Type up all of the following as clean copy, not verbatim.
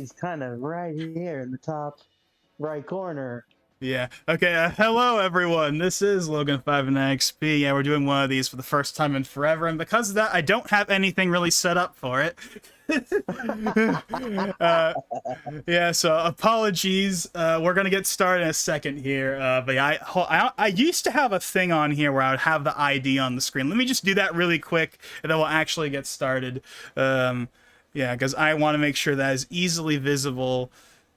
he's kind of right here in the top right corner. Yeah. Okay. Hello, everyone. This is Logan5NXP. Yeah, we're doing one of these for the first time in forever, and because of that, I don't have anything really set up for it. Yeah. So apologies. We're gonna get started in a second here. But yeah, I used to have a thing on here where I would have the ID on the screen. Let me just do that really quick, and then we'll actually get started. Yeah, because I want to make sure that is easily visible,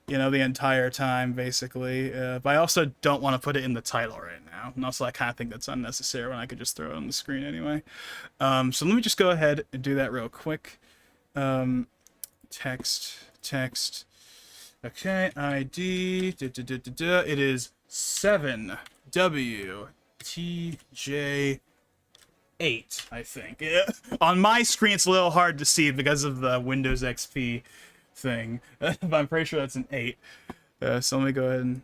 you know, the entire time, basically. But I also don't want to put it in the title right now. And also, I kind of think that's unnecessary when I could just throw it on the screen anyway. So let me just go ahead and do that real quick. Text. Okay, ID. It is 7WTJ8, I think. On my screen, it's a little hard to see because of the Windows XP thing, but I'm pretty sure that's an 8. So let me go ahead and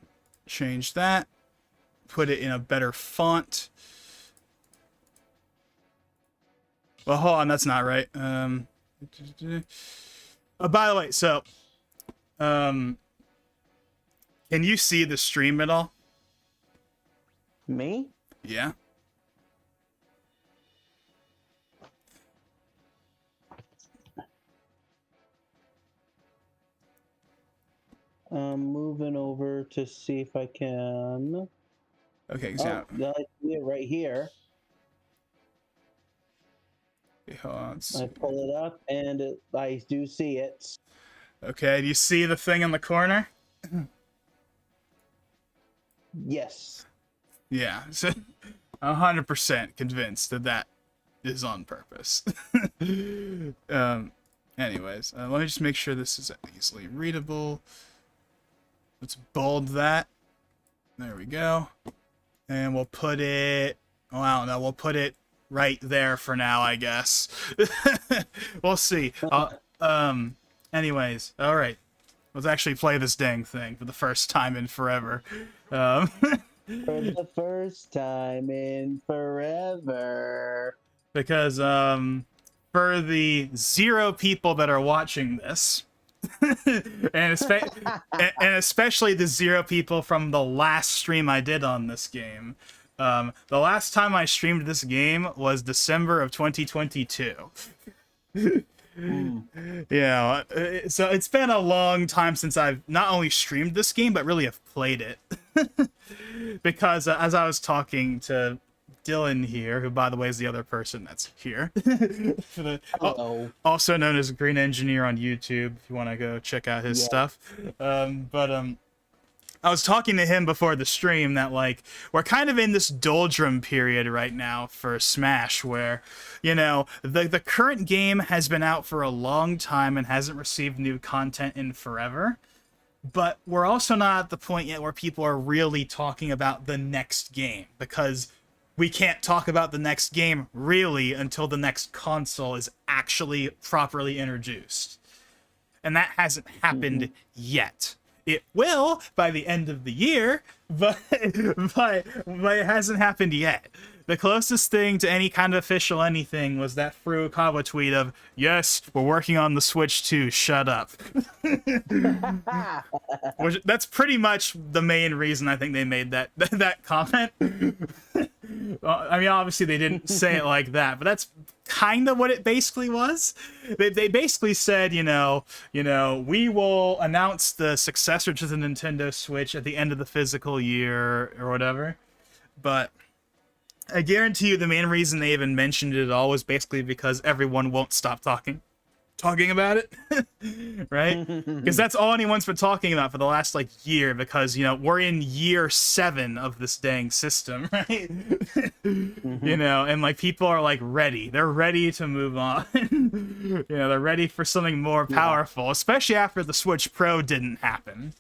change that, put it in a better font. Well, hold on, that's not right. Oh, by the way, so can you see the stream at all? Me? Yeah. I'm moving over to see if I can. Okay, so Oh, I see it right here. okay, hold on. I pull it up, and I do see it. Okay, do you see the thing in the corner? Yes. Yeah, so 100% convinced that that is on purpose. Anyways, let me just make sure this is easily readable. Let's bold that. There we go. And we'll put it, oh, I don't know, we'll put it right there for now, I guess. We'll see. Anyways, all right. Let's actually play this dang thing for the first time in forever. For the first time in forever. Because, for the 0 people that are watching this, and especially the 0 people from the last stream I did on this game. The last time I streamed this game was December of 2022. Yeah, so it's been a long time since I've not only streamed this game, but really have played it. Because as I was talking to Dylan here, who by the way is the other person that's here, also known as Green Engineer on YouTube, if you want to go check out his stuff. I was talking to him before the stream that, like, we're kind of in this doldrum period right now for Smash where, you know, the current game has been out for a long time and hasn't received new content in forever. But we're also not at the point yet where people are really talking about the next game, because we can't talk about the next game really until the next console is actually properly introduced. And that hasn't happened yet. It will by the end of the year, but it hasn't happened yet. The closest thing to any kind of official anything was that Furukawa tweet of, "Yes, we're working on the Switch 2, shut up." Which, that's pretty much the main reason I think they made that comment. I mean, obviously they didn't say it like that, but that's kind of what it basically was. They basically said, you know, we will announce the successor to the Nintendo Switch at the end of the physical year or whatever. But I guarantee you the main reason they even mentioned it at all was basically because everyone won't stop talking about it. Right? Because that's all anyone's been talking about for the last, like, year, because, you know, we're in year 7 of this dang system, right? You know, and, like, people are, like, ready. They're ready to move on. You know, they're ready for something more powerful, especially after the Switch Pro didn't happen.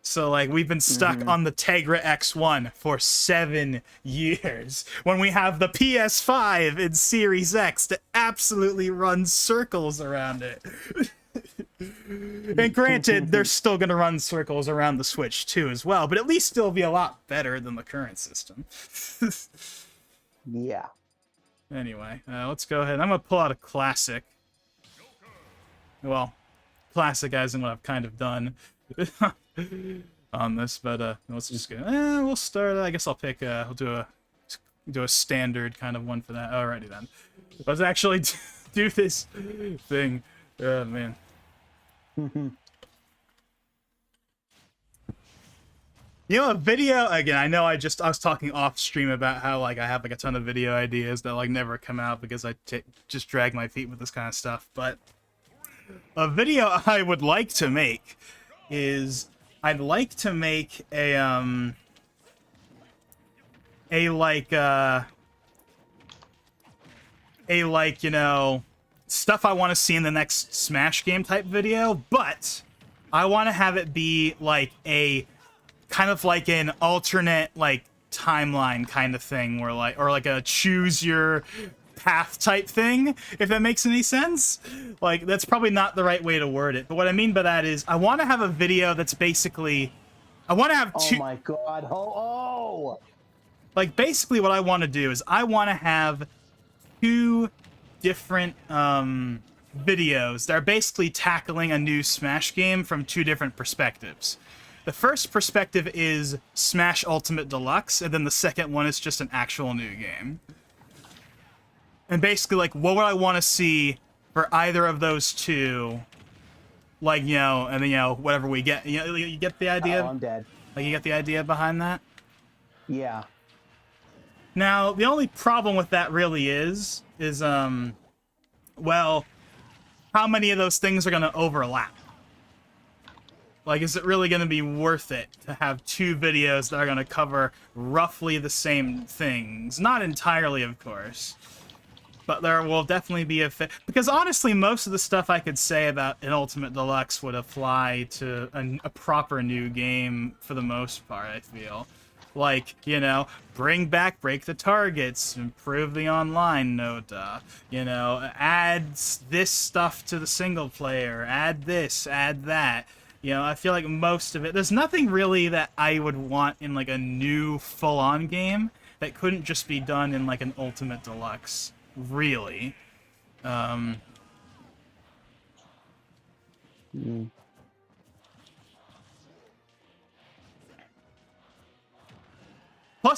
So, like, we've been stuck on the Tegra X1 for 7 years, when we have the PS5 and Series X to absolutely run circles around it. And granted, they're still going to run circles around the Switch too as well, but at least it'll be a lot better than the current system. Yeah. Anyway, let's go ahead. I'm going to pull out a classic. Well, classicizing what I've kind of done on this, but let's just go. We'll start. I guess I'll pick. We'll do a standard kind of one for that. Alrighty then. Let's actually do this thing. Oh man. You know, a video, again, I know I was talking off stream about how, like, I have, like, a ton of video ideas that, like, never come out because I just drag my feet with this kind of stuff, but a video I would like to make is, I'd like to make you know, stuff I want to see in the next Smash game type video, but I want to have it be, like, kind of like an alternate, like, timeline kind of thing, where or like a choose your path type thing, if that makes any sense. Like, that's probably not the right way to word it, but what I mean by that is I want to have a video that's basically, I want to have two. Oh my god! Oh! Like, basically what I want to do is I want to have two different videos that are basically tackling a new Smash game from two different perspectives. The first perspective is Smash Ultimate Deluxe, and then the second one is just an actual new game. And basically, like, what would I want to see for either of those two? Like, you know, and then, you know, whatever we get. You know, you get the idea? Oh, I'm dead. Like, you get the idea behind that? Yeah. Now, the only problem with that really is, well, how many of those things are going to overlap? Like, is it really going to be worth it to have two videos that are going to cover roughly the same things? Not entirely, of course. But there will definitely be a fit. Because honestly, most of the stuff I could say about an Ultimate Deluxe would apply to a proper new game for the most part, I feel. Like, you know, bring back Break the Targets, improve the online Nota, you know, add this stuff to the single player, add this, add that. You know, I feel like most of it, there's nothing really that I would want in, like, a new full-on game that couldn't just be done in, like, an Ultimate Deluxe, really. Plus,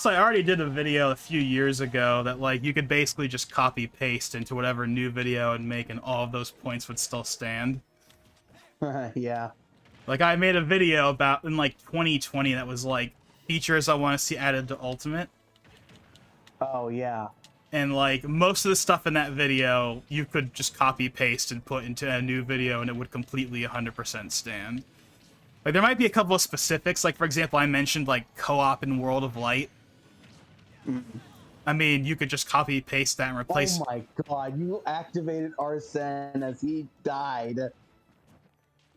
I already did a video a few years ago that, like, you could basically just copy-paste into whatever new video and make, and all of those points would still stand. Yeah. Like, I made a video about, in, like, 2020 that was, like, features I want to see added to Ultimate. Oh, yeah. And, like, most of the stuff in that video, you could just copy-paste and put into a new video, and it would completely 100% stand. Like, there might be a couple of specifics. Like, for example, I mentioned, like, co-op in World of Light. I mean, you could just copy-paste that and replace... Oh my god, you activated Arsene as he died.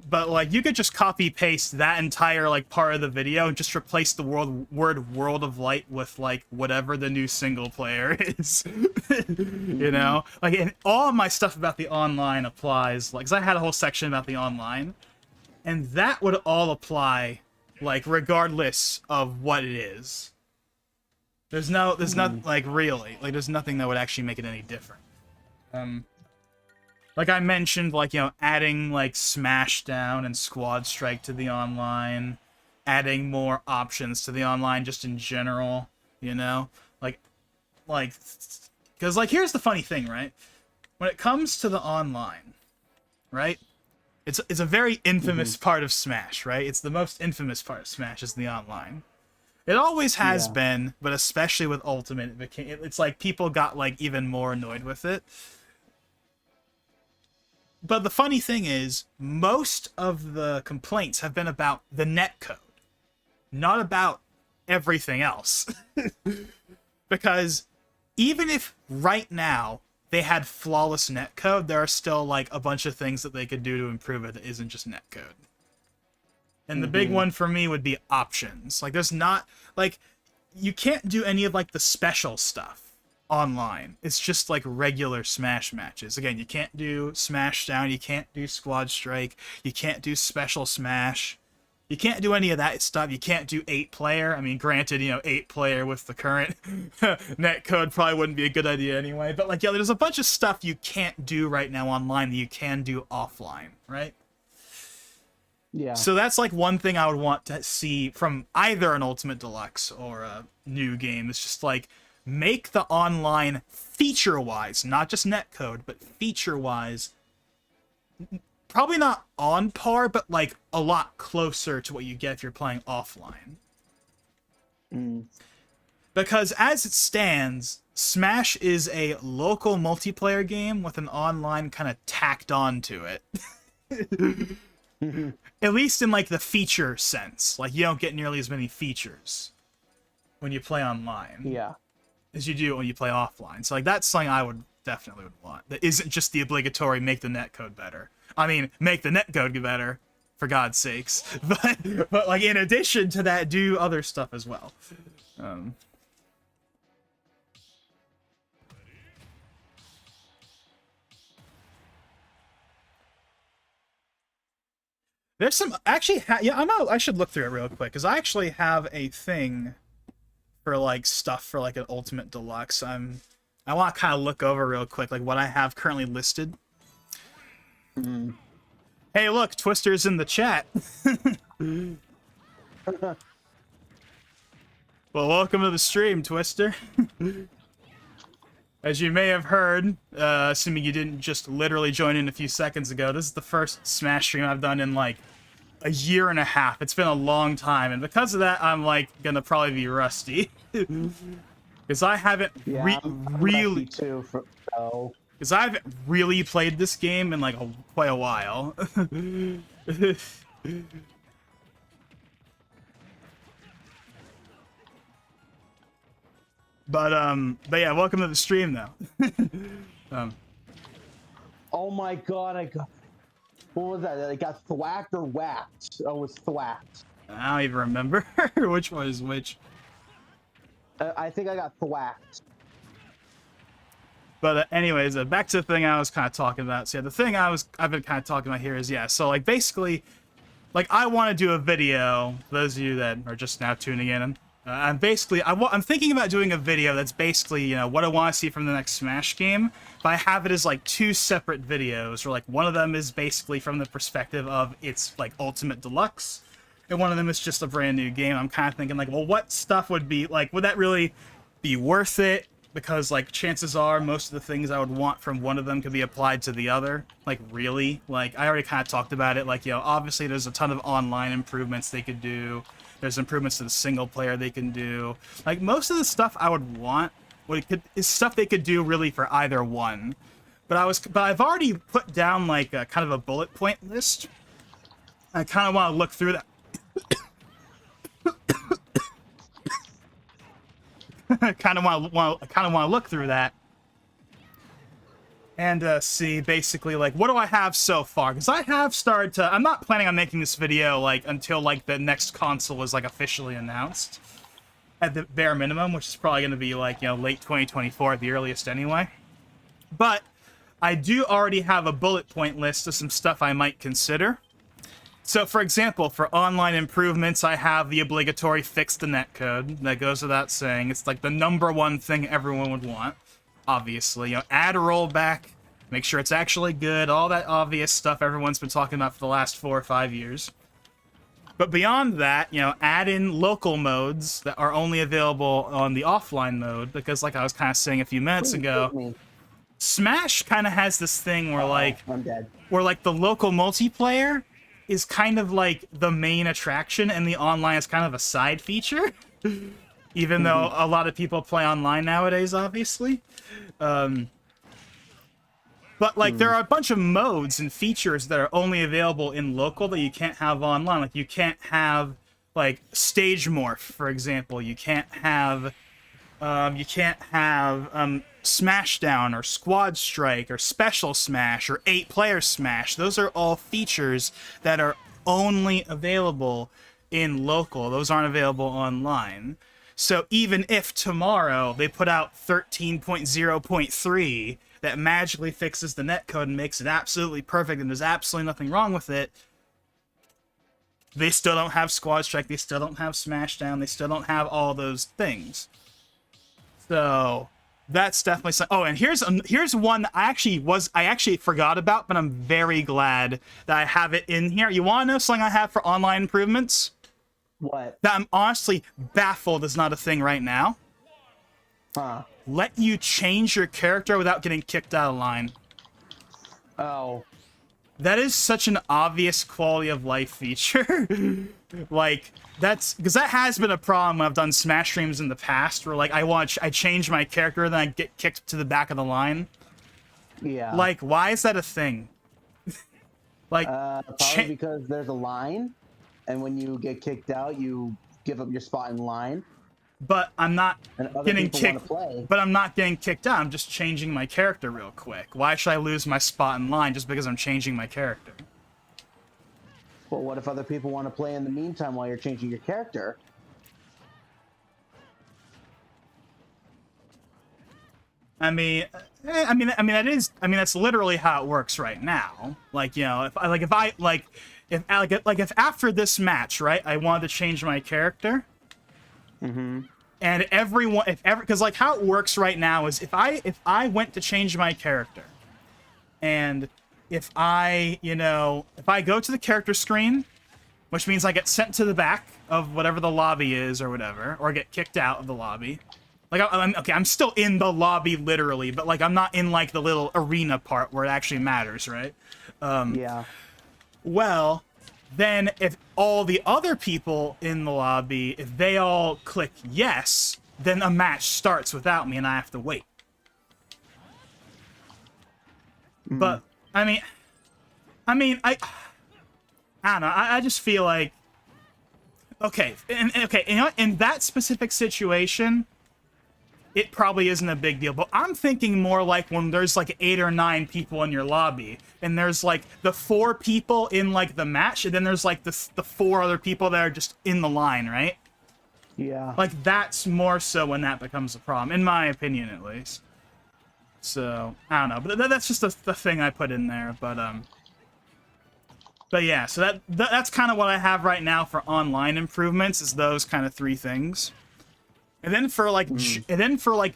But, like, you could just copy-paste that entire, like, part of the video and just replace the word World of Light with, like, whatever the new single player is. You know? Like, and all of my stuff about the online applies. Like, 'cause I had a whole section about the online. And that would all apply, like, regardless of what it is. There's not, like, really. Like, there's nothing that would actually make it any different. Like I mentioned, like, you know, adding, like, Smashdown and Squad Strike to the online, adding more options to the online just in general, you know? Like, because, like, here's the funny thing, right? When it comes to the online, right? It's a very infamous part of Smash, right? It's the most infamous part of Smash is the online. It always has been, but especially with Ultimate, it's like people got, like, even more annoyed with it. But the funny thing is, most of the complaints have been about the netcode, not about everything else. Because even if right now they had flawless netcode, there are still, like, a bunch of things that they could do to improve it that isn't just netcode. And the big one for me would be options. Like, there's not, like, you can't do any of, like, the special stuff online. It's just, like, regular Smash matches. Again, you can't do Smashdown, you can't do Squad Strike, you can't do Special Smash, you can't do any of that stuff. You can't do 8-player. I mean, granted, you know, 8-player with the current netcode probably wouldn't be a good idea anyway, but, like, yeah, there's a bunch of stuff you can't do right now online that you can do offline, right? Yeah. So that's like one thing I would want to see from either an Ultimate Deluxe or a new game. It's just like make the online feature-wise, not just netcode, but feature-wise, probably not on par, but like a lot closer to what you get if you're playing offline. Because as it stands, Smash is a local multiplayer game with an online kind of tacked on to it. At least in like the feature sense. Like you don't get nearly as many features when you play online. Yeah. As you do when you play offline. So like that's something I would definitely would want. That isn't just the obligatory make the netcode better. I mean, make the netcode better, for God's sakes. But like in addition to that, do other stuff as well. There's some actually yeah, I should look through it real quick because I actually have a thing for like stuff for like an Ultimate Deluxe. I want to kind of look over real quick like what I have currently listed. Hey, look, Twister's in the chat. Well, welcome to the stream, Twister. As you may have heard, assuming you didn't just literally join in a few seconds ago, this is the first Smash stream I've done in like a year and a half. It's been a long time, and because of that, I'm like gonna probably be rusty. Because I haven't I'm really too. because I haven't really played this game in like quite a while. But yeah, welcome to the stream though. Oh my god, I got. What was that? I got thwacked or whacked? Oh, it was thwacked. I don't even remember which one is which. I think I got thwacked. But anyways, back to the thing I was kind of talking about. So yeah, the thing I've been kind of talking about here is so like basically, like I want to do a video. For those of you that are just now tuning in, I'm thinking about doing a video that's basically what I want to see from the next Smash game. But I have it as like two separate videos, or like one of them is basically from the perspective of its like Ultimate Deluxe, and one of them is just a brand new game. I'm kind of thinking like, well, what stuff would be like, would that really be worth it? Because like chances are most of the things I would want from one of them could be applied to the other. Like really, like I already kind of talked about it. Like obviously there's a ton of online improvements they could do. There's improvements to the single player they can do. Like most of the stuff I would want is stuff they could do really for either one. But I've already put down like a kind of a bullet point list. I kind of want to look through that. kind of want to look through that and see basically like what do I have so far, because I have started to. I'm not planning on making this video like until like the next console is like officially announced at the bare minimum, which is probably going to be like late 2024 at the earliest anyway. But I do already have a bullet point list of some stuff I might consider. So, for example, for online improvements, I have the obligatory fix the netcode. That goes without saying. It's like the #1 thing everyone would want, obviously. Add a rollback, make sure it's actually good, all that obvious stuff everyone's been talking about for the last 4 or 5 years. But beyond that, add in local modes that are only available on the offline mode, because like I was kind of saying a few minutes ago, Smash kind of has this thing where I'm dead. Where like the local multiplayer is kind of like the main attraction, and the online is kind of a side feature. Even though a lot of people play online nowadays, obviously. But like there are a bunch of modes and features that are only available in local that you can't have online. Like you can't have like stage morph, for example. You can't have Smashdown or Squad Strike or Special Smash or 8-player Smash. Those are all features that are only available in local. Those aren't available online. So even if tomorrow they put out 13.0.3 that magically fixes the netcode and makes it absolutely perfect and there's absolutely nothing wrong with it, they still don't have Squad Strike, they still don't have Smashdown, they still don't have all those things. So That's definitely something. Oh, and here's one that I actually forgot about, but I'm very glad that I have it in here. You want to know something I have for online improvements? What? That I'm honestly baffled is not a thing right now. Huh? Let you change your character without getting kicked out of line. Oh. That is such an obvious quality of life feature. Like, that's because that has been a problem when I've done Smash streams in the past, where like I change my character, then I get kicked to the back of the line. Yeah. Like, why is that a thing? Like, Probably because there's a line, and when you get kicked out, you give up your spot in line. but I'm not And other getting people kicked. wanna play. But I'm not getting kicked out. I'm just changing my character real quick. Why should I lose my spot in line just because I'm changing my character? Well, what if other people want to play in the meantime while you're changing your character? I mean, that's literally how it works right now. Like, you know, if after this match, right, I wanted to change my character, and everyone, because like how it works right now is if I went to change my character, and if I go to the character screen, which means I get sent to the back of whatever the lobby is or whatever, or get kicked out of the lobby. Like, I'm still in the lobby, literally, but, like, I'm not in, like, the little arena part where it actually matters, right? Yeah. Well, then if all the other people in the lobby, if they all click yes, then a match starts without me and I have to wait. But, I don't know, I just feel like... Okay, you know what? In that specific situation... it probably isn't a big deal, but I'm thinking more like when there's like 8 or 9 people in your lobby, and there's like the 4 people in like the match, and then there's like the 4 other people that are just in the line, right? Yeah. Like that's more so when that becomes a problem, in my opinion at least. So I don't know, but that's just the thing I put in there. But yeah, so that's kind of what I have right now for online improvements, is those kind of 3 things. And then for like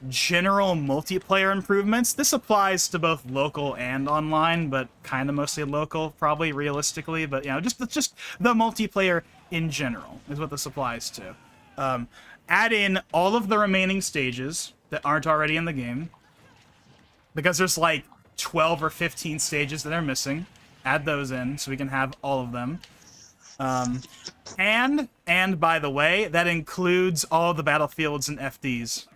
general multiplayer improvements, this applies to both local and online, but kind of mostly local, probably realistically. But you know, just the multiplayer in general is what this applies to. Add in all of the remaining stages that aren't already in the game, because there's like 12 or 15 stages that are missing. Add those in so we can have all of them. And by the way, that includes all the battlefields and FDs.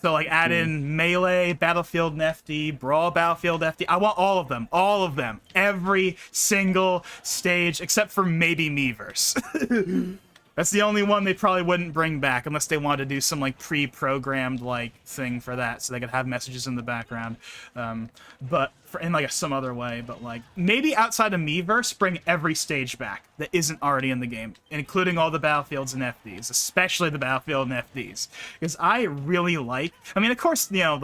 So like add in Melee, Battlefield and FD, Brawl, Battlefield, FD. I want all of them. Every single stage, except for maybe Miiverse. That's the only one they probably wouldn't bring back unless they wanted to do some like pre-programmed like thing for that, so they could have messages in the background. But in like some other way. But like maybe outside of Miiverse, bring every stage back that isn't already in the game, including all the battlefields and FDs, especially the battlefield and FDs, because I really like. I mean, of course, you know,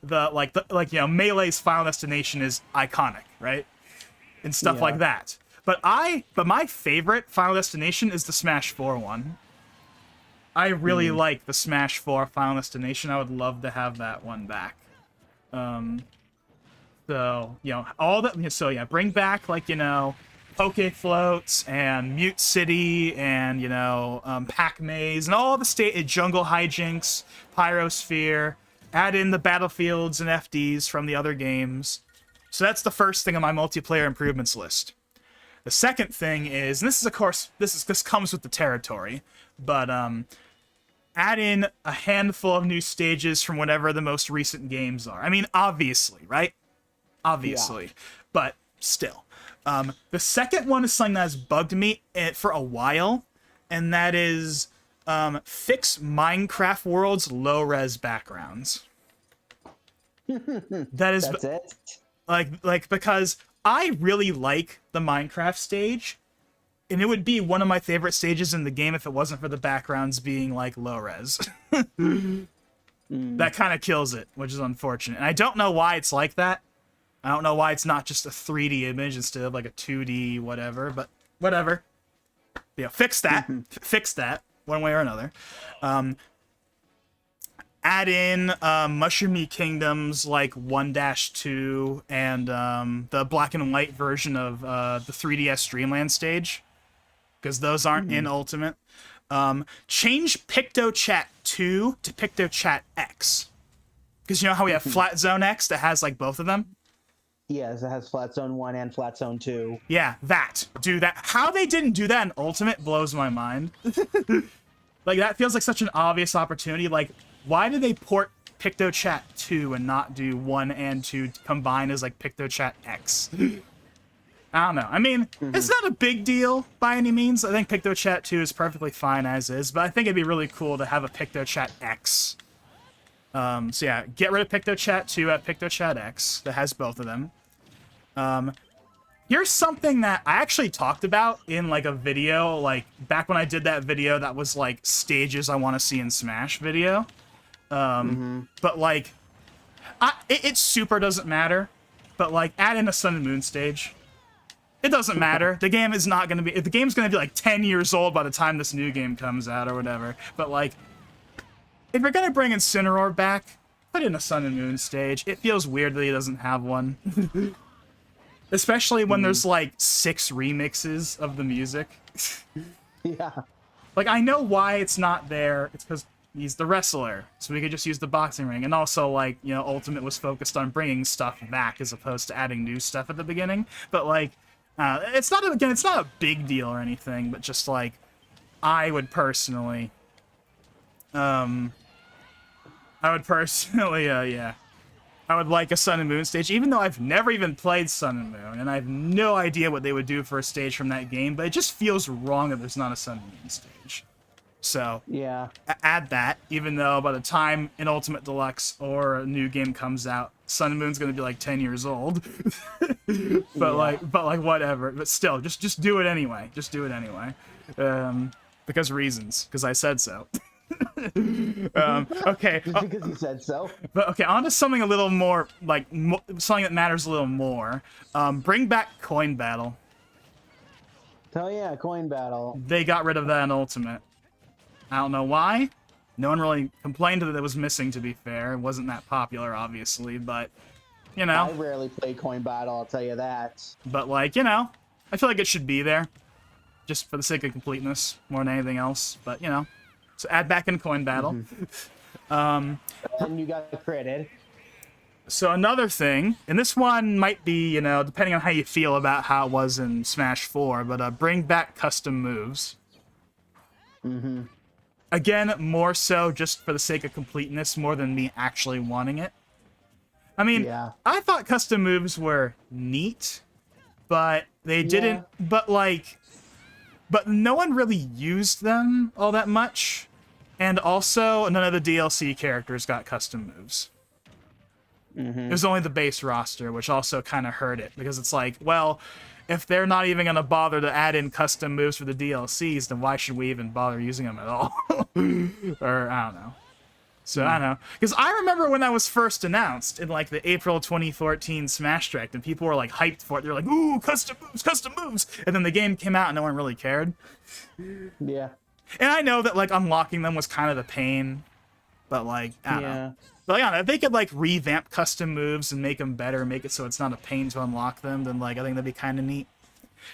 Melee's Final Destination is iconic, right? And stuff like that. But my favorite Final Destination is the Smash 4 one. I really like the Smash 4 Final Destination. I would love to have that one back. So, you know, bring back, like, you know, Poke Floats and Mute City and, you know, Pac Maze and all the Jungle Hijinks, Pyrosphere. Add in the battlefields and FDs from the other games. So that's the first thing on my multiplayer improvements list. The second thing is, and this is, of course, this comes with the territory, but add in a handful of new stages from whatever the most recent games are. I mean, obviously, right? Obviously, but still. The second one is something that has bugged me for a while, and that is fix Minecraft World's low-res backgrounds. That's it? Like because I really like the Minecraft stage, and it would be one of my favorite stages in the game if it wasn't for the backgrounds being, like, low-res. That kind of kills it, which is unfortunate. And I don't know why it's like that. I don't know why it's not just a 3D image instead of, like, a 2D whatever, but whatever. Yeah, fix that. Fix that, one way or another. add in Mushroomy Kingdoms like 1-2 and the black and white version of the 3DS Dreamland stage, because those aren't in Ultimate. Change PictoChat 2 to PictoChat X, because you know how we have Flat Zone X that has like both of them? Yes, it has Flat Zone 1 and Flat Zone 2. Yeah, that. Do that. How they didn't do that in Ultimate blows my mind. Like, that feels like such an obvious opportunity. Like, why did they port PictoChat 2 and not do 1 and 2 combined as, like, PictoChat X? I don't know. I mean, it's not a big deal by any means. I think PictoChat 2 is perfectly fine as is, but I think it'd be really cool to have a PictoChat X. So yeah, get rid of PictoChat 2 at PictoChat X that has both of them. Here's something that I actually talked about in like a video, like back when I did that video that was like stages I want to see in Smash video. But like, it super doesn't matter, but like add in a Sun and Moon stage. It doesn't matter. The game is not going to be, the game's going to be like 10 years old by the time this new game comes out or whatever. But like, if you're going to bring Incineroar back, put in a Sun and Moon stage. It feels weird that he doesn't have one. Especially when there's like 6 remixes of the music. Yeah. Like, I know why it's not there. It's because he's the wrestler, so we could just use the boxing ring. And also, like, you know, Ultimate was focused on bringing stuff back as opposed to adding new stuff at the beginning. But like, it's not a big deal or anything. But just like, I would personally, yeah. I would like a Sun and Moon stage, even though I've never even played Sun and Moon, and I have no idea what they would do for a stage from that game, but it just feels wrong that there's not a Sun and Moon stage. So, yeah, add that, even though by the time an Ultimate Deluxe or a new game comes out, Sun and Moon's gonna be like 10 years old. But like whatever. But still, just do it anyway. Just do it anyway. Because reasons. Because I said so. Okay. Because you said so. But okay, on to something a little more, like, something that matters a little more. Bring back Coin Battle. Oh yeah, Coin Battle. They got rid of that in Ultimate. I don't know why. No one really complained that it was missing, to be fair. It wasn't that popular, obviously, but, you know. I rarely play Coin Battle, I'll tell you that. But, like, you know, I feel like it should be there. Just for the sake of completeness, more than anything else. But, you know. So add back in Coin Battle. And you got critted. So another thing, and this one might be, you know, depending on how you feel about how it was in Smash 4, but bring back custom moves. Again, more so just for the sake of completeness, more than me actually wanting it. I mean, Yeah. I thought custom moves were neat, but they didn't, but no one really used them all that much. And also, none of the DLC characters got custom moves. It was only the base roster, which also kind of hurt it, because it's like, well, if they're not even going to bother to add in custom moves for the DLCs, then why should we even bother using them at all? Or, I don't know. So, I don't know. Because I remember when that was first announced in, like, the April 2014 Smash Direct, and people were, like, hyped for it. They were like, ooh, custom moves, custom moves! And then the game came out and no one really cared. Yeah. And I know that, like, unlocking them was kind of a pain, but, like, I don't know. But, yeah, if they could, like, revamp custom moves and make them better, make it so it's not a pain to unlock them, then, like, I think that'd be kind of neat.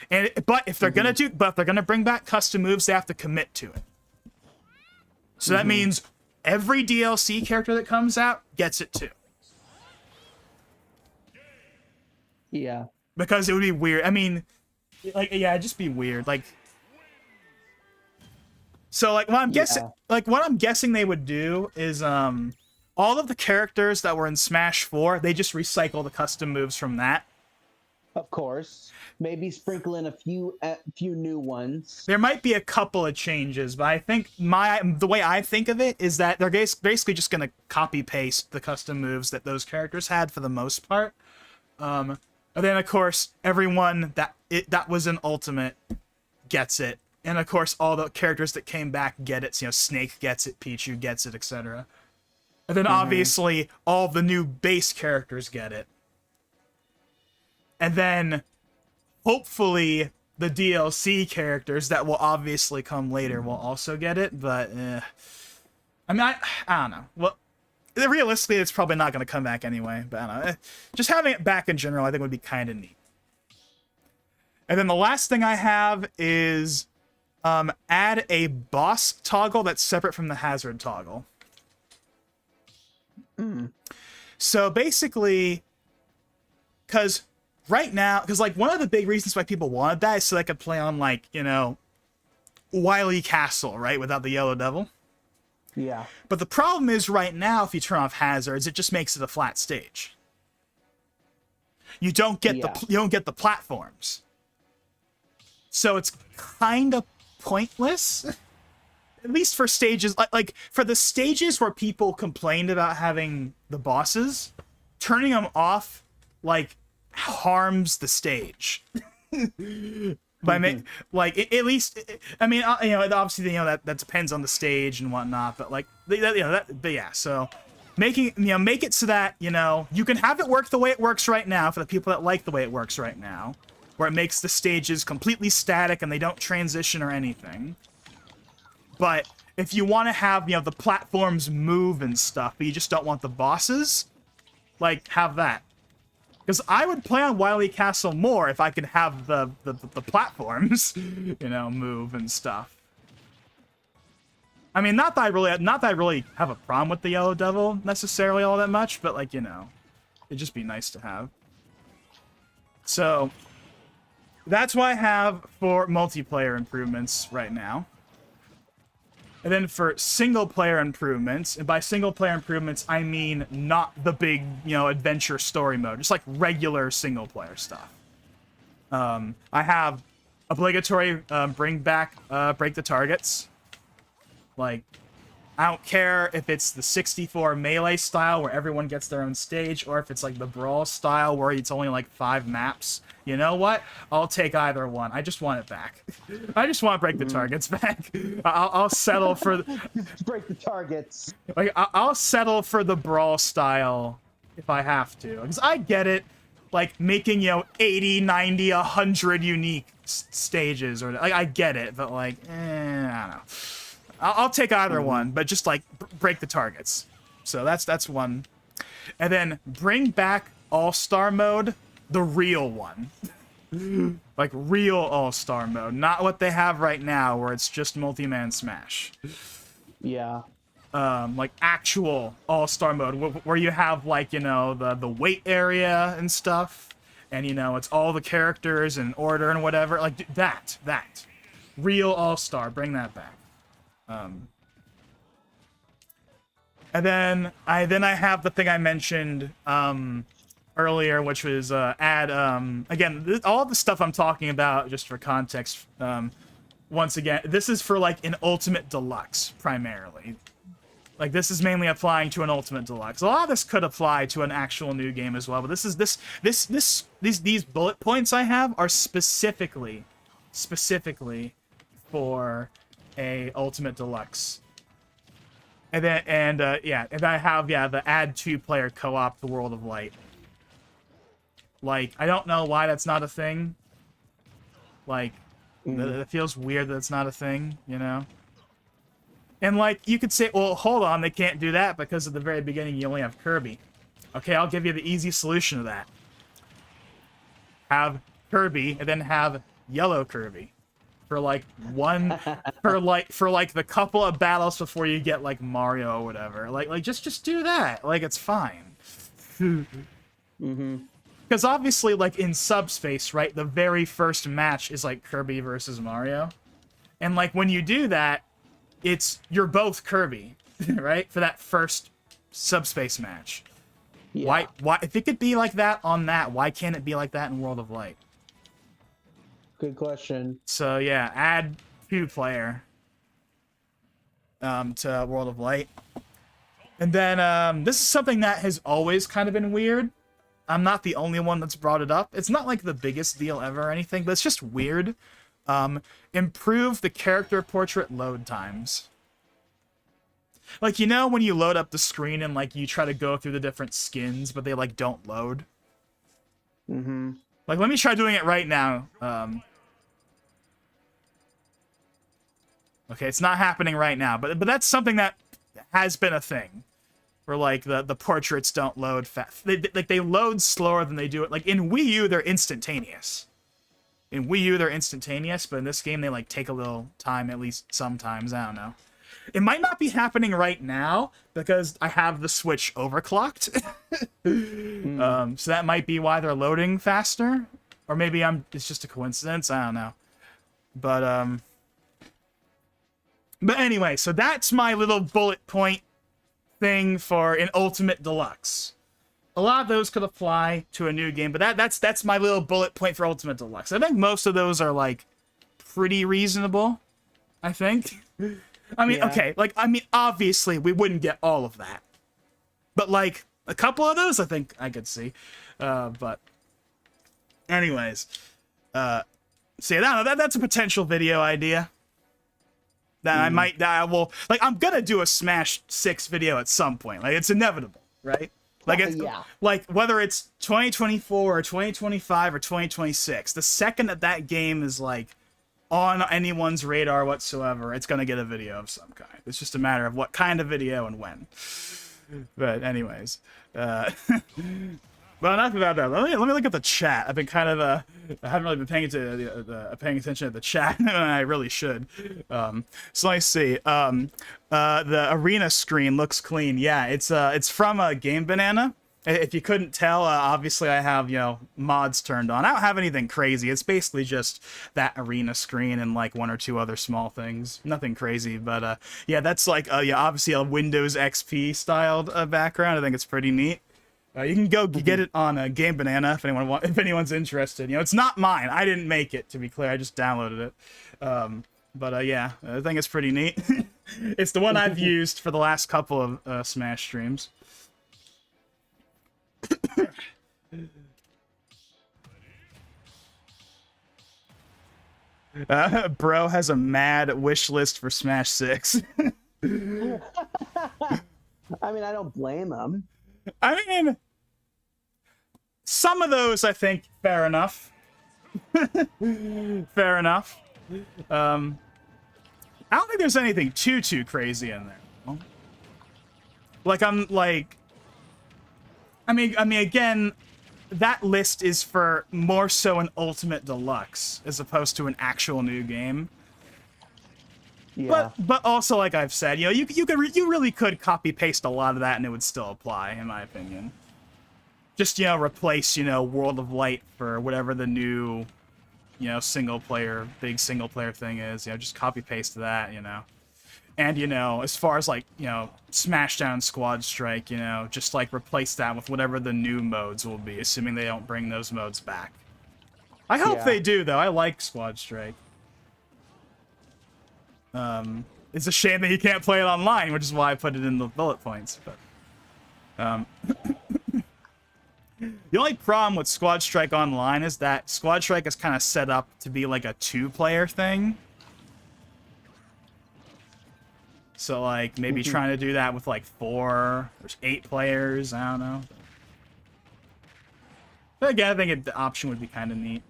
And but if they're gonna bring back custom moves, they have to commit to it. So that means every DLC character that comes out gets it too. Yeah. Because it would be weird. I mean, like, yeah, it'd just be weird. Like, so, like, what I'm guessing they would do is, all of the characters that were in Smash 4, they just recycle the custom moves from that. Of course. Maybe sprinkle in a few new ones. There might be a couple of changes, but I think the way I think of it is that they're basically just going to copy-paste the custom moves that those characters had for the most part. And then, of course, everyone that was in Ultimate gets it. And, of course, all the characters that came back get it. So, you know, Snake gets it, Pichu gets it, etc. And then, obviously, all the new base characters get it. And then, hopefully, the DLC characters that will obviously come later will also get it. But, I mean, I don't know. Well, realistically, it's probably not going to come back anyway. But I don't know. Just having it back in general, I think would be kind of neat. And then the last thing I have is add a boss toggle that's separate from the hazard toggle. So basically, because right now, like one of the big reasons why people wanted that is so they could play on like, you know, Wily Castle, right, without the Yellow Devil. Yeah. But the problem is right now, if you turn off hazards, it just makes it a flat stage. You don't get the platforms. So it's kind of pointless. At least for stages like for the stages where people complained about having the bosses, turning them off like harms the stage. By at least, I mean, you know, obviously, you know, that depends on the stage and whatnot, but like, you know, but yeah, so make it so that, you know, you can have it work the way it works right now for the people that like the way it works right now, where it makes the stages completely static and they don't transition or anything. But if you want to have, you know, the platforms move and stuff, but you just don't want the bosses, like, have that. Because I would play on Wily Castle more if I could have the platforms, you know, move and stuff. I mean, not that I really have a problem with the Yellow Devil necessarily all that much, but like, you know, it'd just be nice to have. So that's what I have for multiplayer improvements right now. And then for single-player improvements, and by single-player improvements, I mean not the big, you know, adventure story mode, just like regular single-player stuff. I have obligatory bring back break the targets. Like, I don't care if it's the 64 melee style where everyone gets their own stage, or if it's like the brawl style where it's only like 5 maps. You know what? I'll take either one. I just want it back. I just want to break the targets back. I'll settle for break the targets. Like I'll settle for the brawl style if I have to, because I get it. Like making, you know, 80, 90, 100 unique stages, or like I get it, but like, I don't know. I'll take either one, but just like break the targets. So that's one. And then bring back All-Star mode, the real one. Like real All-Star mode, not what they have right now where it's just multi-man smash. Yeah. Like actual All-Star mode where you have like, you know, the weight area and stuff, and you know, it's all the characters in order and whatever. Like that real All-Star, bring that back. And then I have the thing I mentioned earlier, which was add again, all the stuff I'm talking about, just for context, once again, this is for like an Ultimate Deluxe primarily. Like this is mainly applying to an Ultimate Deluxe. A lot of this could apply to an actual new game as well, but these bullet points I have are specifically for a Ultimate Deluxe. And then and I have the add 2-player co-op the World of Light. Like I don't know why that's not a thing. Like it feels weird that it's not a thing, you know? And like you could say, well, hold on, they can't do that because at the very beginning you only have Kirby. Okay, I'll give you the easy solution to that. Have Kirby and then have Yellow Kirby. For like for the couple of battles before you get like Mario or whatever. Like just do that. Like it's fine. Because obviously, like in Subspace, right, the very first match is like Kirby versus Mario, and like when you do that, you're both Kirby, right, for that first Subspace match. Yeah. Why if it could be like that on that, why can't it be like that in World of Light? Good question. So yeah, add 2-player to World of Light. And then this is something that has always kind of been weird. I'm not the only one that's brought it up. It's not like the biggest deal ever or anything, but it's just weird. Improve the character portrait load times. Like, you know when you load up the screen and like you try to go through the different skins, but they like don't load? Like, let me try doing it right now. Okay, it's not happening right now, but that's something that has been a thing. where like the portraits don't load fast. They load slower than they do it. Like in Wii U, they're instantaneous. In Wii U, they're instantaneous, but in this game, they like take a little time, at least sometimes. I don't know. It might not be happening right now because I have the Switch overclocked. So that might be why they're loading faster, or maybe it's just a coincidence. I don't know. But anyway, so that's my little bullet point thing for an Ultimate Deluxe. A lot of those could apply to a new game, but that's my little bullet point for Ultimate Deluxe. I think most of those are like pretty reasonable, I think. I mean, okay, like obviously we wouldn't get all of that. But like a couple of those I think I could see. But anyways, so yeah, that's a potential video idea. That I will, like, I'm gonna do a Smash 6 video at some point. Like, it's inevitable, right? Like, it's like whether it's 2024 or 2025 or 2026, the second that game is like on anyone's radar whatsoever, it's gonna get a video of some kind. It's just a matter of what kind of video and when. But anyways, but enough about that. Let me look at the chat. I've been kind of I haven't really been paying attention to the chat, and I really should. So let me see. The arena screen looks clean. Yeah, it's from Game Banana. If you couldn't tell, obviously I have mods turned on. I don't have anything crazy. It's basically just that arena screen and like one or two other small things. Nothing crazy, but yeah, that's like obviously a Windows XP styled background. I think it's pretty neat. You can go get it on Game Banana if anyone's interested. It's not mine. I didn't make it, to be clear. I just downloaded it. But yeah, I think it's pretty neat. It's the one I've used for the last couple of Smash streams. Bro has a mad wish list for Smash 6. I mean, I don't blame him. I mean, some of those I think fair enough. Fair enough. I don't think there's anything too crazy in there. Like I mean again, that list is for more so an Ultimate Deluxe as opposed to an actual new game. Yeah. But also, like I've said, you really could copy paste a lot of that and it would still apply, in my opinion. Just replace World of Light for whatever the new big single player thing is. Just copy paste that. And as far as like Smashdown Squad Strike, just like replace that with whatever the new modes will be, assuming they don't bring those modes back. I hope they do, though. I like Squad Strike. It's a shame that you can't play it online, which is why I put it in the bullet points. But the only problem with Squad Strike Online is that Squad Strike is kind of set up to be like a 2-player thing. So like maybe trying to do that with like 4 or 8 players, I don't know. But again, I think the option would be kind of neat.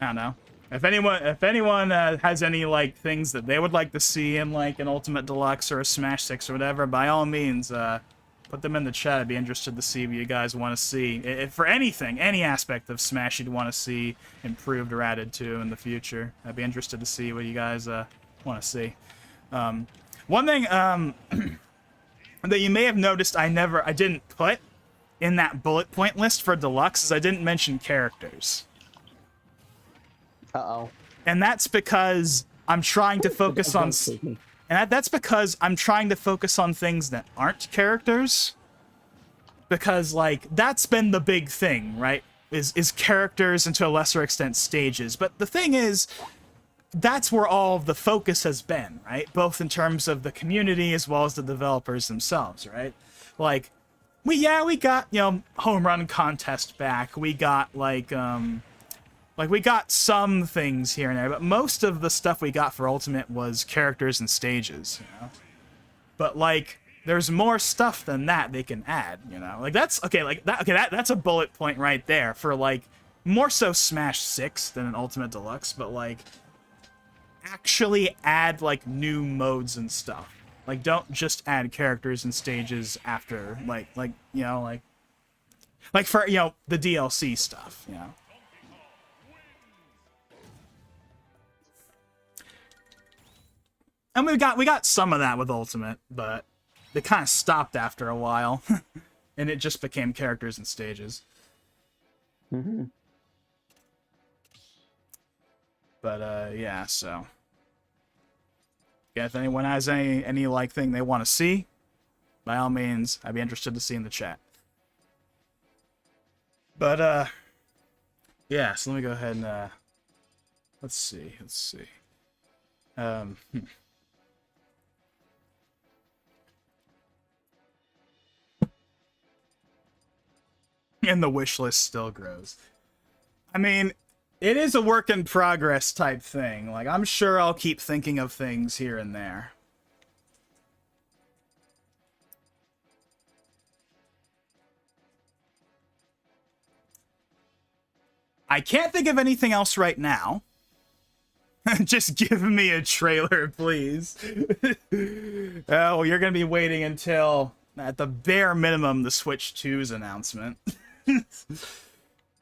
I don't know. If anyone has any like things that they would like to see in like an Ultimate Deluxe or a Smash 6 or whatever, by all means, put them in the chat. I'd be interested to see what you guys want to see. If for anything, any aspect of Smash you'd want to see improved or added to in the future, I'd be interested to see what you guys want to see. One thing that you may have noticed I didn't put in that bullet point list for Deluxe is I didn't mention characters. Uh-oh. And that's because I'm trying to focus on... And that's because I'm trying to focus on things that aren't characters. Because, like, that's been the big thing, right? Is characters and to a lesser extent stages. But the thing is, that's where all of the focus has been, right? Both in terms of the community as well as the developers themselves, right? Like, we got, home run contest back. We got, like we got some things here and there, but most of the stuff we got for Ultimate was characters and stages, But, like, there's more stuff than that they can add, Like, that's, that's a bullet point right there for, like, more so Smash 6 than an Ultimate Deluxe, but, like, actually add, like, new modes and stuff. Like, don't just add characters and stages after, like for, the DLC stuff, And we got some of that with Ultimate, but they kind of stopped after a while, and it just became characters and stages. Mm-hmm. But yeah, so yeah, if anyone has any like thing they want to see, by all means, I'd be interested to see in the chat. But yeah, so let me go ahead and let's see. And the wish list still grows. I mean, it is a work in progress type thing. Like, I'm sure I'll keep thinking of things here and there. I can't think of anything else right now. Just give me a trailer, please. Oh, you're gonna be waiting until, at the bare minimum, the Switch 2's announcement.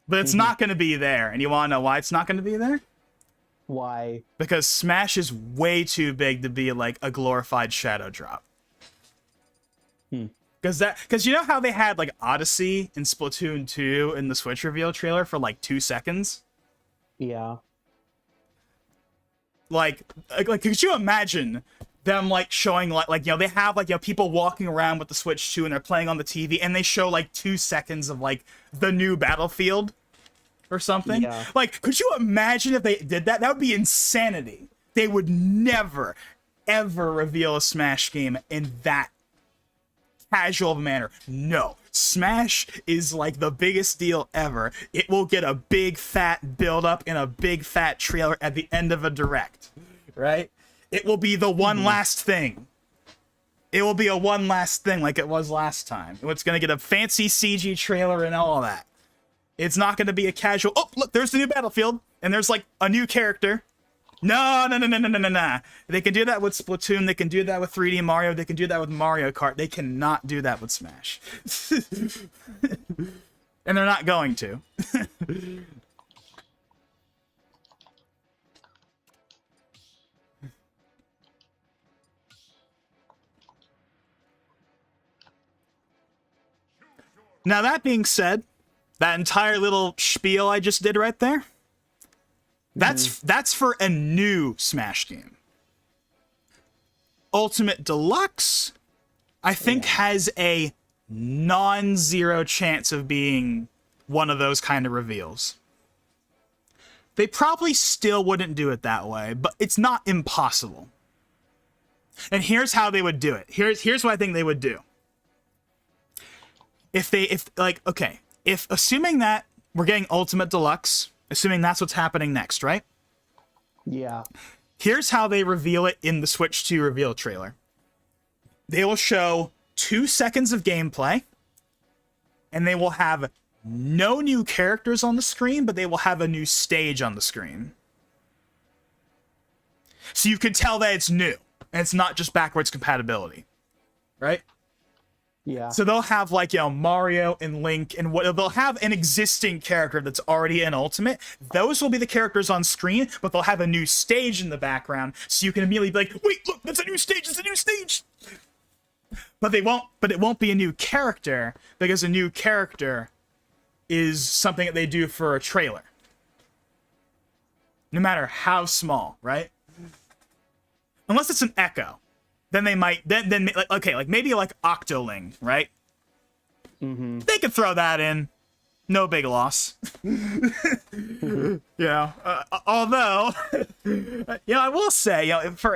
But it's not going to be there. And you want to know why it's not going to be there? Why? Because Smash is way too big to be like a glorified shadow drop. Because you know how they had like Odyssey and Splatoon 2 in the Switch reveal trailer for like 2 seconds? Yeah. Like could you imagine them like showing like they have like people walking around with the Switch 2 and they're playing on the TV and they show like 2 seconds of like the new Battlefield or something? Yeah. Like, could you imagine if they did that? That would be insanity. They would never ever reveal a Smash game in that casual of a manner. No. Smash is like the biggest deal ever. It will get a big fat build up and a big fat trailer at the end of a direct, right? It will be the one last thing. It will be a one last thing like it was last time. It's going to get a fancy CG trailer and all that. It's not going to be a casual, oh, look, there's the new Battlefield, and there's like a new character. No. They can do that with Splatoon. They can do that with 3D Mario. They can do that with Mario Kart. They cannot do that with Smash. And they're not going to. Now, that being said, that entire little spiel I just did right there, that's for a new Smash game. Ultimate Deluxe, I think, has a non-zero chance of being one of those kind of reveals. They probably still wouldn't do it that way, but it's not impossible. And here's how they would do it. Here's what I think they would do. If assuming that we're getting Ultimate Deluxe, assuming that's what's happening next, right? Yeah. Here's how they reveal it in the Switch 2 reveal trailer. They will show 2 seconds of gameplay, and they will have no new characters on the screen, but they will have a new stage on the screen. So you can tell that it's new, and it's not just backwards compatibility, right? Yeah. So they'll have like, Mario and Link, and they'll have an existing character that's already in Ultimate. Those will be the characters on screen, but they'll have a new stage in the background, so you can immediately be like, wait, look, that's a new stage, it's a new stage. But it won't be a new character, because a new character is something that they do for a trailer. No matter how small, right? Unless it's an Echo. Then they might, maybe like Octoling, right? Mm-hmm. They could throw that in. No big loss. Although, I will say, for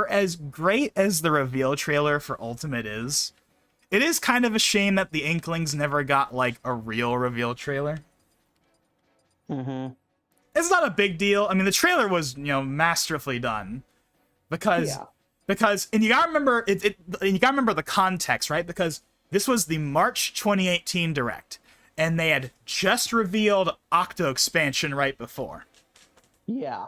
as great as the reveal trailer for Ultimate is, it is kind of a shame that the Inklings never got, like, a real reveal trailer. Mm-hmm. It's not a big deal. I mean, the trailer was, masterfully done. Because, and you gotta remember, you gotta remember the context, right? Because this was the March 2018 Direct, and they had just revealed Octo Expansion right before. Yeah.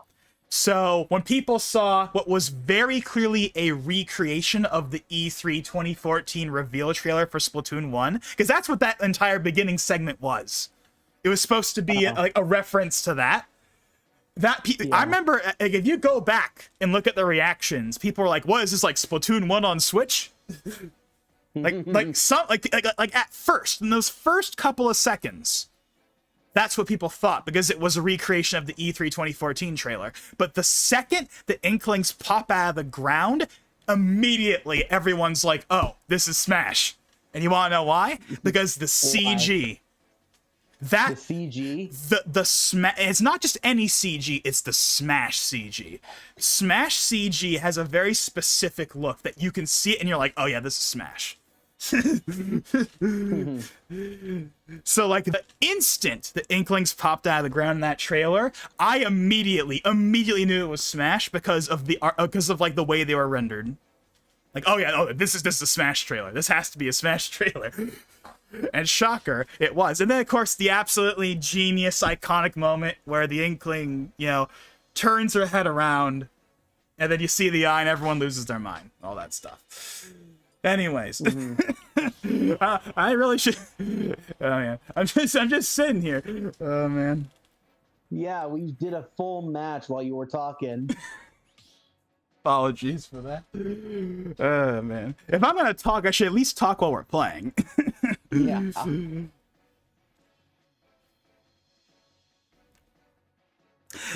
So when people saw what was very clearly a recreation of the E3 2014 reveal trailer for Splatoon 1, because that's what that entire beginning segment was. It was supposed to be like a reference to that. I remember, like, if you go back and look at the reactions, people were like, "What is this, like Splatoon 1 on Switch?" like at first, in those first couple of seconds, that's what people thought, because it was a recreation of the E3 2014 trailer. But the second the Inklings pop out of the ground, immediately everyone's like, "Oh, this is Smash." And you want to know why? Because the CG. That the CG, the Smash, it's not just any CG, it's the Smash CG. Smash CG has a very specific look that you can see it and you're like, "Oh yeah, this is Smash." So like the instant the Inklings popped out of the ground in that trailer, I immediately knew it was Smash because of like the way they were rendered. Like, "Oh yeah, oh, this is a Smash trailer. This has to be a Smash trailer." And shocker, it was. And then, of course, the absolutely genius, iconic moment where the Inkling, turns her head around, and then you see the eye and everyone loses their mind. All that stuff. Anyways. I really should... Oh, man. I'm just sitting here. Oh, man. Yeah, we did a full match while you were talking. Apologies for that. Oh, man. If I'm going to talk, I should at least talk while we're playing. Yeah.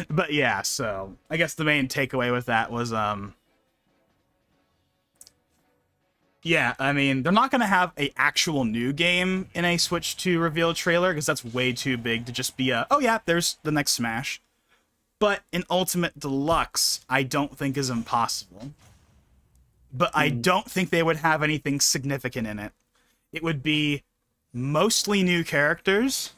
But yeah, so I guess the main takeaway with that was yeah, I mean, they're not going to have a actual new game in a Switch 2 reveal trailer because that's way too big to just be oh yeah, there's the next Smash. But an Ultimate Deluxe, I don't think is impossible. But I don't think they would have anything significant in it. It would be mostly new characters.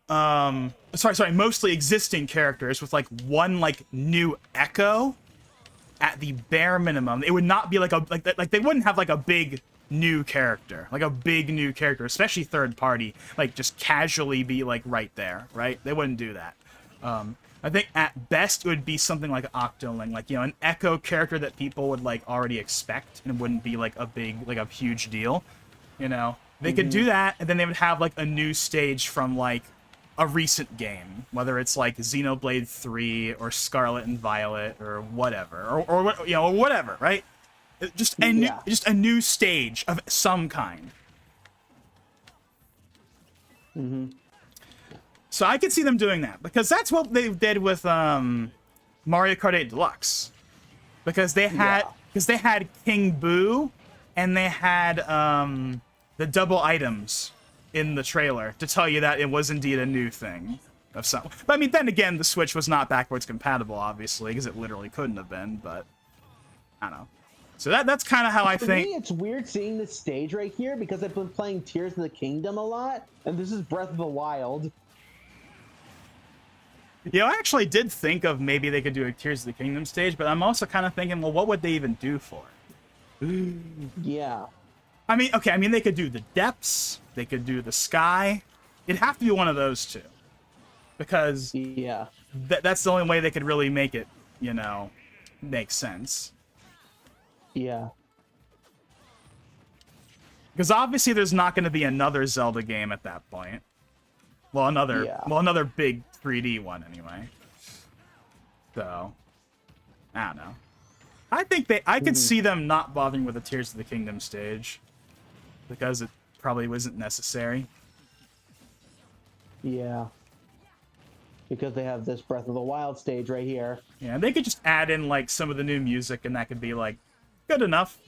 Mostly existing characters with like one like new Echo at the bare minimum. It would not be like they wouldn't have like a big new character, especially third party, like just casually be like right there, right? They wouldn't do that. I think at best it would be something like Octoling, like, an Echo character that people would like already expect and wouldn't be like a huge deal. They could do that, and then they would have like a new stage from like a recent game, whether it's like Xenoblade 3 or Scarlet and Violet or whatever, or whatever, right? Just a new stage of some kind. So I could see them doing that, because that's what they did with Mario Kart 8 Deluxe, because they had King Boo, and they had the double items in the trailer to tell you that it was indeed a new thing of some. But I mean, then again, the Switch was not backwards compatible, obviously, because it literally couldn't have been. But I don't know. So that's kind of how I think. For me, it's weird seeing this stage right here because I've been playing Tears of the Kingdom a lot, and this is Breath of the Wild. I actually did think of maybe they could do a Tears of the Kingdom stage, but I'm also kind of thinking, well, what would they even do for it? Yeah. I mean, they could do the depths, they could do the sky. It'd have to be one of those two, because that's the only way they could really make it, make sense. Yeah. Because obviously there's not going to be another Zelda game at that point. Well, another big 3D one anyway. So, I don't know. I think I could see them not bothering with the Tears of the Kingdom stage, because it probably wasn't necessary. Yeah. Because they have this Breath of the Wild stage right here. Yeah, they could just add in like some of the new music, and that could be like good enough.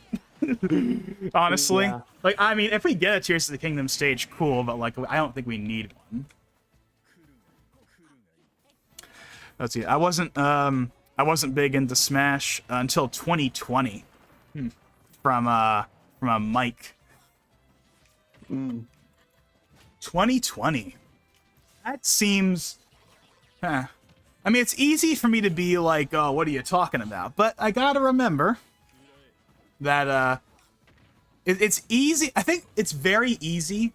Honestly. Yeah. Like, I mean, if we get a Tears of the Kingdom stage, cool, but like I don't think we need one. Let's see. I wasn't big into Smash until 2020. From a Mike. 2020. That seems... I mean, it's easy for me to be like, oh, what are you talking about? But I gotta remember that it's easy. I think it's very easy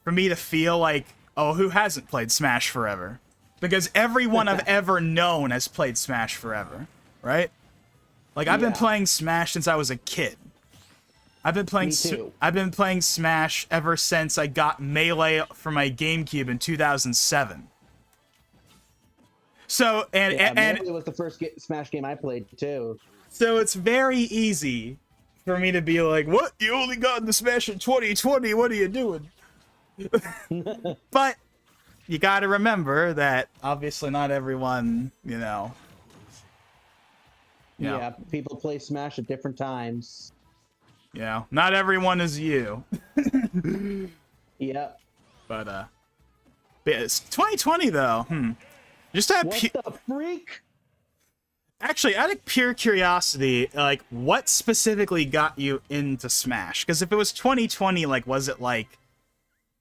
for me to feel like, oh, who hasn't played Smash forever? because everyone I've ever known has played Smash forever, right? Like I've been playing Smash since I was a kid. I've been playing. Me too. I've been playing Smash ever since I got Melee for my GameCube in 2007. So and Melee was the first Smash game I played too. so it's very easy for me to be like, "What? You only got into Smash in 2020? What are you doing?" But you got to remember that obviously not everyone, Yeah, people play Smash at different times. Not everyone is you. Yep. But it's 2020 though. Just out of What the freak? actually, out of pure curiosity, like, what specifically got you into Smash? Because if it was 2020, like, was it like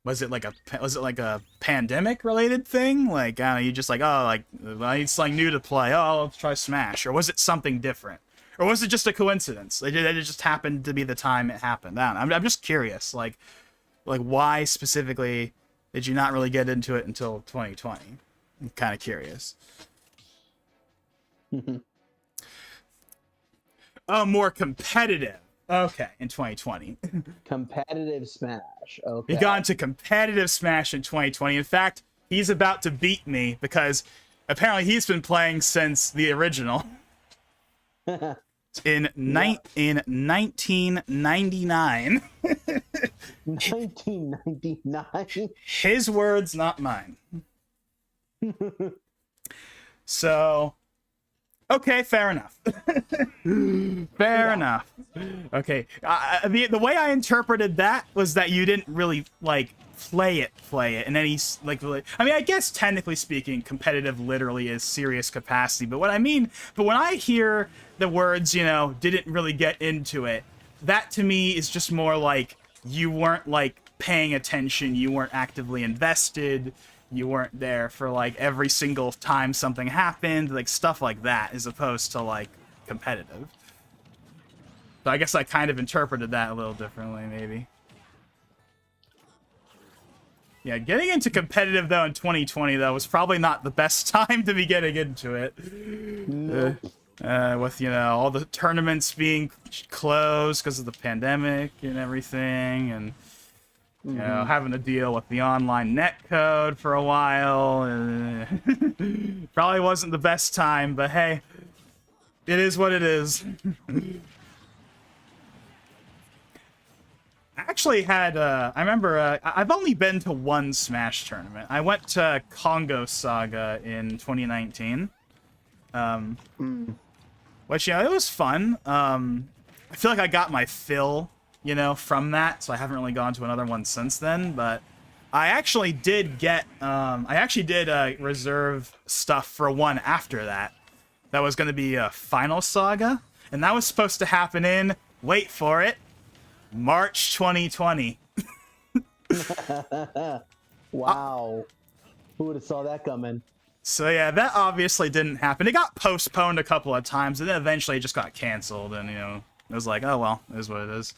a pandemic related thing? Like, I don't know, you just like, oh, like, I need something new to play. Oh, let's try Smash. Or was it something different? Or was it just a coincidence? It just happened to be the time it happened. I don't know. I'm just curious. Like why specifically did you not really get into it until 2020? I'm kind of curious. Oh, more competitive. Okay, in 2020. Competitive Smash. Okay. He got into competitive Smash in 2020. In fact, he's about to beat me because apparently he's been playing since the original. In 1999. 1999. His words, not mine. So, okay, fair enough. Fair enough. Okay, the way I interpreted that was that you didn't really like play it in any like. I mean, I guess technically speaking, competitive literally is serious capacity. But when I hear the words, didn't really get into it, that to me is just more like you weren't like paying attention, you weren't actively invested. You weren't there for, like, every single time something happened, like, stuff like that, as opposed to, like, competitive. So I guess I kind of interpreted that a little differently, maybe. Yeah, getting into competitive, though, in 2020, though, was probably not the best time to be getting into it. Nope. With, all the tournaments being closed because of the pandemic and everything, and... having to deal with the online netcode for a while. Probably wasn't the best time, but hey, it is what it is. I actually had, I remember, I've only been to one Smash tournament. I went to Congo Saga in 2019. Which, it was fun. I feel like I got my fill from that, so I haven't really gone to another one since then, but I actually did get, reserve stuff for one after that. That was going to be a Final Saga, and that was supposed to happen in, wait for it, March 2020. Wow. Who would have saw that coming? So yeah, that obviously didn't happen. It got postponed a couple of times, and then eventually it just got canceled, and, it was like, oh well, it is what it is.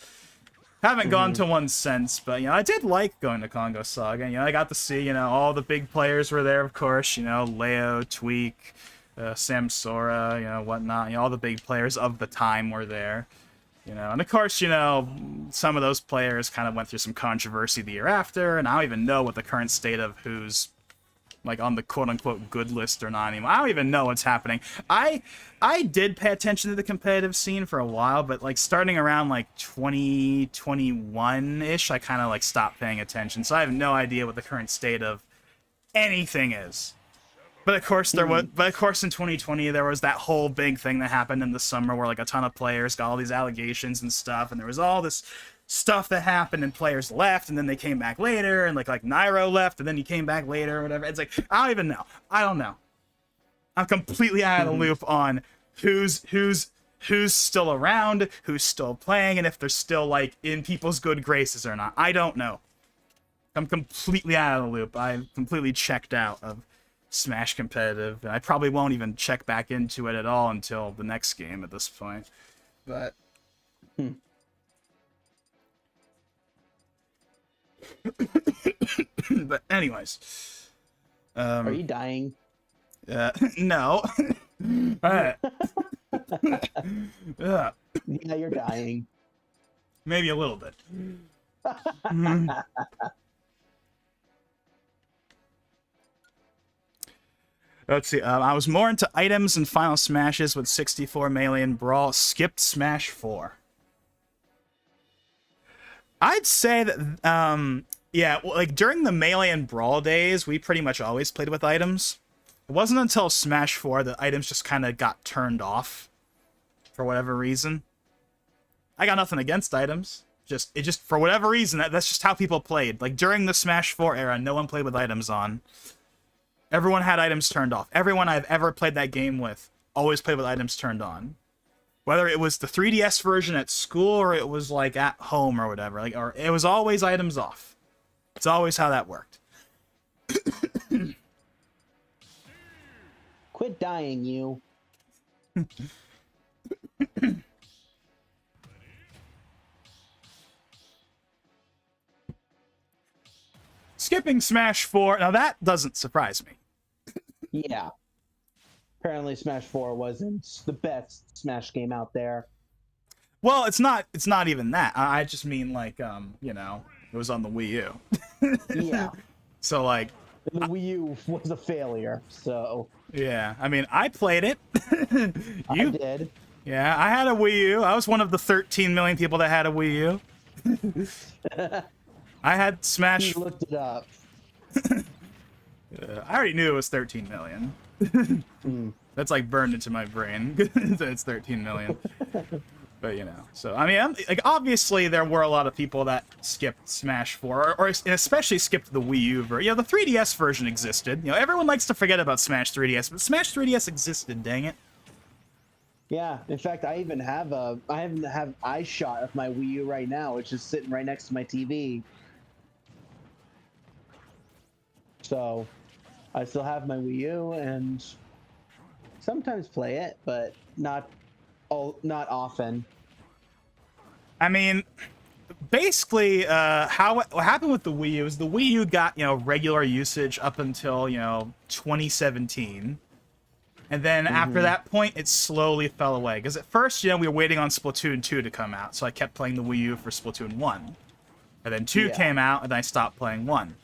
Haven't gone to one since, but, I did like going to Congo Saga. I got to see, all the big players were there, of course, Leo, Tweak, Sam Sora, whatnot. All the big players of the time were there. And of course, some of those players kind of went through some controversy the year after, and I don't even know what the current state of who's like on the quote-unquote good list or not anymore. I don't even know what's happening. I did pay attention to the competitive scene for a while, but like starting around like 2021-ish, I kind of like stopped paying attention. So I have no idea what the current state of anything is. But of course in 2020 there was that whole big thing that happened in the summer where like a ton of players got all these allegations and stuff, and there was all this stuff that happened and players left and then they came back later, and like Nairo left and then he came back later or whatever. It's like, I don't even know. I don't know. I'm completely out of the loop on who's still around, who's still playing, and if they're still like in people's good graces or not. I don't know. I'm completely out of the loop. I've completely checked out of Smash competitive, and I probably won't even check back into it at all until the next game at this point. But but anyways, are you dying? No. Uh, Yeah, you're dying. maybe a little bit. Mhm. Let's see. I was more into items and final smashes with 64 melee and brawl. Skipped Smash 4. I'd say that, yeah, well, like during the melee and brawl days, we pretty much always played with items. It wasn't until Smash 4 that items just kind of got turned off for whatever reason. I got nothing against items. It just for whatever reason that's just how people played. Like during the Smash 4 era, no one played with items on. Everyone had items turned off. Everyone I've ever played that game with always played with items turned on. Whether it was the 3DS version at school or it was like at home or whatever, like or it was always items off. It's always how that worked. Quit dying, you. Skipping Smash 4. Now that doesn't surprise me. Yeah. Apparently Smash 4 wasn't the best Smash game out there. Well, it's not even that. I just mean like you know, it was on the Wii U. Yeah. So like The Wii U was a failure, so yeah, I mean, I played it. I did. Yeah, I had a Wii U. I was one of the 13 million people that had a Wii U. I had Smash. He looked it up. I already knew it was 13 million. That's like burned into my brain. It's 13 million. But you know, so I mean, like obviously there were a lot of people that skipped Smash 4, or especially skipped the Wii U version. You know, the 3DS version existed. You know, everyone likes to forget about Smash 3DS, but Smash 3DS existed. Dang it. Yeah, in fact, I even have iShot of my Wii U right now, which is sitting right next to my TV. So, I still have my Wii U and sometimes play it, but not often. I mean, basically, what happened with the Wii U is the Wii U got, you know, regular usage up until, you know, 2017. And then after that point, it slowly fell away. Because at first, you know, we were waiting on Splatoon 2 to come out, so I kept playing the Wii U for Splatoon 1. And then 2 came out, and I stopped playing 1.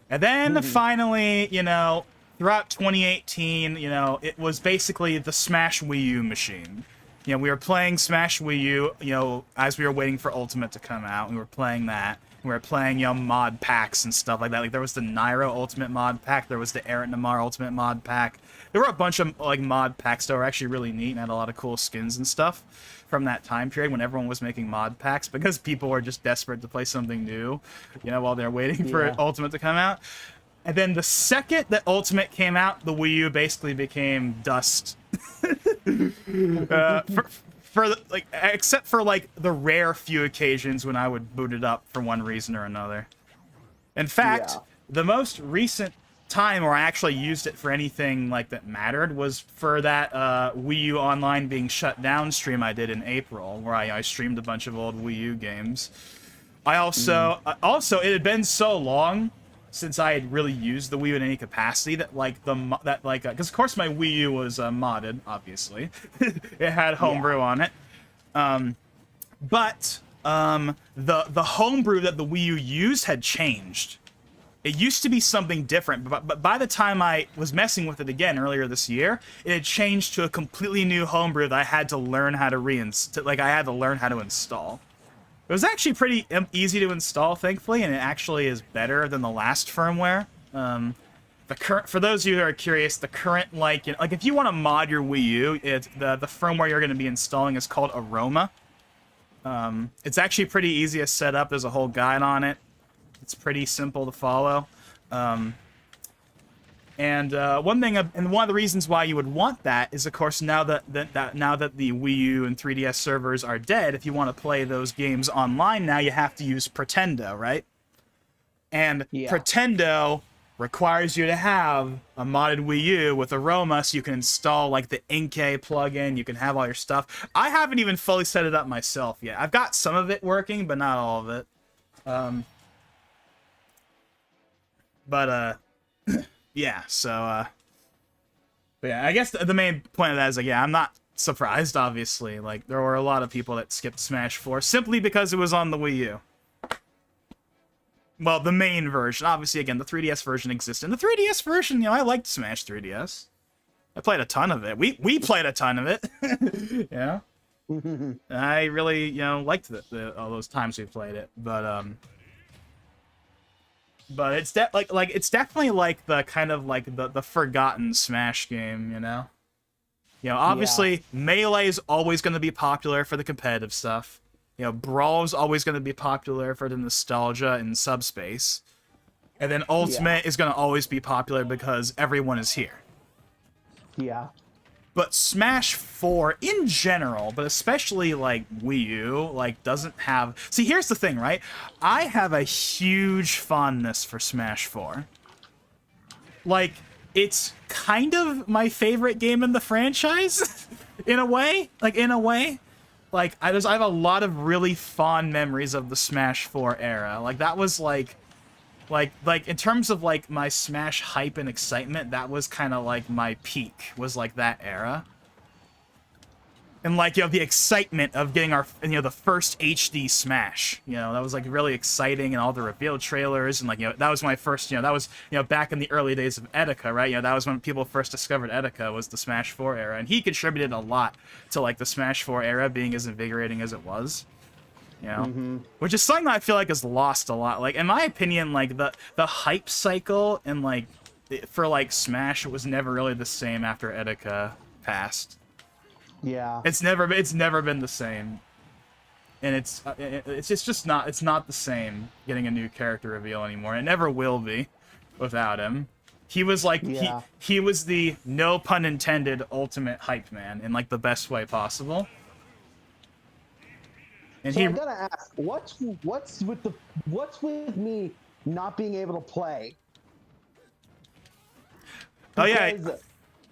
And then finally, you know, throughout 2018, you know, it was basically the Smash Wii U machine. You know, we were playing Smash Wii U, you know, as we were waiting for Ultimate to come out. We were playing that. We were playing, you know, mod packs and stuff like that. Like, there was the Nairo Ultimate mod pack. There was the Eret Namar Ultimate mod pack. There were a bunch of, like, mod packs that were actually really neat and had a lot of cool skins and stuff from that time period when everyone was making mod packs because people were just desperate to play something new, you know, while they're waiting for Ultimate to come out. And then the second that Ultimate came out, the Wii U basically became dust. Except for like the rare few occasions when I would boot it up for one reason or another. In fact, the most recent time where I actually used it for anything like that mattered was for that Wii U Online being shut down stream I did in April, where I streamed a bunch of old Wii U games. I also it had been so long since I had really used the Wii U in any capacity that because of course my Wii U was modded, obviously. It had homebrew on it. But the homebrew that the Wii U used had changed. It used to be something different, but by the time I was messing with it again earlier this year, it had changed to a completely new homebrew that I had to learn how to I had to learn how to install. It was actually pretty easy to install, thankfully, and it actually is better than the last firmware. For those of you who are curious, the current like if you want to mod your Wii U, it's the firmware you're going to be installing is called Aroma. It's actually pretty easy to set up. There's a whole guide on it. It's pretty simple to follow. And one of the reasons why you would want that is, of course, now that the Wii U and 3DS servers are dead, if you want to play those games online now, you have to use Pretendo, right? And Pretendo requires you to have a modded Wii U with Aroma so you can install like the Inkay plugin, you can have all your stuff. I haven't even fully set it up myself yet. I've got some of it working, but not all of it. Yeah, so But yeah, I guess the main point of that is like, yeah, I'm not surprised, obviously. Like, there were a lot of people that skipped Smash 4 simply because it was on the Wii U. Well, the main version. Obviously, again, the 3DS version exists. And the 3DS version, I liked Smash 3DS. I played a ton of it. We played a ton of it. Yeah. I really, liked all those times we played it. But it's it's definitely like the kind of like the forgotten Smash game, Obviously, Melee is always going to be popular for the competitive stuff. Brawl is always going to be popular for the nostalgia and subspace. And then Ultimate is going to always be popular because everyone is here. Yeah. But Smash 4 in general, but especially like Wii U, doesn't have... See, here's the thing, right? I have a huge fondness for Smash 4. It's kind of my favorite game in the franchise, in a way. I have a lot of really fond memories of the Smash 4 era. That was like in terms of my Smash hype and excitement, that was kind of my peak, was that era. And the excitement of getting our the first HD Smash, that was really exciting, and all the reveal trailers, and that was my first, that was back in the early days of Etika, right? That was when people first discovered Etika, was the Smash 4 era, and he contributed a lot to the Smash 4 era being as invigorating as it was. Which is something that I feel like is lost a lot. In my opinion, the hype cycle and for Smash, it was never really the same after Etika passed. Yeah. It's never been the same. And it's just not the same getting a new character reveal anymore. It never will be without him. He was he was the, no pun intended, ultimate hype man in the best way possible. And so I gotta ask, what's with me not being able to play? Because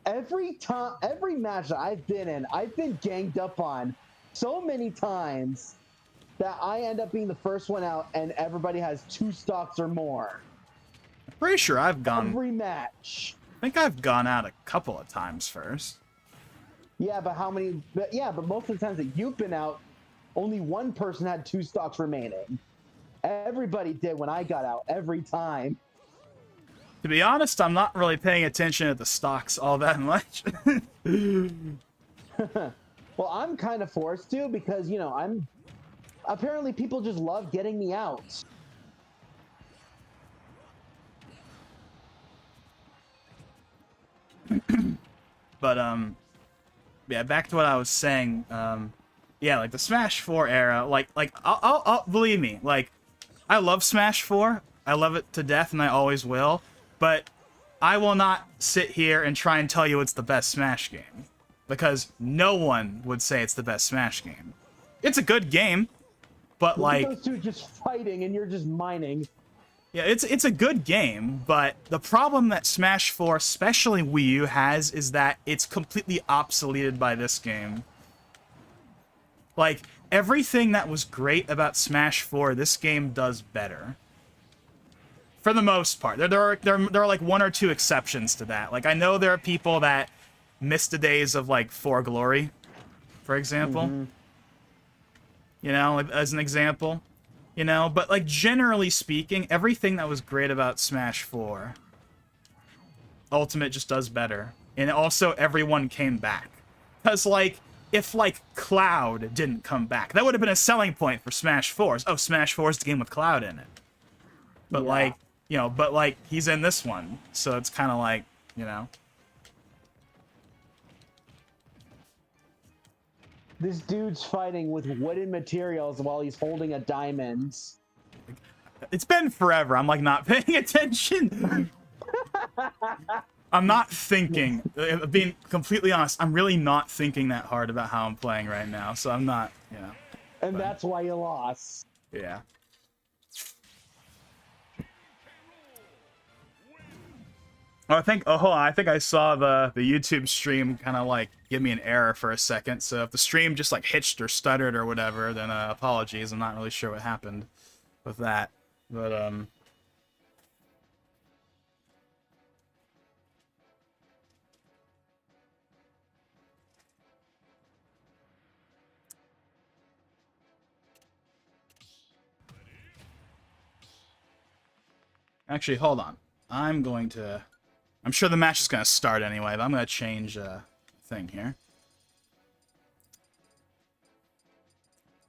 every match that I've been in, I've been ganged up on so many times that I end up being the first one out, and everybody has 2 stocks or more. I'm pretty sure I've gone every match. I think I've gone out a couple of times first. Yeah, but how many? But most of the times that you've been out, only one person had 2 stocks remaining. Everybody did when I got out, every time. To be honest, I'm not really paying attention to the stocks all that much. Well, I'm kind of forced to, because, apparently people just love getting me out. But, yeah, back to what I was saying, yeah, the Smash 4 era, I'll believe me, I love Smash 4, I love it to death, and I always will, but I will not sit here and try and tell you it's the best Smash game, because no one would say it's the best Smash game. It's a good game, but those two just fighting and you're just mining. Yeah, it's a good game, but the problem that Smash 4, especially Wii U, has is that it's completely obsoleted by this game. Everything that was great about Smash 4, this game does better. For the most part. There are 1 or 2 exceptions to that. I know there are people that miss the days of, 4 Glory, for example. As an example. But, generally speaking, everything that was great about Smash 4, Ultimate just does better. And also, everyone came back. Because, if, Cloud didn't come back, that would have been a selling point for Smash 4. Oh, Smash 4 is the game with Cloud in it. But, he's in this one. So it's kind of This dude's fighting with wooden materials while he's holding a diamond. It's been forever. I'm not paying attention. I'm not thinking. Being completely honest, I'm really not thinking that hard about how I'm playing right now. So I'm not, And that's why you lost. Yeah. Oh, hold on. I think I saw the YouTube stream kind of give me an error for a second. So if the stream just hitched or stuttered or whatever, then apologies. I'm not really sure what happened with that. But Actually, hold on. I'm sure the match is going to start anyway, but I'm going to change thing here.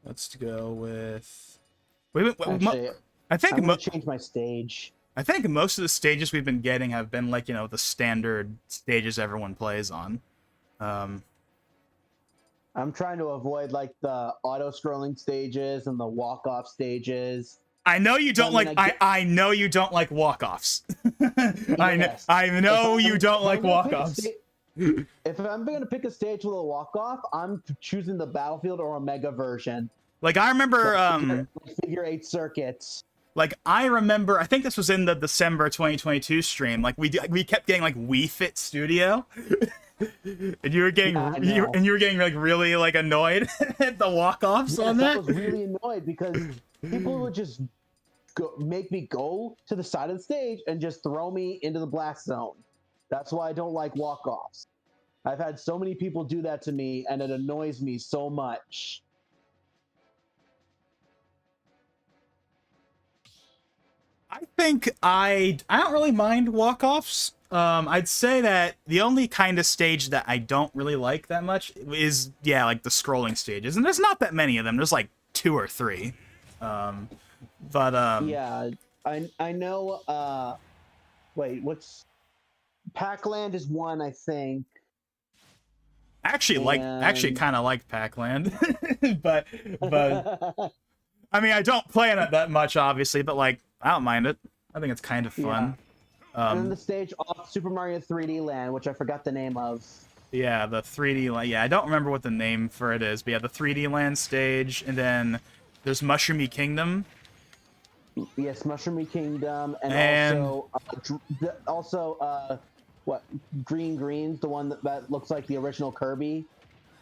Let's go with... Actually, I think I'm gonna change my stage. I think most of the stages we've been getting have been like, the standard stages everyone plays on. I'm trying to avoid like the auto-scrolling stages and the walk-off stages. I know you don't I know you don't like walk-offs. Yes. I know you don't like walk-offs. If I'm going to pick a stage with a walk-off, I'm choosing the Battlefield or Omega version. Like I remember figure 8 circuits. Like I remember, I think this was in the December 2022 stream. Like we kept getting like Wii Fit Studio, and you were getting you were getting like really like annoyed at the walk-offs on that. I was really annoyed because people would just make me go to the side of the stage and just throw me into the blast zone. That's why I don't like walk-offs. I've had so many people do that to me, and it annoys me so much. I think I don't really mind walk-offs. I'd say that the only kind of stage that I don't really like that much is, like the scrolling stages. And there's not that many of them. There's like 2 or 3. Yeah, I know, wait, what's... Pac-Land is one, I think. Actually kind of like Pac-Land. but I mean, I don't play in it that much, obviously, but like, I don't mind it. I think it's kind of fun. Yeah. And then the stage off Super Mario 3D Land, which I forgot the name of. Yeah, the 3D Land. Yeah, I don't remember what the name for it is, but yeah, the 3D Land stage, and then there's Mushroomy Kingdom. Yes, Mushroomy Kingdom, and also what, Green's the one that looks like the original Kirby.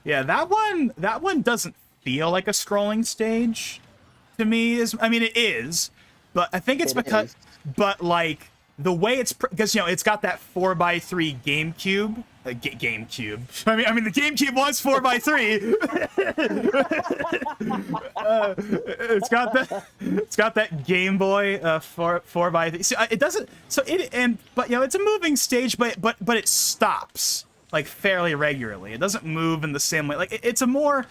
Yeah, that one doesn't feel like a scrolling stage to me. I mean, it is, but I think it's because, but like the way it's, because it's got that 4x3 GameCube. GameCube. I mean, the GameCube was 4x3. It's got that Game Boy 4x3. See, it doesn't. So but it's a moving stage, but it stops like fairly regularly. It doesn't move in the same way. Like it's a more,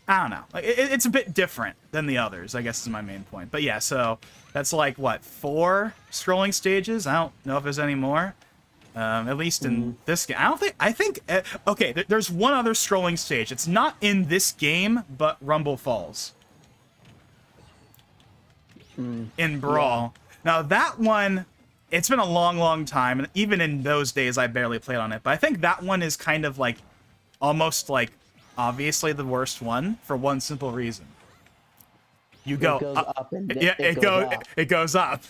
I don't know. Like it's a bit different than the others, I guess is my main point. But yeah, so that's like what, 4 scrolling stages? I don't know if there's any more. At least in this game. Okay, there's one other scrolling stage. It's not in this game, but Rumble Falls. In Brawl. Yeah. Now that one, it's been a long time, and even in those days I barely played on it, but I think that one is kind of like, almost like, obviously the worst one, for one simple reason. You go up and it goes up.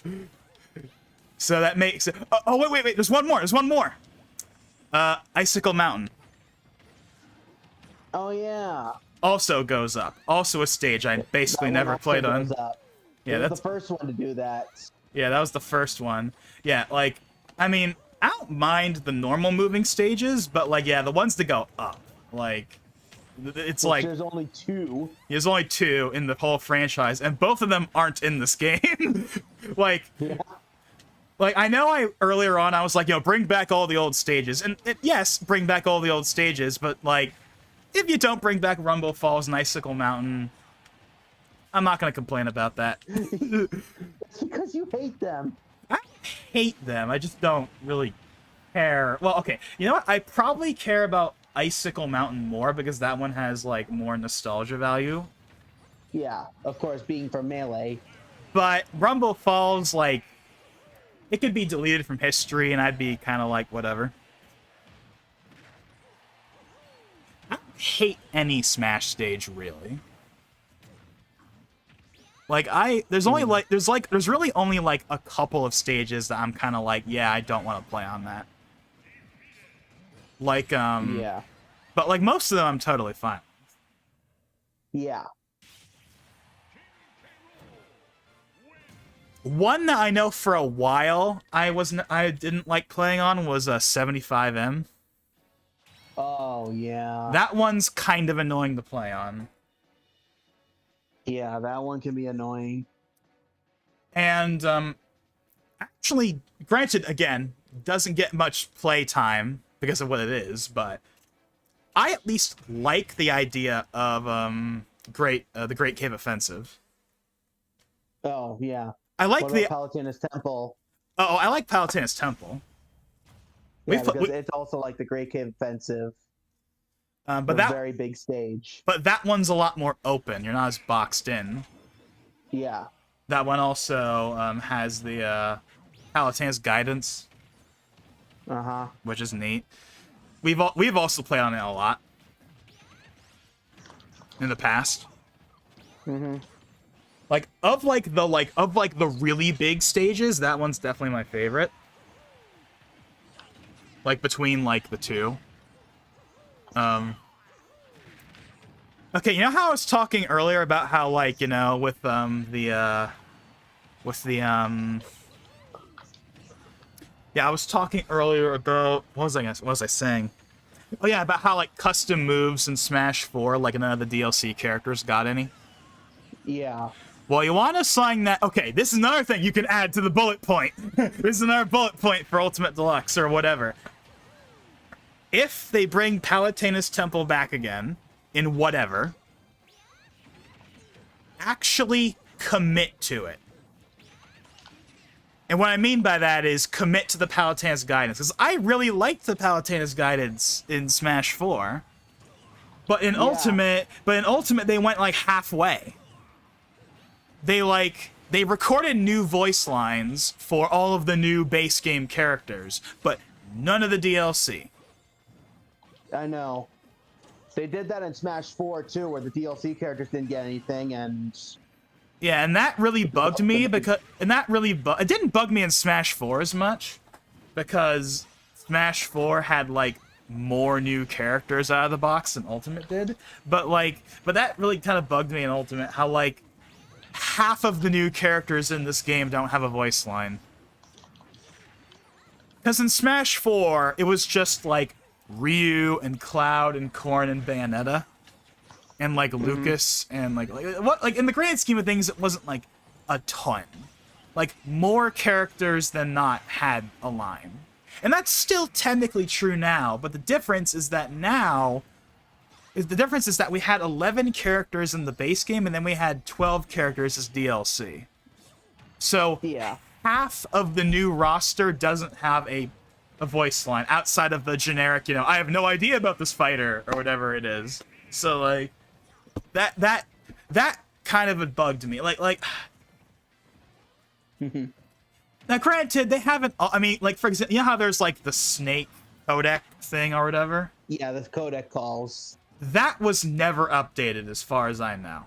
So that makes it... Oh, wait. There's one more. Icicle Mountain. Oh, yeah. Also goes up. Also a stage I basically never played on. Goes up. Yeah, that's the first one to do that. Yeah, that was the first one. Yeah, like, I mean, I don't mind the normal moving stages, but, like, yeah, the ones that go up. Like, it's like... There's only 2. There's only 2 in the whole franchise, and both of them aren't in this game. Like... Yeah. Like, I know earlier on I was like, bring back all the old stages. And yes, bring back all the old stages, but, like, if you don't bring back Rumble Falls and Icicle Mountain, I'm not going to complain about that. It's because you hate them. I hate them. I just don't really care. Well, okay, you know what? I probably care about Icicle Mountain more because that one has, like, more nostalgia value. Yeah, of course, being from Melee. But Rumble Falls, like... It could be deleted from history, and I'd be kind of like, whatever. I don't hate any Smash stage, really. Like, there's really only, like, a couple of stages that I'm kind of like, yeah, I don't want to play on that. Like, Yeah. But, like, most of them I'm totally fine with. Yeah. One that I know for a while I didn't like playing on was 75M. Oh, yeah. That one's kind of annoying to play on. Yeah, that one can be annoying. And actually, granted, again, doesn't get much play time because of what it is, but I at least like the idea of the Great Cave Offensive. Oh yeah. I like What the about Palutena's Temple? oh, I like Palutena's Temple. Yeah, because it's also like the Great Cave Offensive. But that very big stage. But that one's a lot more open. You're not as boxed in. Yeah. That one also has the Palutena's Guidance, which is neat. We've also played on it a lot in the past. Like of the really big stages, that one's definitely my favorite. Like between like the two. Okay, you know how I was talking earlier about how like, you know, with yeah, I was talking earlier about what was I saying? Oh yeah, about how like custom moves in Smash 4, like none of the DLC characters got any. Yeah. Well, you want to sign that? Okay, this is another thing you can add to the bullet point. This is another bullet point for Ultimate Deluxe or whatever. If they bring Palutena's Temple back again, in whatever, actually commit to it. And what I mean by that is commit to the Palutena's Guidance. Because I really liked the Palutena's Guidance in Smash 4. But in Ultimate they went like halfway. They recorded new voice lines for all of the new base game characters, but none of the DLC. I know. They did that in Smash 4 too, where the DLC characters didn't get anything, and yeah, and that really bugged me it didn't bug me in Smash 4 as much because Smash 4 had like more new characters out of the box than Ultimate did, but that really kind of bugged me in Ultimate how like half of the new characters in this game don't have a voice line. Because in Smash 4, it was just like Ryu and Cloud and Corrin and Bayonetta and like Lucas and like in the grand scheme of things, it wasn't like a ton. Like more characters than not had a line. And that's still technically true now, but the difference is that we had 11 characters in the base game and then we had 12 characters as DLC. So yeah. Half of the new roster doesn't have a voice line outside of the generic, you know, I have no idea about this fighter or whatever it is. So like that kind of bugged me. Like Now granted, they haven't, I mean, like for example, you know how there's like the snake codec thing or whatever? Yeah, the codec calls. That was never updated as far as I know.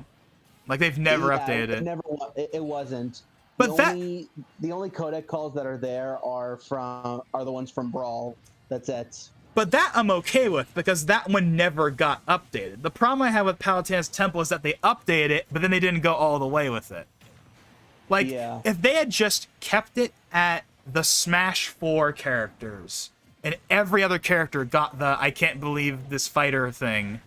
Like they've never updated it. It wasn't. But the only codec calls that are there are the ones from Brawl. That's it. But that I'm okay with because that one never got updated. The problem I have with Palutena's Temple is that they updated it, but then they didn't go all the way with it. Like, if they had just kept it at the Smash 4 characters, and every other character got the I can't believe this fighter thing,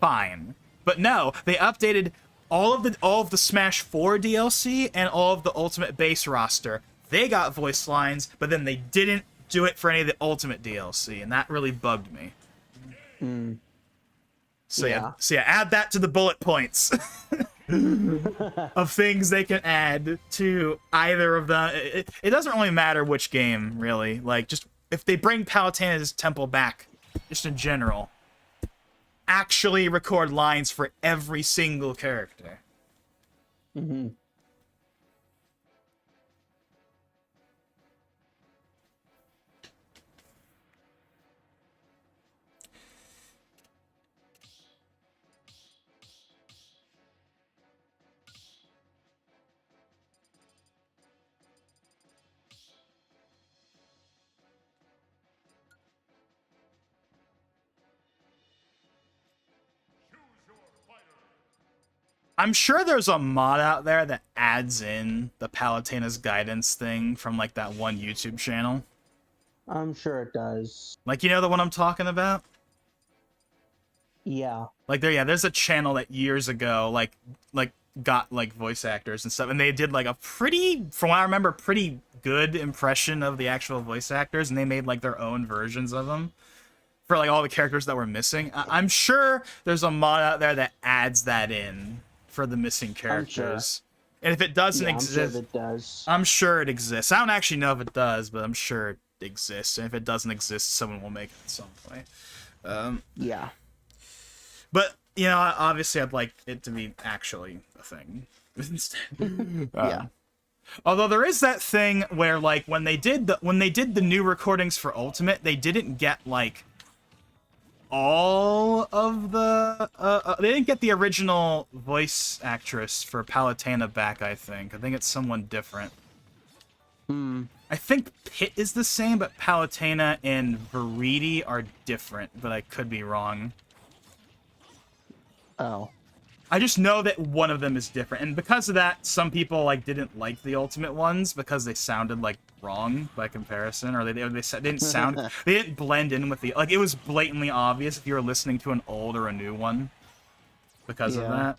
fine. But no, they updated all of the Smash 4 DLC and all of the Ultimate base roster. They got voice lines, but then they didn't do it for any of the Ultimate DLC, and that really bugged me. So yeah, add that to the bullet points of things they can add to either of them. It doesn't really matter which game, really. Like, just if they bring Palutena's Temple back, just in general, actually record lines for every single character. I'm sure there's a mod out there that adds in the Palutena's Guidance thing from like that one YouTube channel. I'm sure it does. Like, you know the one I'm talking about? Yeah. Like there's a channel that years ago like got like voice actors and stuff, and they did like a pretty, from what I remember, pretty good impression of the actual voice actors, and they made like their own versions of them for like all the characters that were missing. I'm sure there's a mod out there that adds that in for the missing characters. And if it doesn't exist, I'm sure it does. I'm sure it exists. I don't actually know if it does, but I'm sure it exists. And if it doesn't exist, someone will make it at some point. Yeah. But you know, obviously, I'd like it to be actually a thing instead. Yeah. Although there is that thing where, like, when they did the new recordings for Ultimate, they didn't get like all of the they didn't get the original voice actress for Palutena back. I think it's someone different. I think Pit is the same, but Palutena and Veridi are different, but I could be wrong. Oh. I just know that one of them is different, and because of that, some people like didn't like the Ultimate ones because they sounded like wrong by comparison, or they didn't sound, they didn't blend in with the, like, it was blatantly obvious if you were listening to an old or a new one because of that.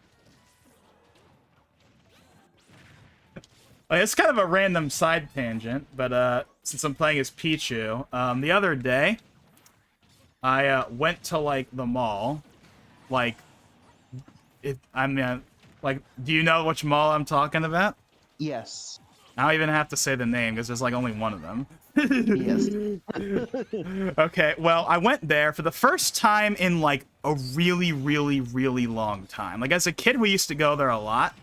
It's kind of a random side tangent, but since I'm playing as Pichu, the other day I went to like the mall, like. Like, do you know which mall I'm talking about? Yes. I don't even have to say the name because there's like only one of them. Yes. Okay, well, I went there for the first time in like a really, really, really long time. Like as a kid, we used to go there a lot,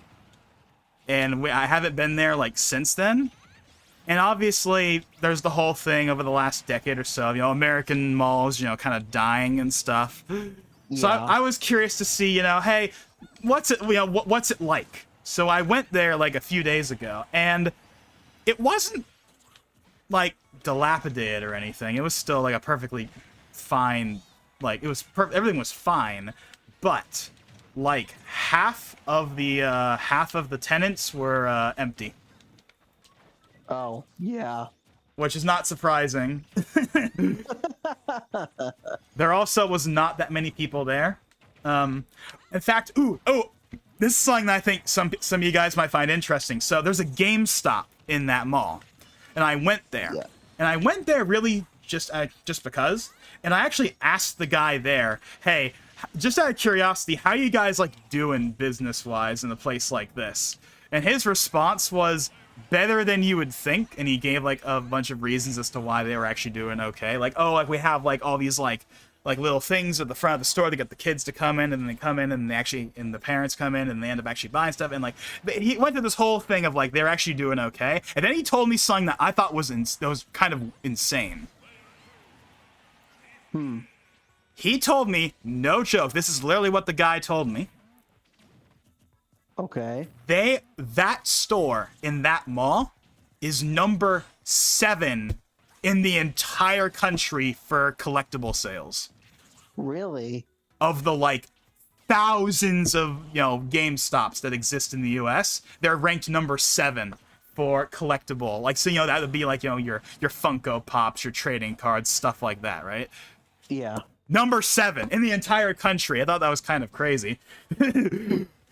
and I haven't been there like since then. And obviously, there's the whole thing over the last decade or so, you know, American malls, you know, kind of dying and stuff. So I was curious to see, you know, hey, what's it like? So I went there like a few days ago, and it wasn't like dilapidated or anything. It was still like a perfectly fine, like it was everything was fine, but like half of the tenants were empty. Oh, yeah. Which is not surprising. There also was not that many people there. In fact, this is something that I think some of you guys might find interesting. So there's a GameStop in that mall, and I went there. Yeah. And I went there really just because. And I actually asked the guy there, hey, just out of curiosity, how you guys like doing business-wise in a place like this? And his response was, better than you would think, and he gave like a bunch of reasons as to why they were actually doing okay. Like, oh, like we have like all these like little things at the front of the store to get the kids to come in, and then they come in and the parents come in and they end up actually buying stuff. And like he went through this whole thing of like they're actually doing okay. And then he told me something that I thought was kind of insane. He told me, no joke, this is literally what the guy told me. Okay. That store in that mall is number 7 in the entire country for collectible sales. Really? Of the like thousands of, you know, GameStops that exist in the US, they're ranked number 7 for collectible. Like, so, you know, that would be like, you know, your Funko Pops, your trading cards, stuff like that, right? Yeah. Number 7 in the entire country. I thought that was kind of crazy.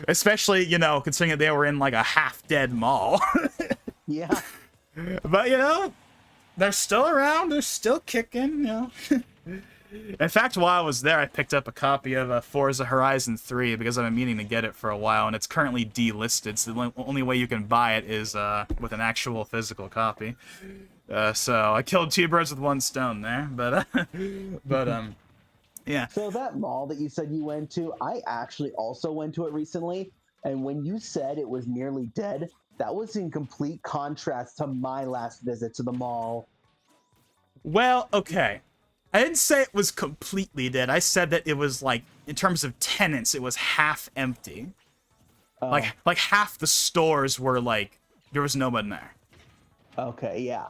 Especially, you know, considering that they were in like a half-dead mall. Yeah. But, you know, they're still around. They're still kicking, you know. In fact, while I was there, I picked up a copy of Forza Horizon 3 because I've been meaning to get it for a while, and it's currently delisted, so the only way you can buy it is with an actual physical copy. So I killed 2 birds with 1 stone there, but yeah. So that mall that you said you went to, I actually also went to it recently, and when you said it was nearly dead, that was in complete contrast to my last visit to the mall. Well, okay. I didn't say it was completely dead. I said that it was like, in terms of tenants, it was half empty. Like half the stores were like, there was no one there. Okay, yeah.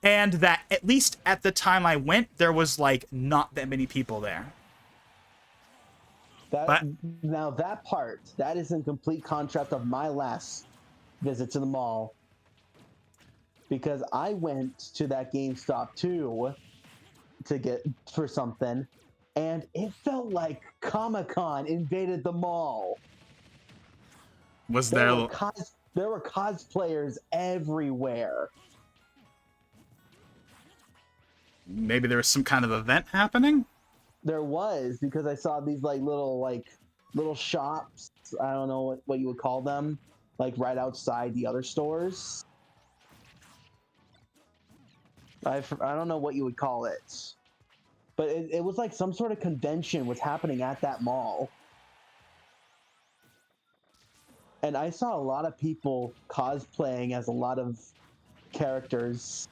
And that, at least at the time I went, there was like not that many people there. Now that part, that is in complete contrast of my last visit to the mall. Because I went to that GameStop too to get for something, and it felt like Comic-Con invaded the mall. Was there were cosplayers everywhere. maybe there was some kind of event happening. There was, because I saw these little shops. I don't know what you would call them, like right outside the other stores. I don't know what you would call it, but it was like some sort of convention was happening at that mall. And I saw a lot of people cosplaying as a lot of characters.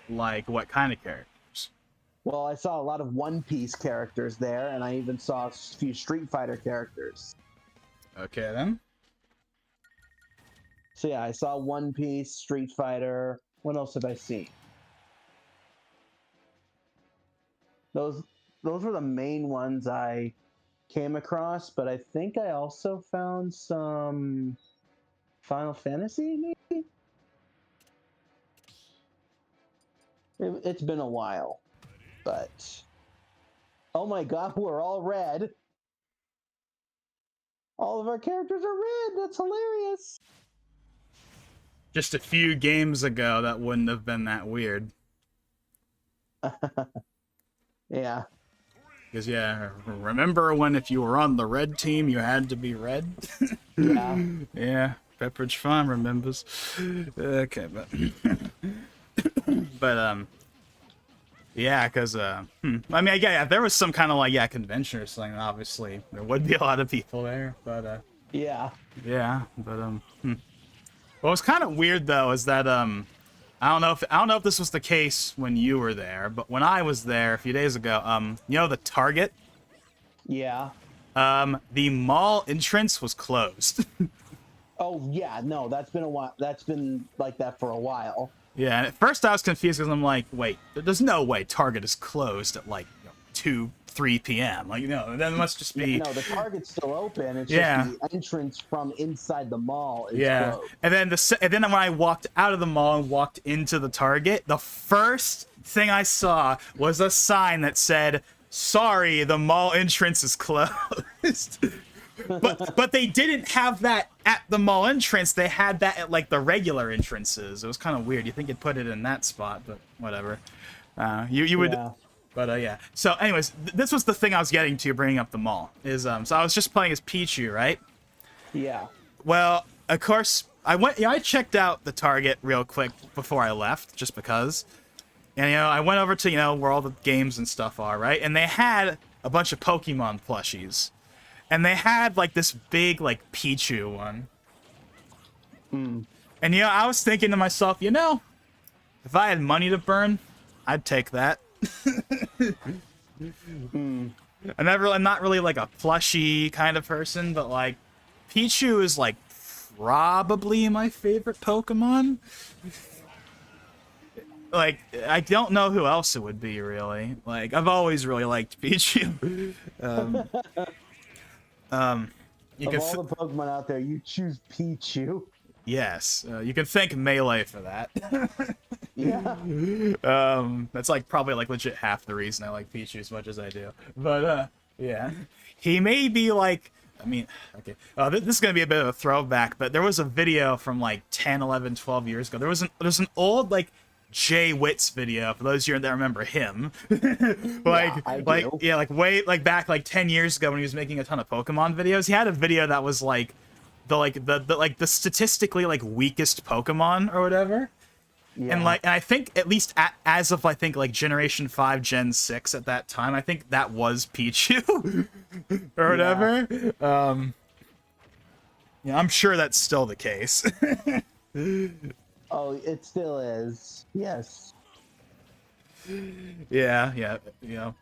Like what kind of characters? Well, I saw a lot of One Piece characters there, and I even saw a few Street Fighter characters. Okay, then. So yeah, I saw One Piece, Street Fighter. What else have I seen? Those were the main ones I came across, but I think I also found some Final Fantasy, maybe? It's been a while, but... Oh my god, we're all red! All of our characters are red! That's hilarious! Just a few games ago, that wouldn't have been that weird. Yeah. Because, yeah, remember when if you were on the red team, you had to be red? Yeah. Yeah, Pepperidge Farm remembers. Okay, but... but, yeah, because, I mean, yeah, if there was some kind of, like, yeah, convention or something, obviously, there would be a lot of people there, but, Yeah. yeah, but, What was kind of weird, though, is that, I don't know if this was the case when you were there, but when I was there a few days ago, you know the Target? Yeah. The mall entrance was closed. Oh, yeah, no, that's been a while. That's been like that for a while. Yeah, and at first I was confused because I'm like, wait, there's no way Target is closed at like 2, 3 p.m. Like, that must just be... Yeah, no, the Target's still open. It's Yeah. just the entrance from inside the mall is Yeah, closed. and then when I walked out of the mall and walked into the Target, the first thing I saw was a sign that said, "Sorry, the mall entrance is closed." but they didn't have that at the mall entrance. They had that at like the regular entrances. It was kind of weird. You think you'd put it in that spot, but whatever. You would. Yeah. But yeah. So, anyways, this was the thing I was getting to, bringing up the mall. Is so I was just playing as Pichu, right? Yeah. Well, of course, I checked out the Target real quick before I left, just because. And, I went over to, where all the games and stuff are, right? And they had a bunch of Pokemon plushies. And they had, like, this big, like, Pichu one. Mm. And, I was thinking to myself, if I had money to burn, I'd take that. Mm. I'm not really, like, a plushie kind of person, but, like, Pichu is, like, probably my favorite Pokemon. Like, I don't know who else it would be, really. Like, I've always really liked Pichu. You Of can all the Pokemon out there, you choose Pichu. yes, you can thank Melee for that. Yeah. That's like probably like legit half the reason I like Pichu as much as I do. But yeah, he may be like, I mean, okay, this is gonna be a bit of a throwback, but there was a video from like 10, 11, 12 years ago. There's an old like Jay Witz video for those of you that remember him. Way back like 10 years ago when he was making a ton of Pokemon videos. He had a video that was like the statistically like weakest Pokemon or whatever. Yeah. And I think at least as of I think like Generation 5, Gen 6 at that time, I think that was Pichu or whatever. Yeah, I'm sure that's still the case. Oh, it still is. Yes. Yeah. At Pichu.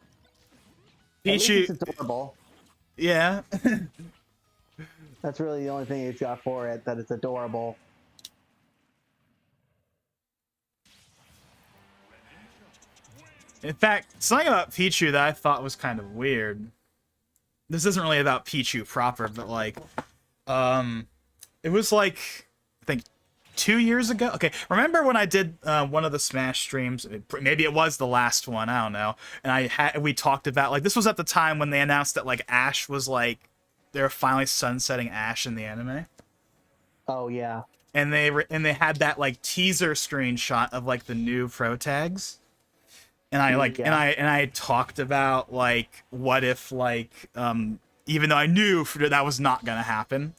least it's adorable. Yeah. That's really the only thing it's got for it, that it's adorable. In fact, something about Pichu that I thought was kind of weird. This isn't really about Pichu proper, but like, it was like, I think 2 years ago. Okay, remember when I did one of the Smash streams? Maybe it was the last one. I don't know. And we talked about like this was at the time when they announced that like Ash was like they were finally sunsetting Ash in the anime. Oh yeah. And they had that like teaser screenshot of like the new Pro tags. and I like Yeah. and I talked about like what if like even though I knew that was not gonna happen,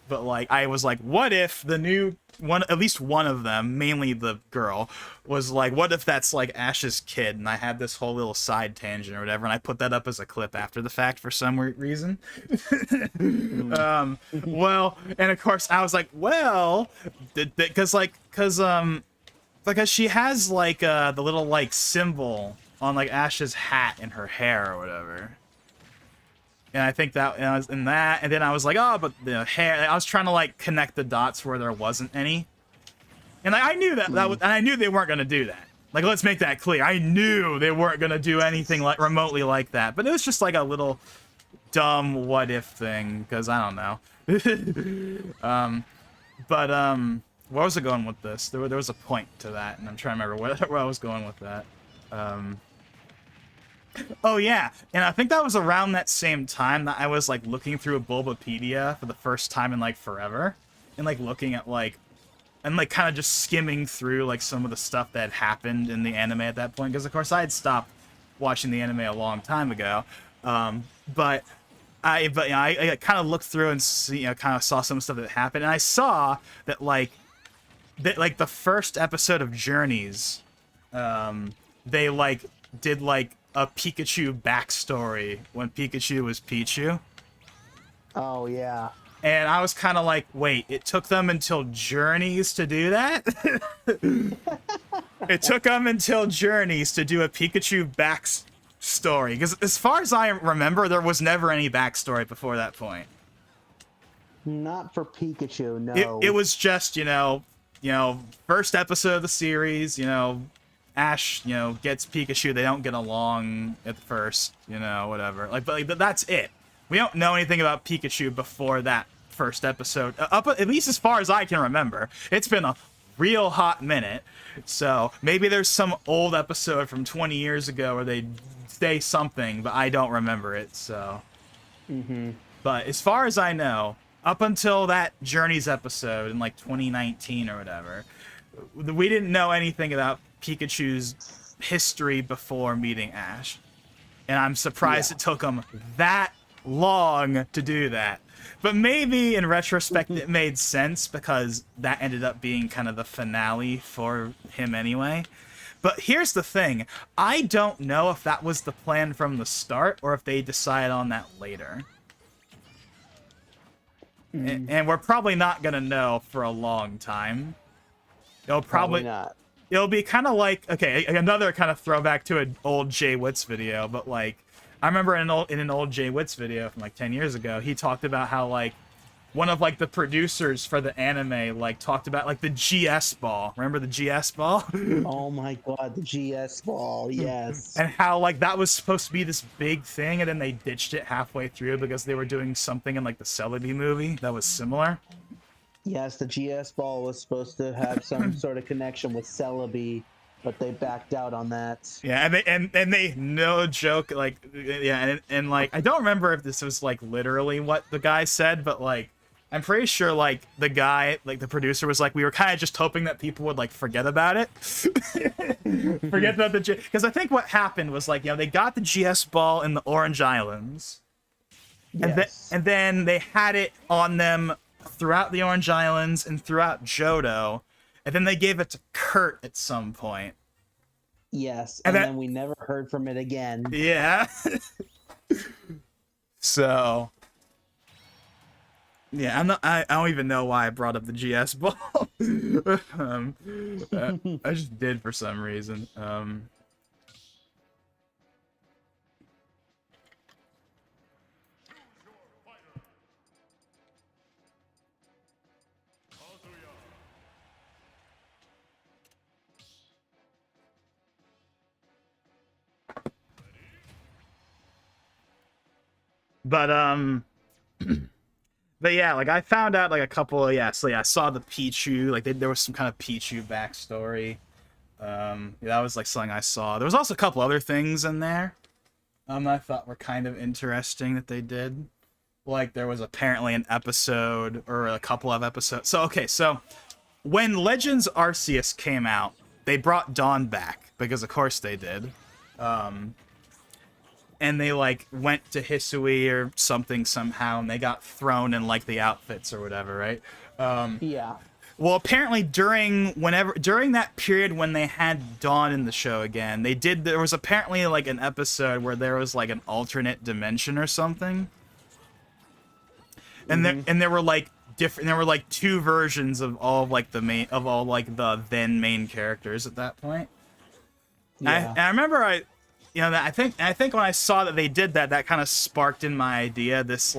but like I was like, what if the new one, at least one of them, mainly the girl, was like, what if that's like Ash's kid? And I had this whole little side tangent or whatever, and I put that up as a clip after the fact for some reason. Well, and of course I was like, well, because she has like the little like symbol on like Ash's hat in her hair or whatever. And I think that, and I was in that, and then I was like, oh, but the hair. I was trying to like connect the dots where there wasn't any, and I knew that was, and I knew they weren't gonna do that. Like, let's make that clear. I knew they weren't gonna do anything like remotely like that. But it was just like a little dumb what if thing, because I don't know. Where was I going with this? There was a point to that, and I'm trying to remember where I was going with that. Oh yeah, and I think that was around that same time that I was like looking through a Bulbapedia for the first time in like forever, and like looking at like, and like kind of just skimming through like some of the stuff that had happened in the anime at that point, because of course I had stopped watching the anime a long time ago, but I kind of looked through and kind of saw some stuff that happened, and I saw that like the first episode of Journeys, they like did like a Pikachu backstory when Pikachu was Pichu. Oh yeah. And I was kind of like, wait, it took them until Journeys to do that? It took them until Journeys to do a Pikachu backstory. Because as far as I remember, there was never any backstory before that point. Not for Pikachu, no. It was just, first episode of the series, Ash, gets Pikachu. They don't get along at first, whatever. But that's it. We don't know anything about Pikachu before that first episode. At least as far as I can remember. It's been a real hot minute. So maybe there's some old episode from 20 years ago where they say something, but I don't remember it. So. But as far as I know, up until that Journeys episode in like 2019 or whatever, we didn't know anything about Pikachu's history before meeting Ash. And I'm surprised it took him that long to do that. But maybe in retrospect it made sense because that ended up being kind of the finale for him anyway. But here's the thing. I don't know if that was the plan from the start or if they decided on that later. And we're probably not going to know for a long time. It'll probably not. It'll be kind of like, okay, another kind of throwback to an old Jay Witz video, but like, I remember in an old Jay Witz video from like 10 years ago, he talked about how like one of like the producers for the anime like talked about like the GS ball. Remember the GS ball? Oh my god, the GS ball, yes. And how like that was supposed to be this big thing, and then they ditched it halfway through because they were doing something in like the Celebi movie that was similar. Yes, the GS ball was supposed to have some sort of connection with Celebi, but they backed out on that. Yeah, and they no joke, like, yeah, and like, I don't remember if this was like literally what the guy said, but like, I'm pretty sure like the guy, like the producer was like, we were kind of just hoping that people would like forget about it. Forget about the because I think what happened was like, they got the GS ball in the Orange Islands, Yes. and then they had it on them throughout the Orange Islands and throughout Johto, and then they gave it to Kurt at some point. Yes, and then we never heard from it again. Yeah. So, yeah, I don't even know why I brought up the GS ball. I just did for some reason. But but yeah, like I found out like a couple of I saw the Pichu, like there was some kind of Pichu backstory. That was like something I saw. There was also a couple other things in there I thought were kind of interesting that they did. Like there was apparently an episode or a couple of episodes. So so when Legends Arceus came out, they brought Dawn back because of course they did. And they like went to Hisui or something somehow, and they got thrown in like the outfits or whatever, right? Yeah. Well, apparently during that period when they had Dawn in the show again, there was apparently like an episode where there was like an alternate dimension or something. And there were like there were like two versions of all of like the then main characters at that point. Yeah. I remember I think when I saw that they did that, that kind of sparked in my idea this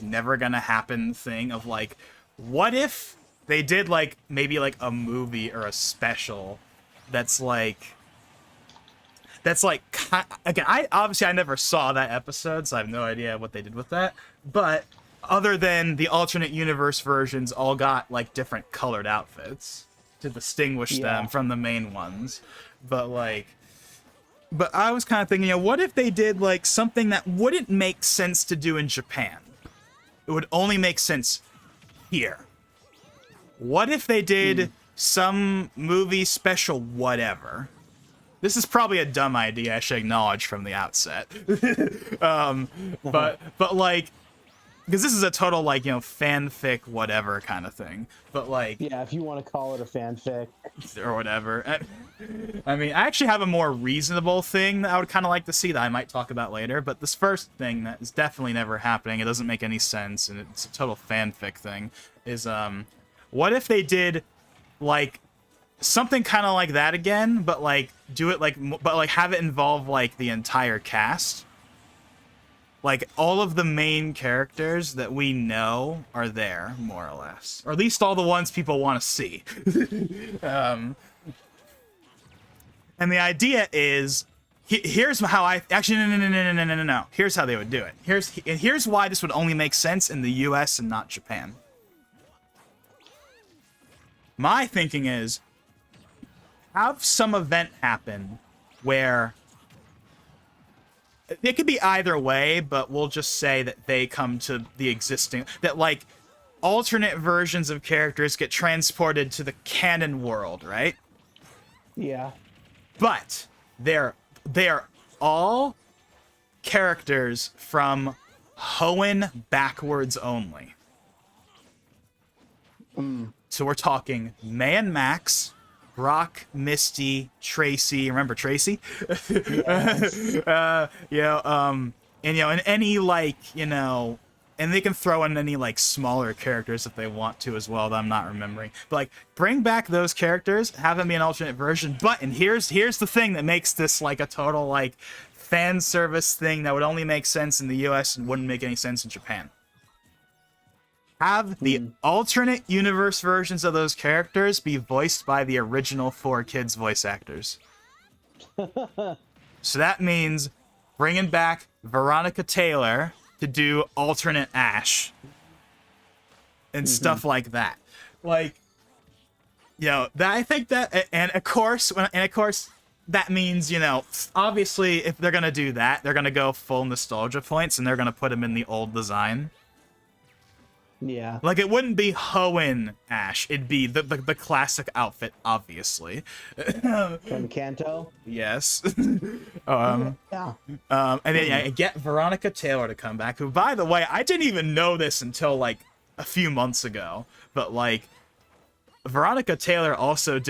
never gonna happen thing of like, what if they did like maybe like a movie or a special that's like again, I never saw that episode, so I have no idea what they did with that, but other than the alternate universe versions all got like different colored outfits to distinguish them from the main ones. But I was kind of thinking, what if they did like something that wouldn't make sense to do in Japan? It would only make sense here. What if they did some movie special whatever? This is probably a dumb idea, I should acknowledge from the outset. But like, because this is a total like, fanfic whatever kind of thing. But like, yeah, if you want to call it a fanfic or whatever. I mean, I actually have a more reasonable thing that I would kind of like to see that I might talk about later, but this first thing that is definitely never happening, it doesn't make any sense, and it's a total fanfic thing, is what if they did like something kind of like that again, but like do it like, but like have it involve like the entire cast? Like, all of the main characters that we know are there, more or less. Or at least all the ones people want to see. And the idea is, here's how I... Actually, no. Here's how they would do it. Here's why this would only make sense in the US and not Japan. My thinking is, have some event happen where... It could be either way, but we'll just say that they come to the existing... That, like, alternate versions of characters get transported to the canon world, right? Yeah. But they are all characters from Hoenn backwards only. So we're talking May and Max... Brock, Misty, Tracy. Remember Tracy? Yes. And any like, and they can throw in any like smaller characters if they want to as well that I'm not remembering. But like, bring back those characters, have them be an alternate version. But and here's the thing that makes this like a total like fan service thing that would only make sense in the US and wouldn't make any sense in Japan. Have the alternate universe versions of those characters be voiced by the original 4Kids voice actors. So that means bringing back Veronica Taylor to do alternate Ash and stuff like that. Like, that I think that, and of course that means, obviously if they're gonna do that, they're gonna go full nostalgia points and they're gonna put him in the old design. Yeah. Like, it wouldn't be Hoenn Ash. It'd be the classic outfit, obviously. From Kanto? Yes. Yeah. And then get Veronica Taylor to come back, who, by the way, I didn't even know this until, like, a few months ago. But, like, Veronica Taylor also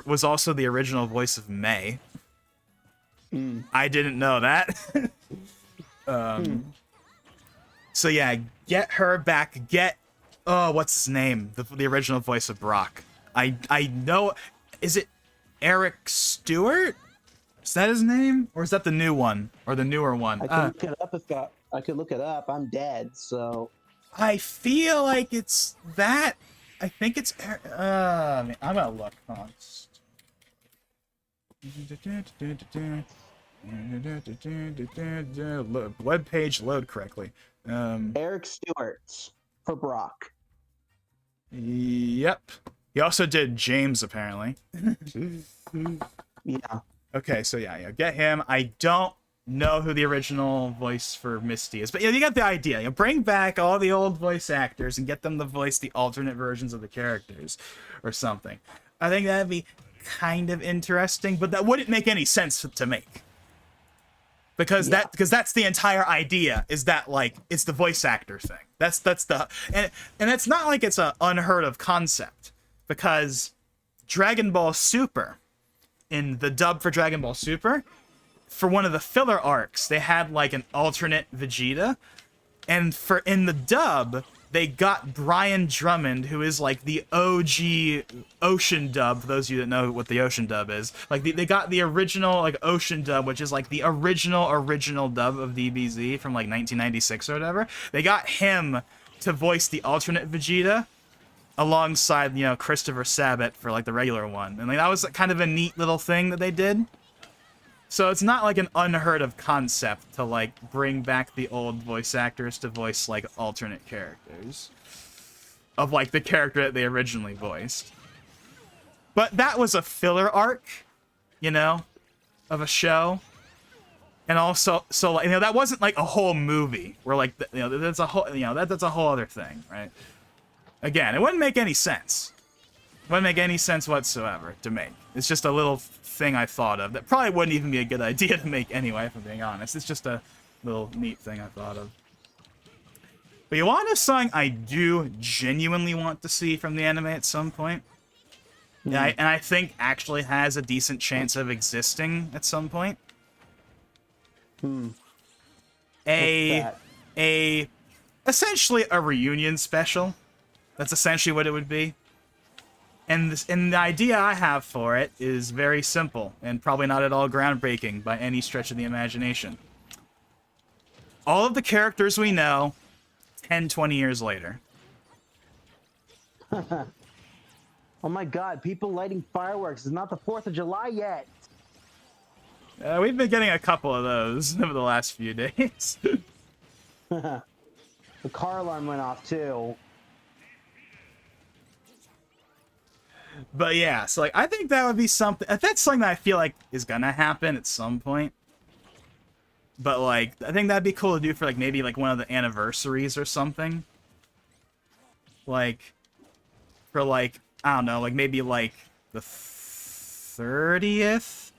was also the original voice of May. I didn't know that. So yeah, get her back. Get what's his name? The original voice of Brock. I know. Is it Eric Stewart? Is that his name, or is that the new one or the newer one? I could look it up I could look it up. I'm dead, so. I feel like it's that. I think it's. I'm gonna look. Hold on. Web page load correctly. Eric Stewart for Brock. Yep. He also did James, apparently. Yeah. Okay, so yeah, get him. I don't know who the original voice for Misty is, but you got the idea. Bring back all the old voice actors and get them to voice the alternate versions of the characters or something. I think that'd be kind of interesting, but that wouldn't make any sense to make. Because Yeah. that's the entire idea, is that like it's the voice actor thing. That's the and it's not like it's a unheard of concept, because Dragon Ball Super, in the dub for Dragon Ball Super, for one of the filler arcs, they had like an alternate Vegeta, and in the dub they got Brian Drummond, who is like the OG Ocean dub, for those of you that know what the Ocean dub is. Like they got the original like Ocean dub, which is like the original dub of DBZ from like 1996 or whatever. They got him to voice the alternate Vegeta alongside, Christopher Sabat for like the regular one. And like that was kind of a neat little thing that they did. So it's not like an unheard of concept to like bring back the old voice actors to voice like alternate characters of like the character that they originally voiced. But that was a filler arc, of a show. And also, so like, that wasn't like a whole movie where like, that's a whole, that's a whole other thing, right? Again, it wouldn't make any sense. It wouldn't make any sense whatsoever to make. It's just a little thing I thought of that probably wouldn't even be a good idea to make anyway, if I'm being honest. It's just a little neat thing I thought of. But you want to know something I do genuinely want to see from the anime at some point? Yeah, and I think actually has a decent chance of existing at some point. Essentially a reunion special. That's essentially what it would be. And the idea I have for it is very simple and probably not at all groundbreaking by any stretch of the imagination. All of the characters we know 10, 20 years later. Oh my god, people lighting fireworks. It's not the 4th of July yet. We've been getting a couple of those over the last few days. The car alarm went off too. But yeah, so like I think that would be something. That's something that I feel like is gonna happen at some point. But like I think that'd be cool to do for like maybe like one of the anniversaries or something. Like for like I don't know, like maybe like the 30th.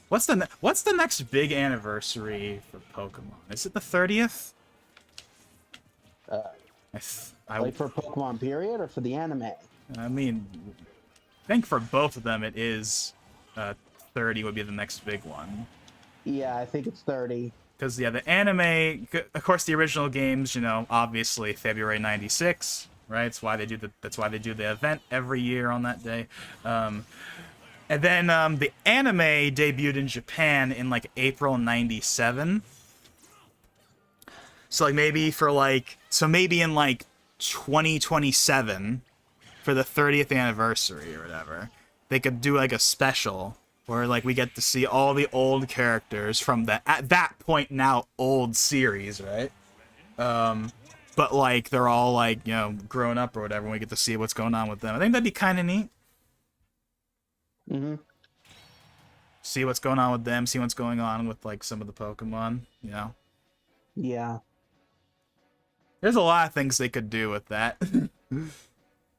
What's the next big anniversary for Pokemon? Is it the 30th? Like for Pokemon period or for the anime? I mean, I think for both of them it is 30 would be the next big one. Yeah, I think it's 30. Because, yeah, the anime, of course, the original games, obviously February 96, right? That's why they do the event every year on that day. And then the anime debuted in Japan in, like, April 97. So, like, maybe in, like, 2027, for the 30th anniversary or whatever, they could do, like, a special where, like, we get to see all the old characters from the, at that point now, old series, right? But, like, they're all, like, grown up or whatever, and we get to see what's going on with them. I think that'd be kind of neat. Mm-hmm. See what's going on with them, see what's going on with, like, some of the Pokemon, Yeah. There's a lot of things they could do with that.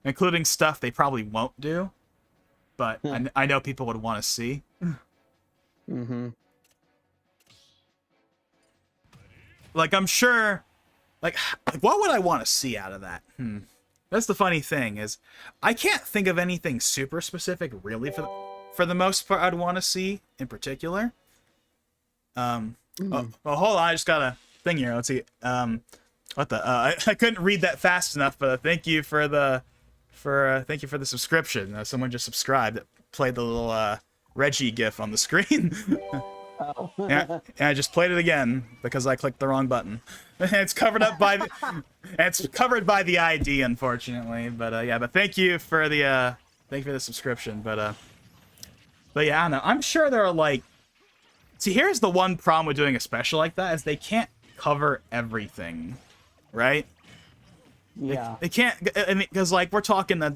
Including stuff they probably won't do. But I know people would want to see. Mm-hmm. Like, I'm sure... Like, what would I want to see out of that? That's the funny thing, is I can't think of anything super specific, really, for the most part I'd want to see in particular. Well, hold on, I just got a thing here. Let's see. I couldn't read that fast enough, but thank you for the subscription. Someone just subscribed. That played the little Reggie gif on the screen. Oh. and I just played it again because I clicked the wrong button. It's covered up by the ID, unfortunately. But yeah, but thank you for the subscription. But yeah, I don't know. I'm sure there are like. See, here's the one problem with doing a special like that is they can't cover everything, right? Yeah. They can't, I mean, because like we're talking a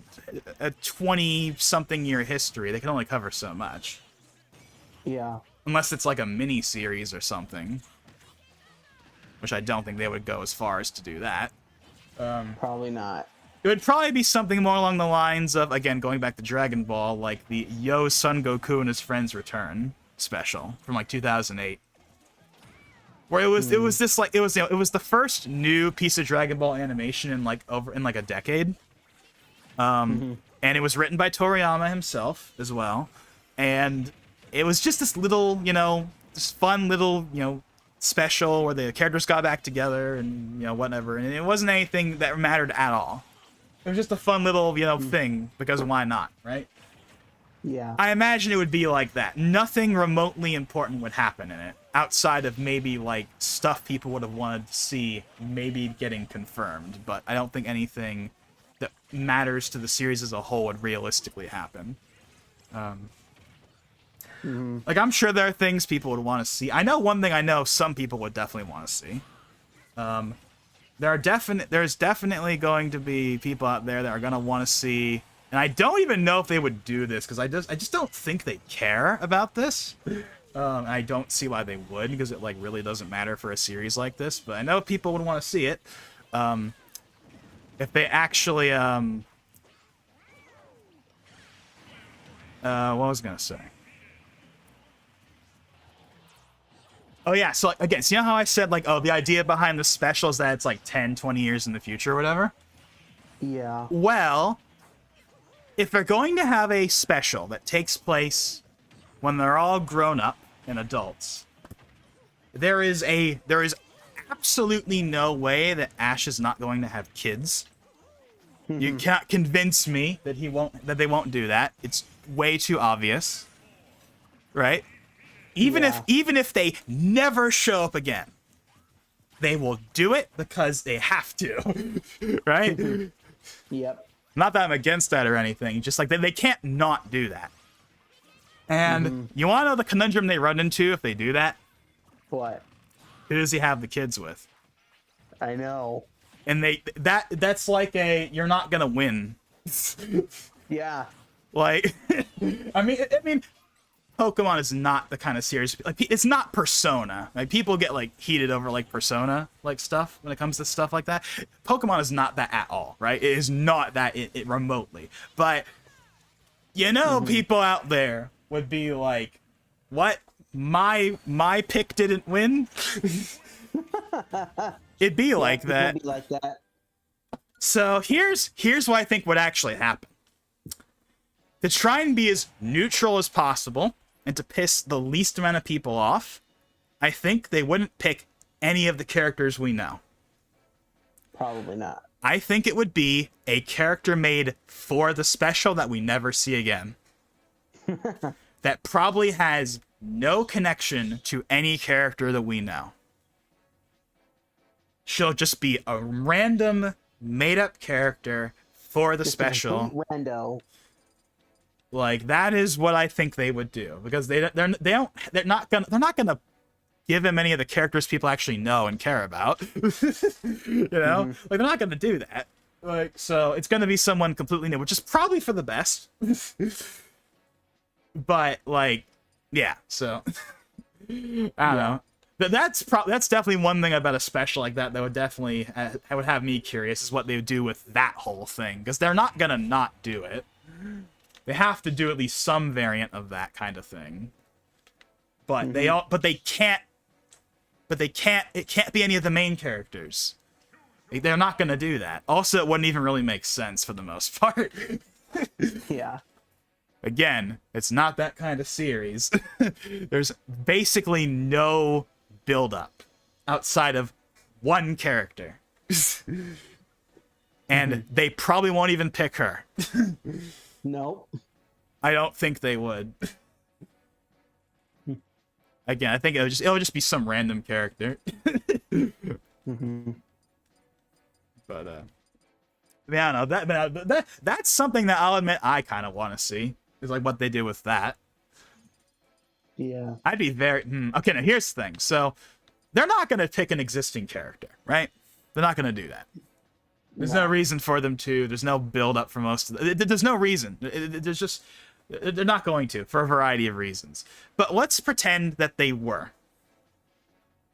20-something year history. They can only cover so much. Yeah. Unless it's like a mini series or something, which I don't think they would go as far as to do that. Probably not. It would probably be something more along the lines of, again, going back to Dragon Ball, like the Yo Son Goku and his friends return special from like 2008, where it was this like it was the first new piece of Dragon Ball animation in like a decade, and it was written by Toriyama himself as well, and it was just this little this fun little special where the characters got back together and whatever, and it wasn't anything that mattered at all. It was just a fun little, thing, because why not, right? Yeah. I imagine it would be like that. Nothing remotely important would happen in it, outside of maybe, like, stuff people would have wanted to see maybe getting confirmed, but I don't think anything that matters to the series as a whole would realistically happen. Like, I'm sure there are things people would want to see. I know one thing I know some people would definitely want to see. There's definitely going to be people out there that are going to want to see, and I don't even know if they would do this because I just don't think they care about this. I don't see why they would, because it like really doesn't matter for a series like this. But I know people would want to see it. If they actually what was I gonna say? Oh, yeah, so, like, again, so you know how I said, like, oh, the idea behind the special is that it's, like, 10, 20 years in the future or whatever? Yeah. Well, if they're going to have a special that takes place when they're all grown up and adults, there is absolutely no way that Ash is not going to have kids. You can't convince me that they won't do that. It's way too obvious, right? Even if they never show up again, they will do it because they have to, right? Yep. Not that I'm against that or anything, just like they can't not do that. And you want to know the conundrum they run into if they do that? What? Who does he have the kids with? I know. And that's like you're not gonna win. Yeah. Like, I mean, Pokemon is not the kind of series, like, it's not Persona. Like, people get like heated over like Persona like stuff when it comes to stuff like that. Pokemon is not that at all, right? It is not that it remotely. But people out there would be like, "What? My pick didn't win." It'd be like that. It'd be like that. So here's what I think would actually happen. To try and be as neutral as possible and to piss the least amount of people off, I think they wouldn't pick any of the characters we know. Probably not. I think it would be a character made for the special that we never see again. That probably has no connection to any character that we know. She'll just be a random made-up character for the special. Rando. Like, that is what I think they would do, because they're not gonna give him any of the characters people actually know and care about. Like, they're not gonna do that. Like, so it's gonna be someone completely new, which is probably for the best. But like, yeah. So I don't know. That's definitely one thing about a special like that would definitely would have me curious, is what they would do with that whole thing, because they're not gonna not do it. They have to do at least some variant of that kind of thing. But it can't be any of the main characters. They're not going to do that. Also, it wouldn't even really make sense for the most part. Yeah. Again, it's not that kind of series. There's basically no build-up outside of one character. And they probably won't even pick her. Nope. I don't think they would. Again, I think it'll just be some random character. But yeah, I don't know. That's something that I'll admit I kind of want to see, is like what they do with that. Yeah. I'd be very okay. Now here's the thing. So they're not gonna pick an existing character, right? They're not gonna do that. There's no reason for them to. There's no build up for most of them. There's no reason. There's just, they're not going to, for a variety of reasons. But let's pretend that they were.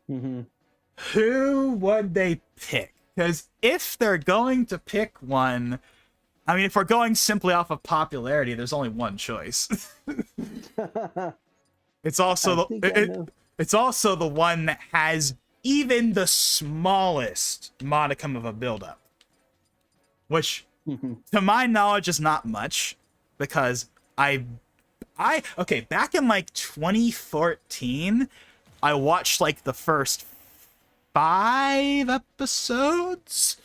Who would they pick? Because if they're going to pick one, I mean, if we're going simply off of popularity, there's only one choice. It's also it's also the one that has even the smallest modicum of a build-up, which, to my knowledge, is not much, because okay, back in like 2014, I watched like the first 5 episodes,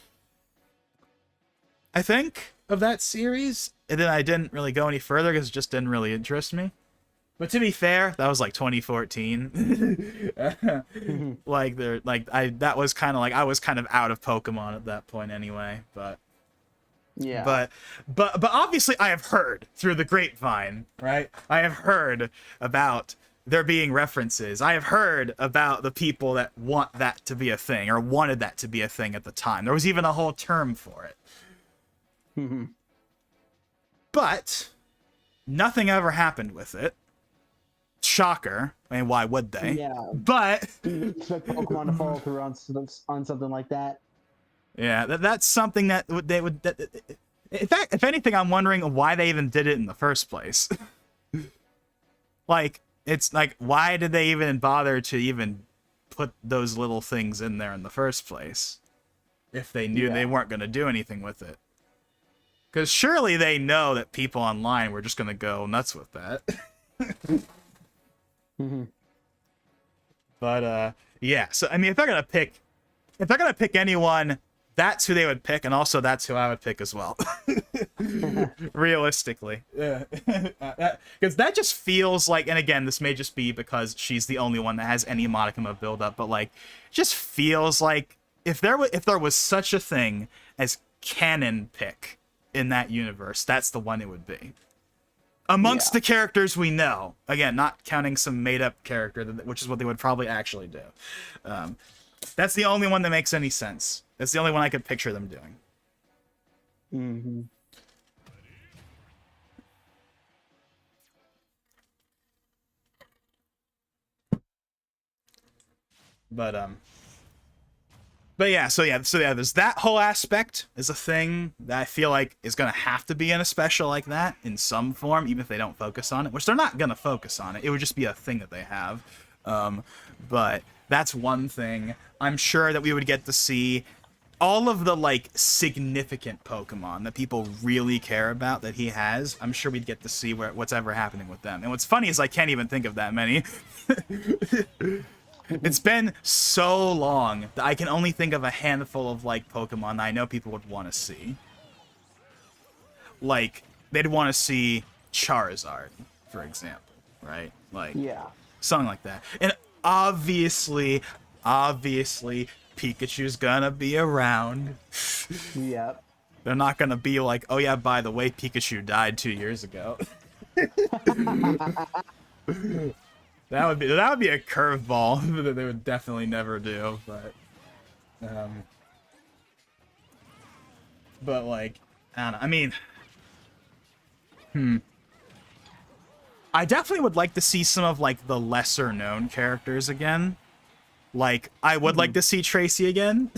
I think, of that series, and then I didn't really go any further because it just didn't really interest me. But to be fair, that was like 2014. That was kind of like, I was kind of out of Pokemon at that point anyway, but Yeah. but obviously I have heard through the grapevine, right? I have heard about there being references. I have heard about the people that want that to be a thing, or wanted that to be a thing at the time. There was even a whole term for it. But nothing ever happened with it. Shocker. I mean, why would they? Yeah. But You expect Pokemon to follow through on something like that? yeah, that's something that they would. In fact, if anything, I'm wondering why they even did it in the first place. Like, it's like, why did they even bother to even put those little things in there in the first place if they knew they weren't going to do anything with it? Because surely they know that people online were just going to go nuts with that. But yeah, so I mean, if they're gonna pick anyone, that's who they would pick, and also that's who I would pick as well. Realistically, because that just feels like, and again, this may just be because she's the only one that has any modicum of build up, but like, it just feels like if there was such a thing as canon pick in that universe, that's the one it would be. Amongst the characters we know, again, not counting some made-up character, which is what they would probably actually do. That's the only one that makes any sense. That's the only one I could picture them doing. But yeah, so there's that whole aspect is a thing that I feel like is gonna have to be in a special like that in some form, even if they don't focus on it, which they're not gonna focus on it. It would just be a thing that they have. But that's one thing. I'm sure that we would get to see all of the like significant Pokemon that people really care about that he has. I'm sure we'd get to see what's ever happening with them. And what's funny is I can't even think of that many. It's been so long that I can only think of a handful of like Pokemon that I know people would want to see. Like, they'd want to see Charizard, for example, right? Like, something like that. And obviously, Pikachu's gonna be around. Yep. They're not gonna be like, oh yeah, by the way, Pikachu died 2 years ago. That would be a curveball that they would definitely never do, but like, I don't know. I mean, I definitely would like to see some of like the lesser known characters again. Like, I would like to see Tracy again.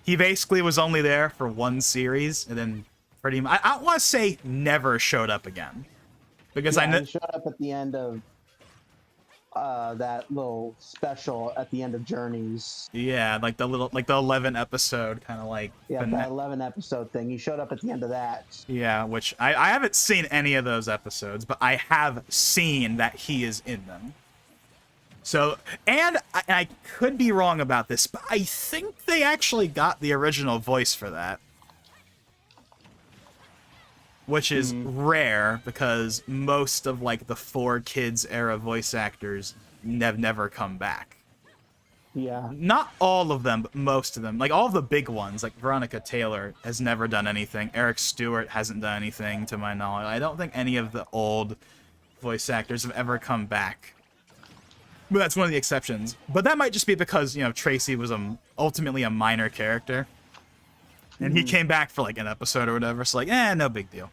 He basically was only there for one series, and then pretty much, I want to say never showed up again. Because I know he showed up at the end of that little special at the end of Journeys. Yeah, like the 11 episode kind of like. Yeah, that 11 episode thing. He showed up at the end of that. Yeah, which I haven't seen any of those episodes, but I have seen that he is in them. So, and I could be wrong about this, but I think they actually got the original voice for that. Which is rare, because most of like the 4Kids era voice actors have never come back. Yeah. Not all of them, but most of them. Like all of the big ones, like Veronica Taylor has never done anything. Eric Stewart hasn't done anything to my knowledge. I don't think any of the old voice actors have ever come back. But that's one of the exceptions. But that might just be because, you know, Tracy was ultimately a minor character. And he came back for like an episode or whatever, so like, no big deal.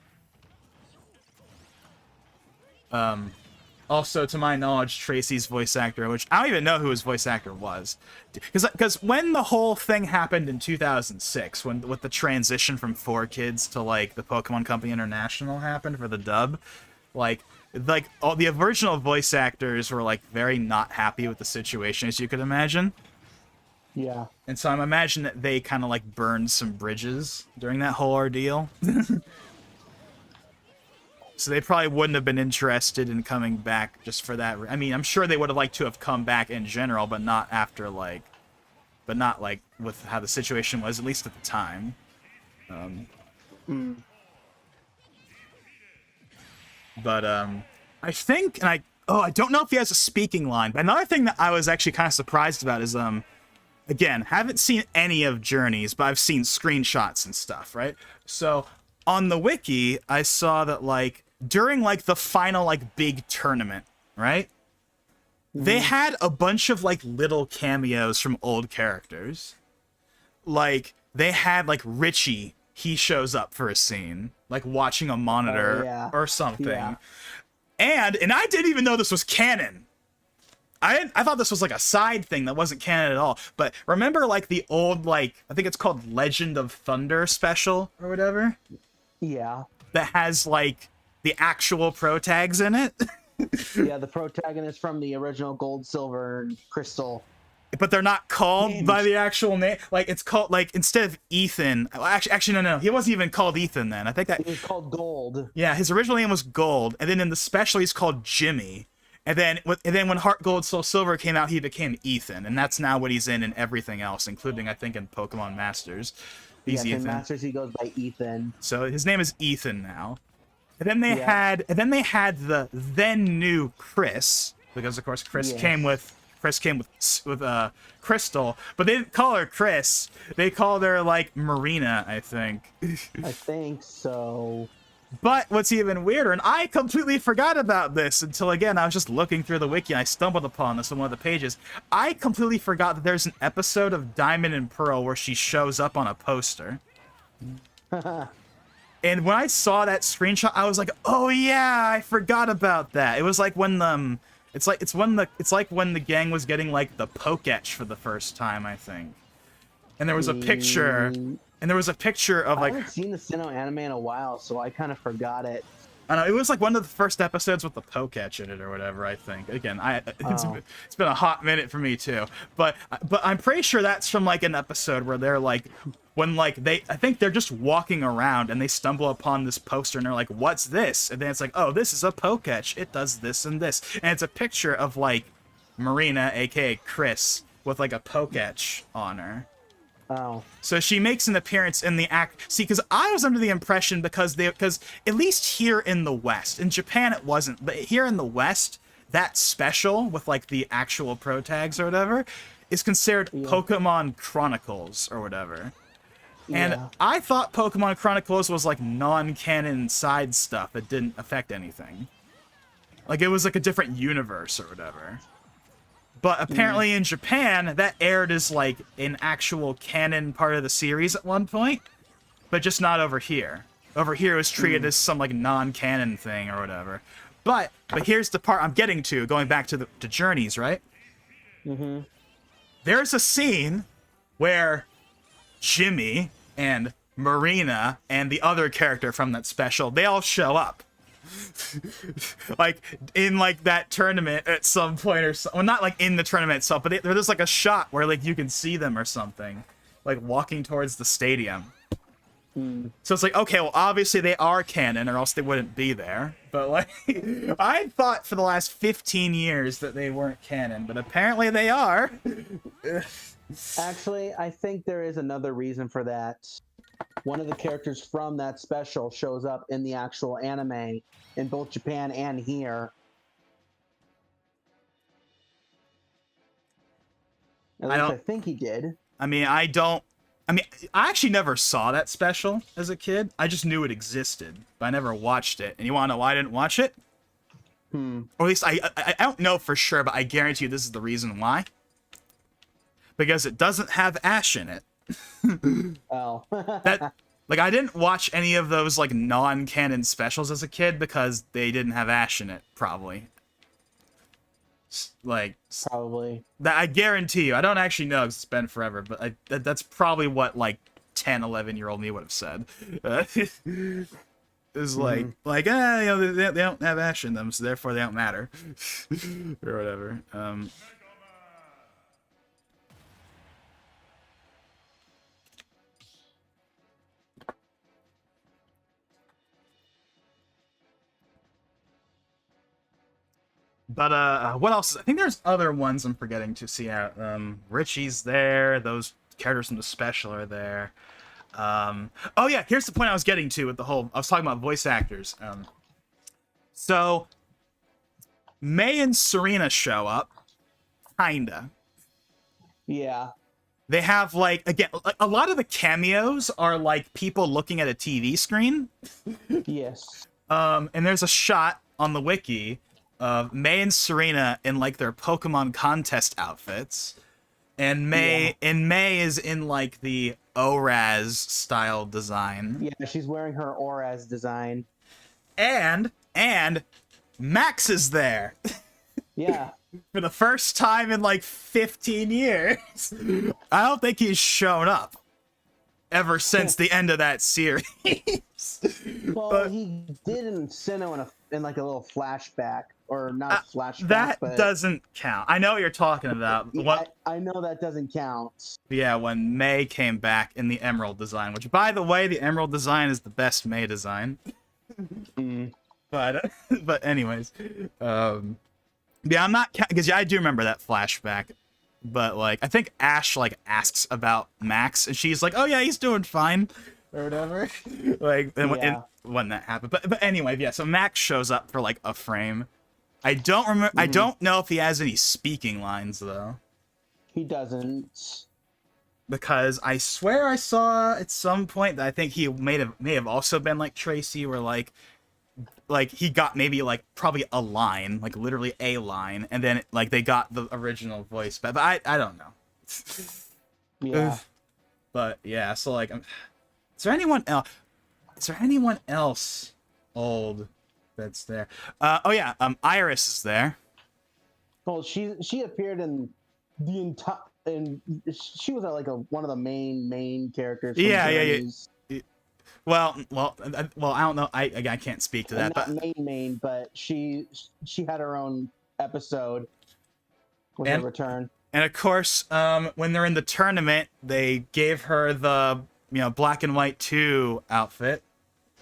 Also, to my knowledge, Tracy's voice actor, which I don't even know who his voice actor was, because when the whole thing happened in 2006, when with the transition from 4Kids to like the Pokemon Company International happened for the dub, like all the original voice actors were like very not happy with the situation, as you could imagine. Yeah. And so I'm imagining that they kind of like burned some bridges during that whole ordeal. So they probably wouldn't have been interested in coming back just for that. I mean, I'm sure they would have liked to have come back in general, but not after like, but not like with how the situation was, at least at the time. But I think, and I don't know if he has a speaking line. But another thing that I was actually kind of surprised about is again, haven't seen any of Journeys, but I've seen screenshots and stuff, right? So on the wiki, I saw that like during like the final like big tournament, right? They had a bunch of like little cameos from old characters. Like they had like Richie, he shows up for a scene, like watching a monitor or something. Yeah. And I didn't even know this was canon. I thought this was like a side thing that wasn't canon at all. But remember like the old like I think it's called Legend of Thunder special or whatever? Yeah. That has like the actual pro tags in it. Yeah, the protagonist from the original Gold, Silver, and Crystal. But they're not called by the actual name. Like it's called like instead of Ethan. Actually, no. He wasn't even called Ethan then. I think that he was called Gold. Yeah, his original name was Gold, and then in the special he's called Jimmy. And then when Heart Gold Soul Silver came out, he became Ethan, and that's now what he's in everything else, including I think in Pokemon Masters. He's Ethan. In Masters he goes by Ethan. So his name is Ethan now. And then they had the then new Chris, because of course Chris came with Crystal, but they didn't call her Chris. They called her like Marina, I think. I think so. But what's even weirder, and I completely forgot about this until again I was just looking through the wiki and I stumbled upon this on one of the pages. I completely forgot that there's an episode of Diamond and Pearl where she shows up on a poster. And when I saw that screenshot, I was like, "Oh yeah, I forgot about that." It was like when it's like when the gang was getting like the Poketch for the first time, I think. And there was a picture, of like. I haven't seen the Sinnoh anime in a while, so I kind of forgot it. I know it was like one of the first episodes with the Poketch in it or whatever. I think again, it's been a hot minute for me too. But I'm pretty sure that's from like an episode where they're like. When like I think they're just walking around and they stumble upon this poster and they're like, "What's this?" And then it's like, "Oh, this is a Poketch. It does this and this." And it's a picture of like Marina, aka Chris, with like a Poketch on her. Oh. So she makes an appearance in the act. See, because I was under the impression because at least here in the West, in Japan it wasn't, but here in the West, that special with like the actual pro tags or whatever is considered Pokemon Chronicles or whatever. And I thought Pokemon Chronicles was like non-canon side stuff that didn't affect anything. Like it was like a different universe or whatever. But apparently in Japan, that aired as like an actual canon part of the series at one point, but just not over here. Over here it was treated as some like non-canon thing or whatever. But here's the part I'm getting to, going back to Journeys, right? Mm-hmm. There's a scene where Jimmy and Marina and the other character from that special, they all show up. Like in like that tournament at some point or so. Well, not like in the tournament itself, but there's like a shot where like you can see them or something, like walking towards the stadium. So it's like, okay, well obviously they are canon or else they wouldn't be there. But like I thought for the last 15 years that they weren't canon, but apparently they are. Actually, I think there is another reason for that. One of the characters from that special shows up in the actual anime in both Japan and here. At least I think he did. I actually never saw that special as a kid. I just knew it existed, but I never watched it. And you want to know why I didn't watch it? Or at least I don't know for sure, but I guarantee you this is the reason why. Because it doesn't have Ash in it. Oh. Like I didn't watch any of those like non-canon specials as a kid because they didn't have Ash in it, probably. Like Probably. that, I guarantee you. I don't actually know 'cause it's been forever, but that's probably what like 10, 11-year-old me would have said. Is like you know, they don't have action in them, so therefore they don't matter, or whatever. But what else? I think there's other ones I'm forgetting to see out. Richie's there. Those characters from the special are there. Oh yeah, here's the point I was getting to with the whole. I was talking about voice actors. So May and Serena show up, kinda. Yeah. They have like again, a lot of the cameos are like people looking at a TV screen. Yes. And there's a shot on the wiki of May and Serena in like their Pokemon contest outfits, and May is in like the ORAS style design. Yeah, she's wearing her ORAS design. And Max is there Yeah. for the first time in like 15 years. I don't think he's shown up ever since the end of that series. Well, he did in Sinnoh in like a little flashback, or not a flashback. That but doesn't count. I know what you're talking about. I know that doesn't count. Yeah, when May came back in the Emerald design, which, by the way, the Emerald design is the best May design. But anyways, yeah, I'm not because I do remember that flashback. But like, I think Ash like asks about Max, and she's like, "Oh yeah, he's doing fine," or whatever. Like, when that happened. But anyway, yeah. So Max shows up for like a frame. I don't remember. I don't know if he has any speaking lines though. He doesn't. Because I swear I saw at some point that I think he may have also been like Tracy, where like he got maybe like probably a line, like literally a line, and then like they got the original voice, but I don't know. Yeah. But yeah, so like, is there anyone else? Is there anyone else old that's there? Oh yeah, Iris is there. Well, she appeared in the entire, and she was like one of the main characters. From Journeys. Well, I don't know. I can't speak to that. Not main, but she had her own episode with her return. And of course, when they're in the tournament, they gave her the Black and White 2 outfit.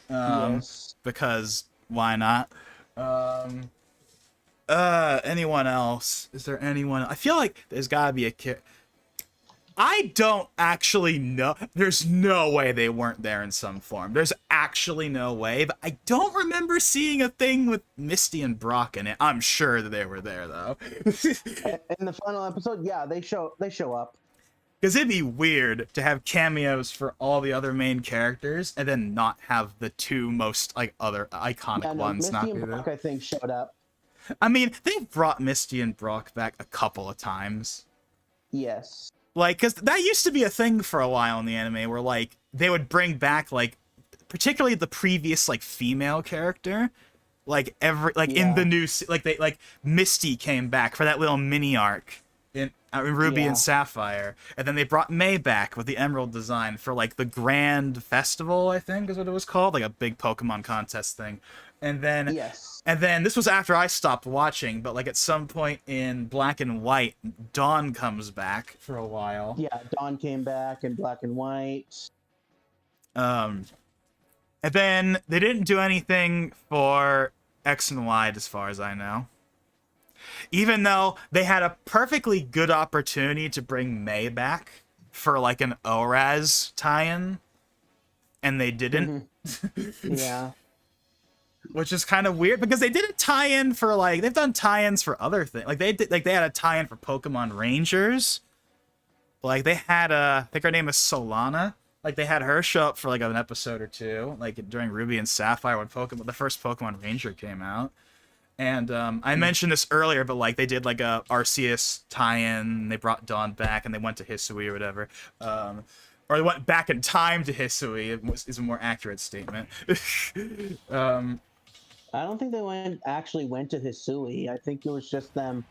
Yes. Because why not? Anyone else? Is there anyone? I feel like there's gotta be a kid. I don't actually know. There's no way they weren't there in some form. There's actually no way. But I don't remember seeing a thing with Misty and Brock in it. I'm sure that they were there though. In the final episode, yeah, they show up. Because it'd be weird to have cameos for all the other main characters and then not have the two most like other iconic ones. Misty and Brock, I think, showed up. I mean, they've brought Misty and Brock back a couple of times. Yes. Like, because that used to be a thing for a while in the anime, where like they would bring back like, particularly the previous like female character, like in the new like Misty came back for that little mini arc in Ruby and Sapphire, and then they brought May back with the Emerald design for like the Grand Festival, I think is what it was called, like a big Pokemon contest thing. And then this was after I stopped watching, but like at some point in Black and White, Dawn comes back for a while. Yeah, Dawn came back in Black and White. And then they didn't do anything for X and Y as far as I know. Even though they had a perfectly good opportunity to bring May back for like an ORAS tie-in, and they didn't. Yeah. Which is kind of weird because they did a tie-in for like they've done tie-ins for other things. Like they had a tie-in for Pokemon Rangers. Like they had I think her name is Solana. Like they had her show up for like an episode or two, like during Ruby and Sapphire when the first Pokemon Ranger came out. And I mentioned this earlier, but like they did like a Arceus tie-in. They brought Dawn back and they went to Hisui or whatever. Or they went back in time to Hisui is a more accurate statement. I don't think they actually went to Hisui. I think it was just them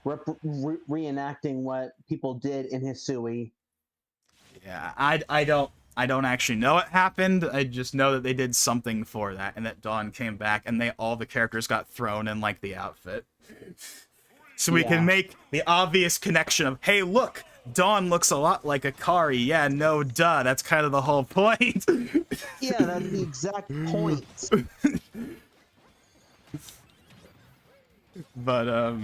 reenacting what people did in Hisui. Yeah, I don't actually know what happened. I just know that they did something for that, and that Dawn came back, and all the characters got thrown in like the outfit, so we can make the obvious connection of, hey, look, Dawn looks a lot like Akari. Yeah, no, duh. That's kind of the whole point. Yeah, that's the exact point. But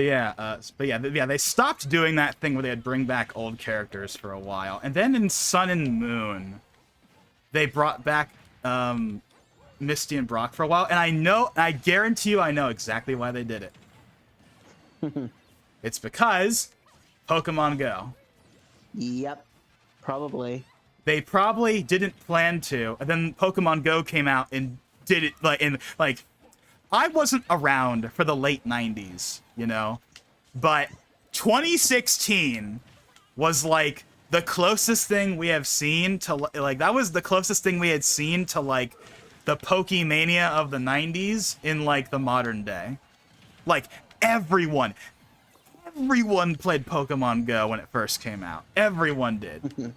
yeah, they stopped doing that thing where they'd bring back old characters for a while, and then in Sun and Moon, they brought back Misty and Brock for a while, and I guarantee you, I know exactly why they did it. It's because Pokemon Go. Yep, probably. They probably didn't plan to, and then Pokemon Go came out and did it like. I wasn't around for the late 90s, you know, but 2016 was like the closest thing we have seen to, like, that was the closest thing we had seen to, like, the Pokemania of the 90s in, like, the modern day. Like, everyone played Pokemon Go when it first came out. Everyone did.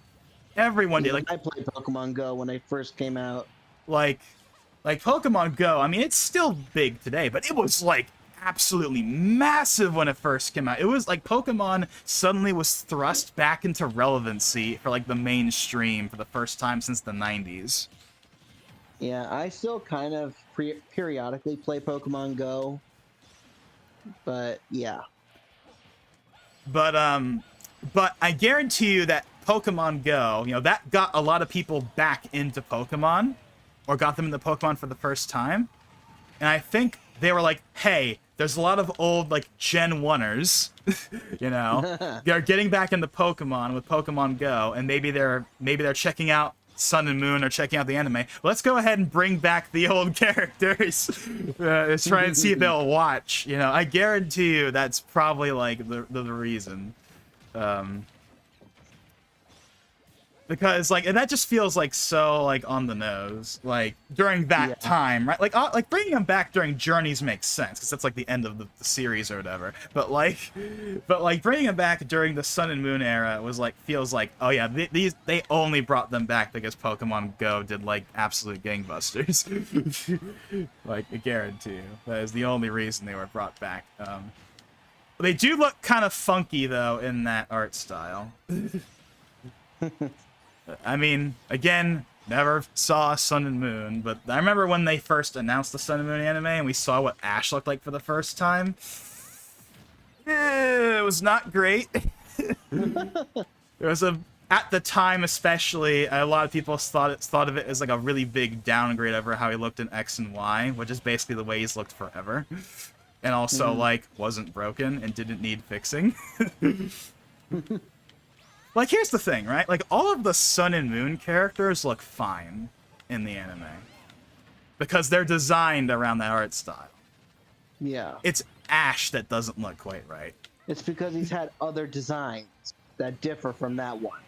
Everyone did. Like, I played Pokemon Go when it first came out. Like Pokemon Go, I mean, it's still big today, but it was, like, absolutely massive when it first came out. It was like Pokemon suddenly was thrust back into relevancy for, like, the mainstream for the first time since the 90s. Yeah, I still kind of periodically play Pokemon Go, but yeah. But I guarantee you that Pokemon Go, you know, that got a lot of people back into Pokemon, or got them into Pokemon for the first time. And I think they were like, hey, there's a lot of old, like, Gen 1ers, you know, they're getting back into Pokemon with Pokemon Go, and maybe they're checking out Sun and Moon or checking out the anime. Let's go ahead and bring back the old characters. Let's try and see if they'll watch. You know, I guarantee you that's probably, like, the reason. Because, like, and that just feels, like, so, like, on the nose, like, during that time, right? Like bringing them back during Journeys makes sense, because that's, like, the end of the series or whatever. But bringing them back during the Sun and Moon era was, like, feels like, oh yeah, they only brought them back because Pokemon Go did, like, absolute gangbusters. Like, I guarantee you, that is the only reason they were brought back. They do look kind of funky, though, in that art style. I mean, again, never saw Sun and Moon, but I remember when they first announced the Sun and Moon anime and we saw what Ash looked like for the first time. It was not great. It was at the time especially, a lot of people thought of it as like a really big downgrade over how he looked in X and Y, which is basically the way he's looked forever. And also, like, wasn't broken and didn't need fixing. Like, here's the thing, right? Like, all of the Sun and Moon characters look fine in the anime. Because they're designed around that art style. Yeah. It's Ash that doesn't look quite right. It's because he's had other designs that differ from that one.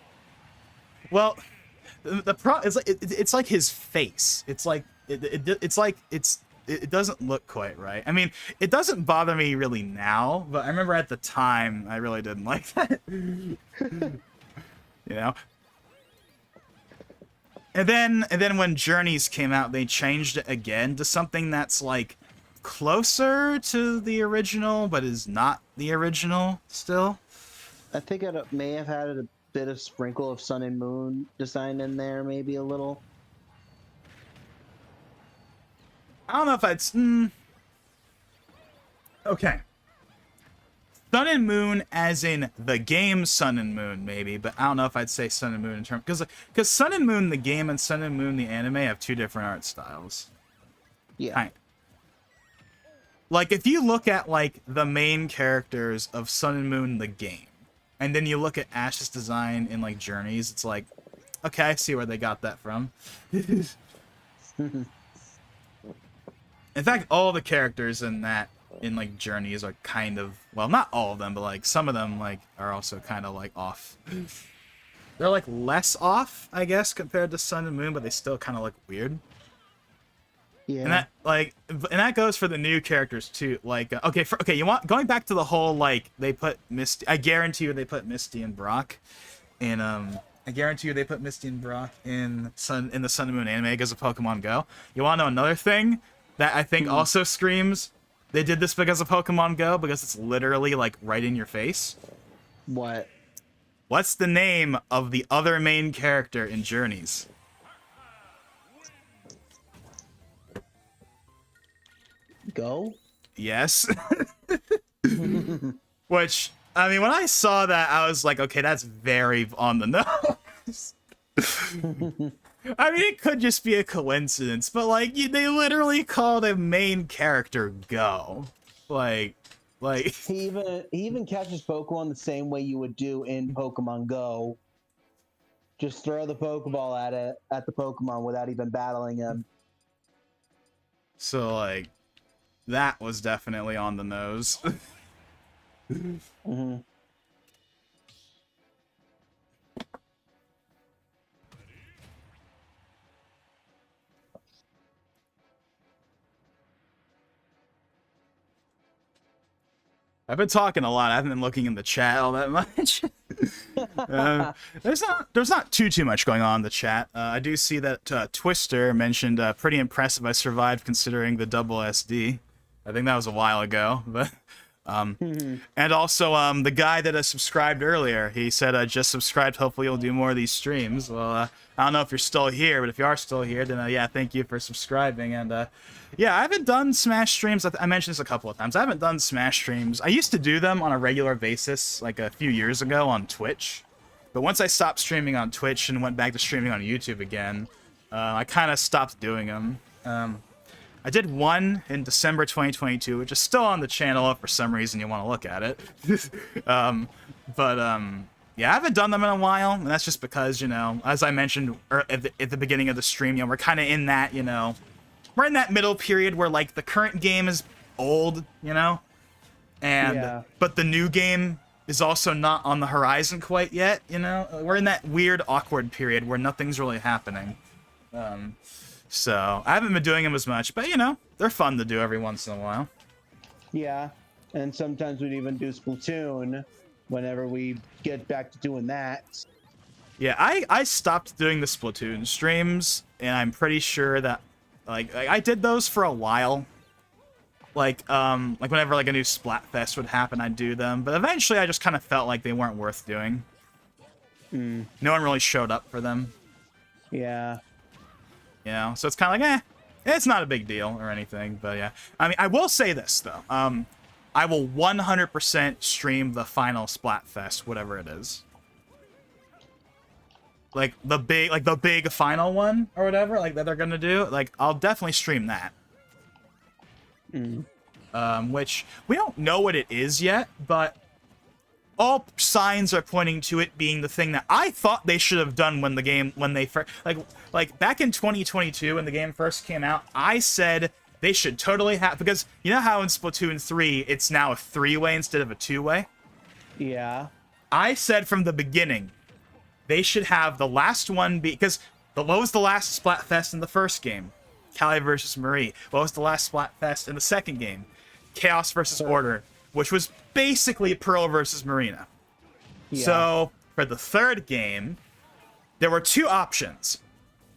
Well, it's like his face. It's like it doesn't look quite right. I mean, it doesn't bother me really now, but I remember at the time I really didn't like that. You know? And then when Journeys came out, they changed it again to something that's, like, closer to the original, but is not the original still. I think it may have had a bit of sprinkle of Sun and Moon design in there, maybe a little. I don't know if it's... Okay. Sun and Moon as in the game Sun and Moon, maybe, but I don't know if I'd say Sun and Moon in terms... Because Sun and Moon the game and Sun and Moon the anime have two different art styles. Yeah. Like, if you look at, like, the main characters of Sun and Moon the game, and then you look at Ash's design in, like, Journeys, it's like, okay, I see where they got that from. In fact, all the characters in like Journeys are kind of, well, not all of them, but like some of them like are also kind of like off. They're like less off, I guess, compared to Sun and Moon, but they still kind of look weird. Yeah. And that goes for the new characters too. Like, you want going back to the whole like they put Misty. I guarantee you they put Misty and Brock in I guarantee you they put Misty and Brock in the Sun and Moon anime because of Pokemon Go. You want to know another thing that I think also screams they did this because of Pokemon Go, because it's literally like right in your face. What? What's the name of the other main character in Journeys? Go? Yes. Which, I mean, when I saw that, I was like, okay, that's very on the nose. I mean, it could just be a coincidence, but like, they literally called a main character Go. Like, he even catches Pokemon the same way you would do in Pokemon Go. Just throw the Pokeball at the Pokemon without even battling him. So like, that was definitely on the nose. Mm-hmm. I've been talking a lot. I haven't been looking in the chat all that much. There's not too much going on in the chat. I do see that Twister mentioned pretty impressive I survived considering the double SD. I think that was a while ago, but and also the guy that subscribed earlier, he said just subscribed. Hopefully you'll do more of these streams. Well, I don't know if you're still here, but if you are still here, then yeah, thank you for subscribing. And yeah, I haven't done Smash streams. I mentioned this a couple of times. I haven't done Smash streams. I used to do them on a regular basis, like a few years ago on Twitch. But once I stopped streaming on Twitch and went back to streaming on YouTube again, I kind of stopped doing them. I did one in December 2022, which is still on the channel if for some reason you want to look at it. Yeah, I haven't done them in a while, and that's just because, you know, as I mentioned at the beginning of the stream, you know, we're kind of in that, you know, we're in that middle period where, like, the current game is old, you know? And, but the new game is also not on the horizon quite yet, you know? We're in that weird, awkward period where nothing's really happening. So, I haven't been doing them as much, but, you know, they're fun to do every once in a while. Yeah, and sometimes we'd even do Splatoon whenever we get back to doing that. Yeah, I stopped doing the Splatoon streams, and I'm pretty sure that, like I did those for a while. Like whenever, like, a new Splatfest would happen, I'd do them. But eventually, I just kind of felt like they weren't worth doing. No one really showed up for them. Yeah. You know, so it's kind of like, it's not a big deal or anything, but yeah. I mean, I will say this, though. I will 100% stream the final Splatfest, whatever it is. Like, the big final one, or whatever, like, that they're gonna do. Like, I'll definitely stream that. Which, we don't know what it is yet, but all signs are pointing to it being the thing that I thought they should have done when they first, like back in 2022 when the game first came out, I said they should totally have, because you know how in Splatoon 3 it's now a 3-way instead of a 2-way? Yeah. I said from the beginning they should have the last one be, because what was the last Splatfest in the first game? Callie versus Marie. What was the last Splatfest in the second game? Chaos versus Order, which was basically Pearl versus Marina. Yeah. So, for the third game, there were two options.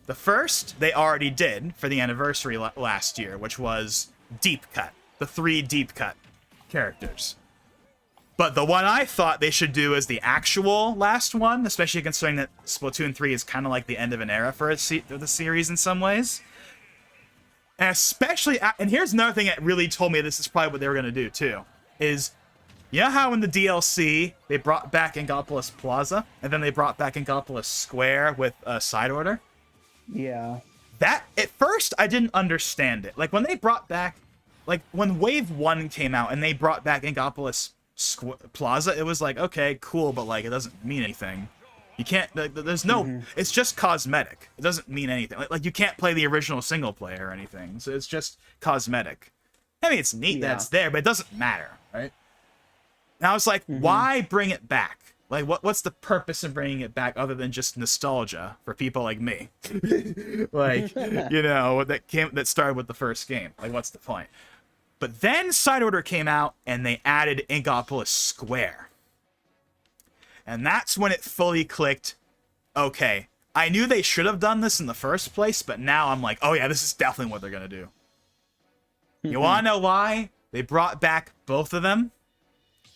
The first, they already did for the anniversary last year, which was Deep Cut. The 3 Deep Cut characters. But the one I thought they should do as the actual last one, especially considering that Splatoon 3 is kind of like the end of an era for the series in some ways. And especially, and here's another thing that really told me this is probably what they were going to do too, is, you know how in the DLC they brought back Angopolis Plaza, and then they brought back Angopolis Square with Side Order? Yeah. That, at first, I didn't understand it. Like, when they brought back, like, when Wave 1 came out and they brought back Angopolis Plaza, it was like, okay, cool, but, like, it doesn't mean anything. You can't, like, there's no, it's just cosmetic. It doesn't mean anything. Like, you can't play the original single player or anything, so it's just cosmetic. I mean, it's neat that it's there, but it doesn't matter, right? And I was like, why bring it back? Like, what's the purpose of bringing it back other than just nostalgia for people like me? Like, you know, that started with the first game. Like, what's the point? But then Side Order came out, and they added Inkopolis Square. And that's when it fully clicked. Okay, I knew they should have done this in the first place, but now I'm like, oh yeah, this is definitely what they're going to do. You want to know why? They brought back both of them.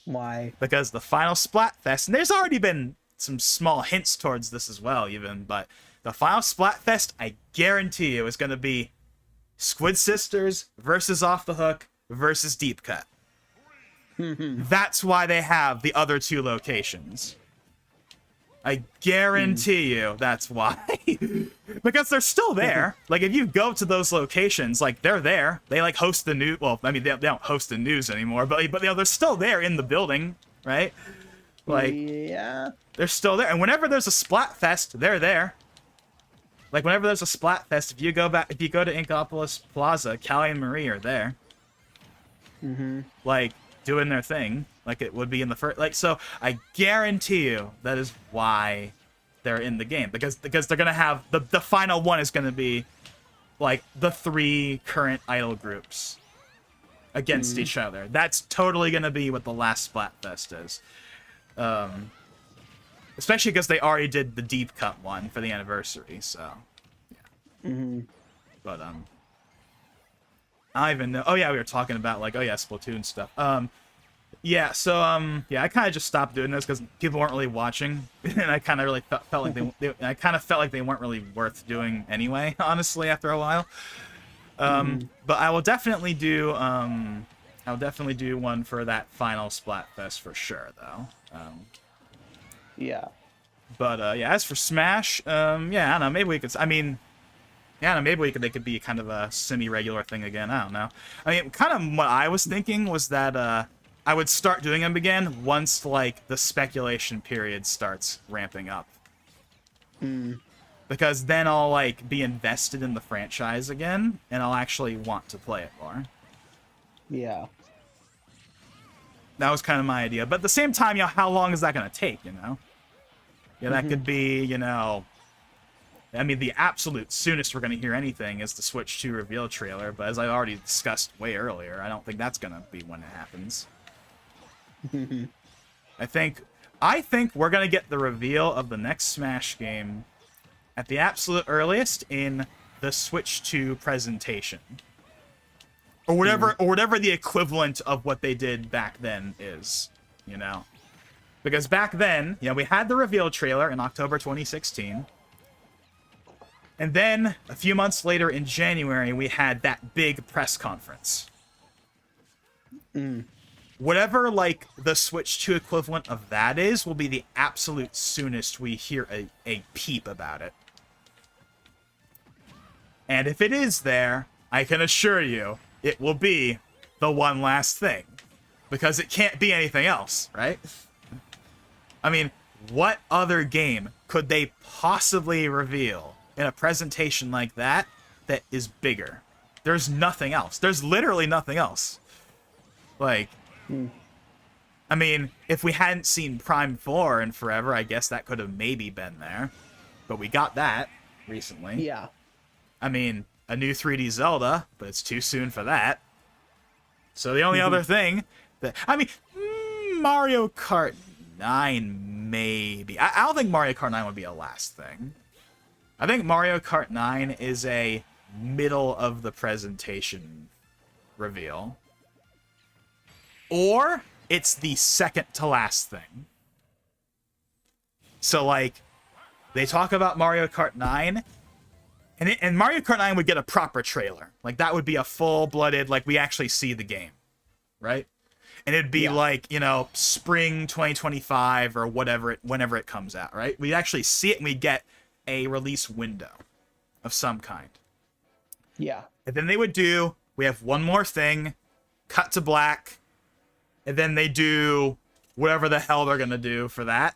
Why? Because the final Splatfest, and there's already been some small hints towards this as well, even, but the final Splatfest, I guarantee you, is going to be Squid Sisters versus Off the Hook versus Deep Cut. That's why they have the other two locations. I guarantee you that's why. Because they're still there. Like, if you go to those locations, like, they're there. They, like, host the news. Well, I mean, they don't host the news anymore, but you know, they're still there in the building, right? Like, yeah, they're still there. And whenever there's a Splatfest, they're there. Like, whenever there's a Splatfest, if you go to Inkopolis Plaza, Callie and Marie are there. Like, doing their thing. Like it would be in the first, like, so I guarantee you that is why they're in the game, because they're gonna have the final one is gonna be like the 3 current idol groups against each other. That's totally gonna be what the last Splatfest is, especially because they already did the Deep Cut one for the anniversary. So yeah. But I don't even know. Oh yeah, we were talking about like, oh yeah, Splatoon stuff. Yeah, so, yeah, I kind of just stopped doing this because people weren't really watching, and I kind of really felt like I kind of felt like they weren't really worth doing anyway, honestly, after a while. But I will definitely do, one for that final Splatfest for sure, though. yeah. But, yeah, as for Smash, yeah, I don't know, maybe we could, I mean, yeah, I don't know, maybe they could be kind of a semi-regular thing again, I don't know. I mean, kind of what I was thinking was that, I would start doing them again once, like, the speculation period starts ramping up. Because then I'll, like, be invested in the franchise again, and I'll actually want to play it more. Yeah. That was kind of my idea. But at the same time, you know, how long is that going to take, you know? Yeah, that could be, you know... I mean, the absolute soonest we're going to hear anything is the Switch 2 reveal trailer, but as I already discussed way earlier, I don't think that's going to be when it happens. I think we're gonna get the reveal of the next Smash game at the absolute earliest in the Switch 2 presentation, or whatever the equivalent of what they did back then is, you know, because back then, you know, we had the reveal trailer in October 2016, and then a few months later in January we had that big press conference. Whatever, like, the Switch 2 equivalent of that is, will be the absolute soonest we hear a peep about it. And if it is there, I can assure you, it will be the one last thing. Because it can't be anything else, right? I mean, what other game could they possibly reveal in a presentation like that is bigger? There's nothing else. There's literally nothing else. Like... I mean, if we hadn't seen Prime 4 in forever, I guess that could have maybe been there. But we got that recently. Yeah. I mean, a new 3D Zelda, but it's too soon for that. So the only other thing that... I mean, Mario Kart 9, maybe. I don't think Mario Kart 9 would be a last thing. I think Mario Kart 9 is a middle of the presentation reveal. Or it's the second to last thing. So, like, they talk about Mario Kart 9, and Mario Kart 9 would get a proper trailer. Like, that would be a full-blooded, like, we actually see the game, right? And it'd be like, you know, spring 2025 or whenever it comes out, right? We'd actually see it and we'd get a release window of some kind. Yeah. And then we have one more thing, cut to black, and then they do whatever the hell they're going to do for that.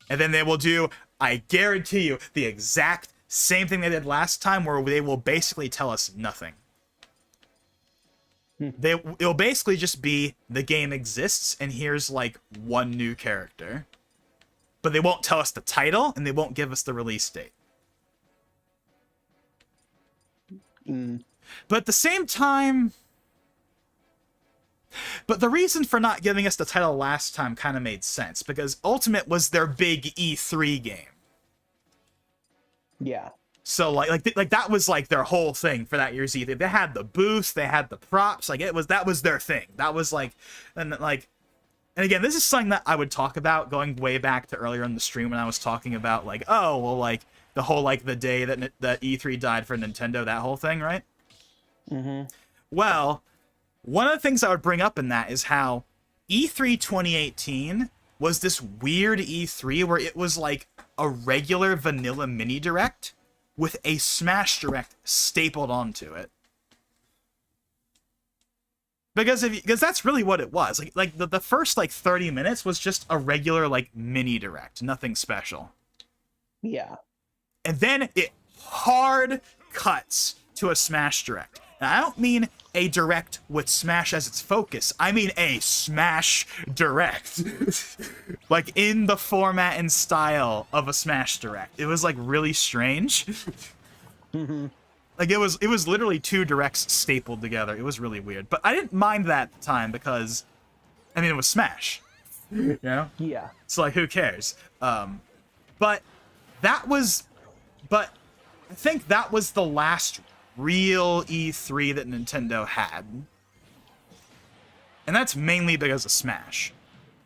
And then they will do, I guarantee you, the exact same thing they did last time, where they will basically tell us nothing. It'll basically just be the game exists and here's like one new character. But they won't tell us the title and they won't give us the release date. But at the same time, but the reason for not giving us the title last time kind of made sense because Ultimate was their big E3 game. Yeah. So like that was like their whole thing for that year's E3. They had the booth, they had the props, like that was their thing. That was like, and again, this is something that I would talk about going way back to earlier in the stream when I was talking about like, oh, well, like the whole like the day that E3 died for Nintendo, that whole thing, right? Mm-hmm. Well, one of the things I would bring up in that is how E3 2018 was this weird E3 where it was like a regular vanilla mini direct with a Smash Direct stapled onto it. Because that's really what it was. Like the first like 30 minutes was just a regular like mini direct, nothing special. Yeah. And then it hard cuts to a Smash Direct. And I don't mean a direct with Smash as its focus. I mean a Smash Direct. Like in the format and style of a Smash Direct. It was like really strange. Mm-hmm. Like it was literally two directs stapled together. It was really weird. But I didn't mind that at the time because I mean it was Smash. You know? Yeah. So like who cares? But I think that was the last real E3 that Nintendo had. And that's mainly because of Smash.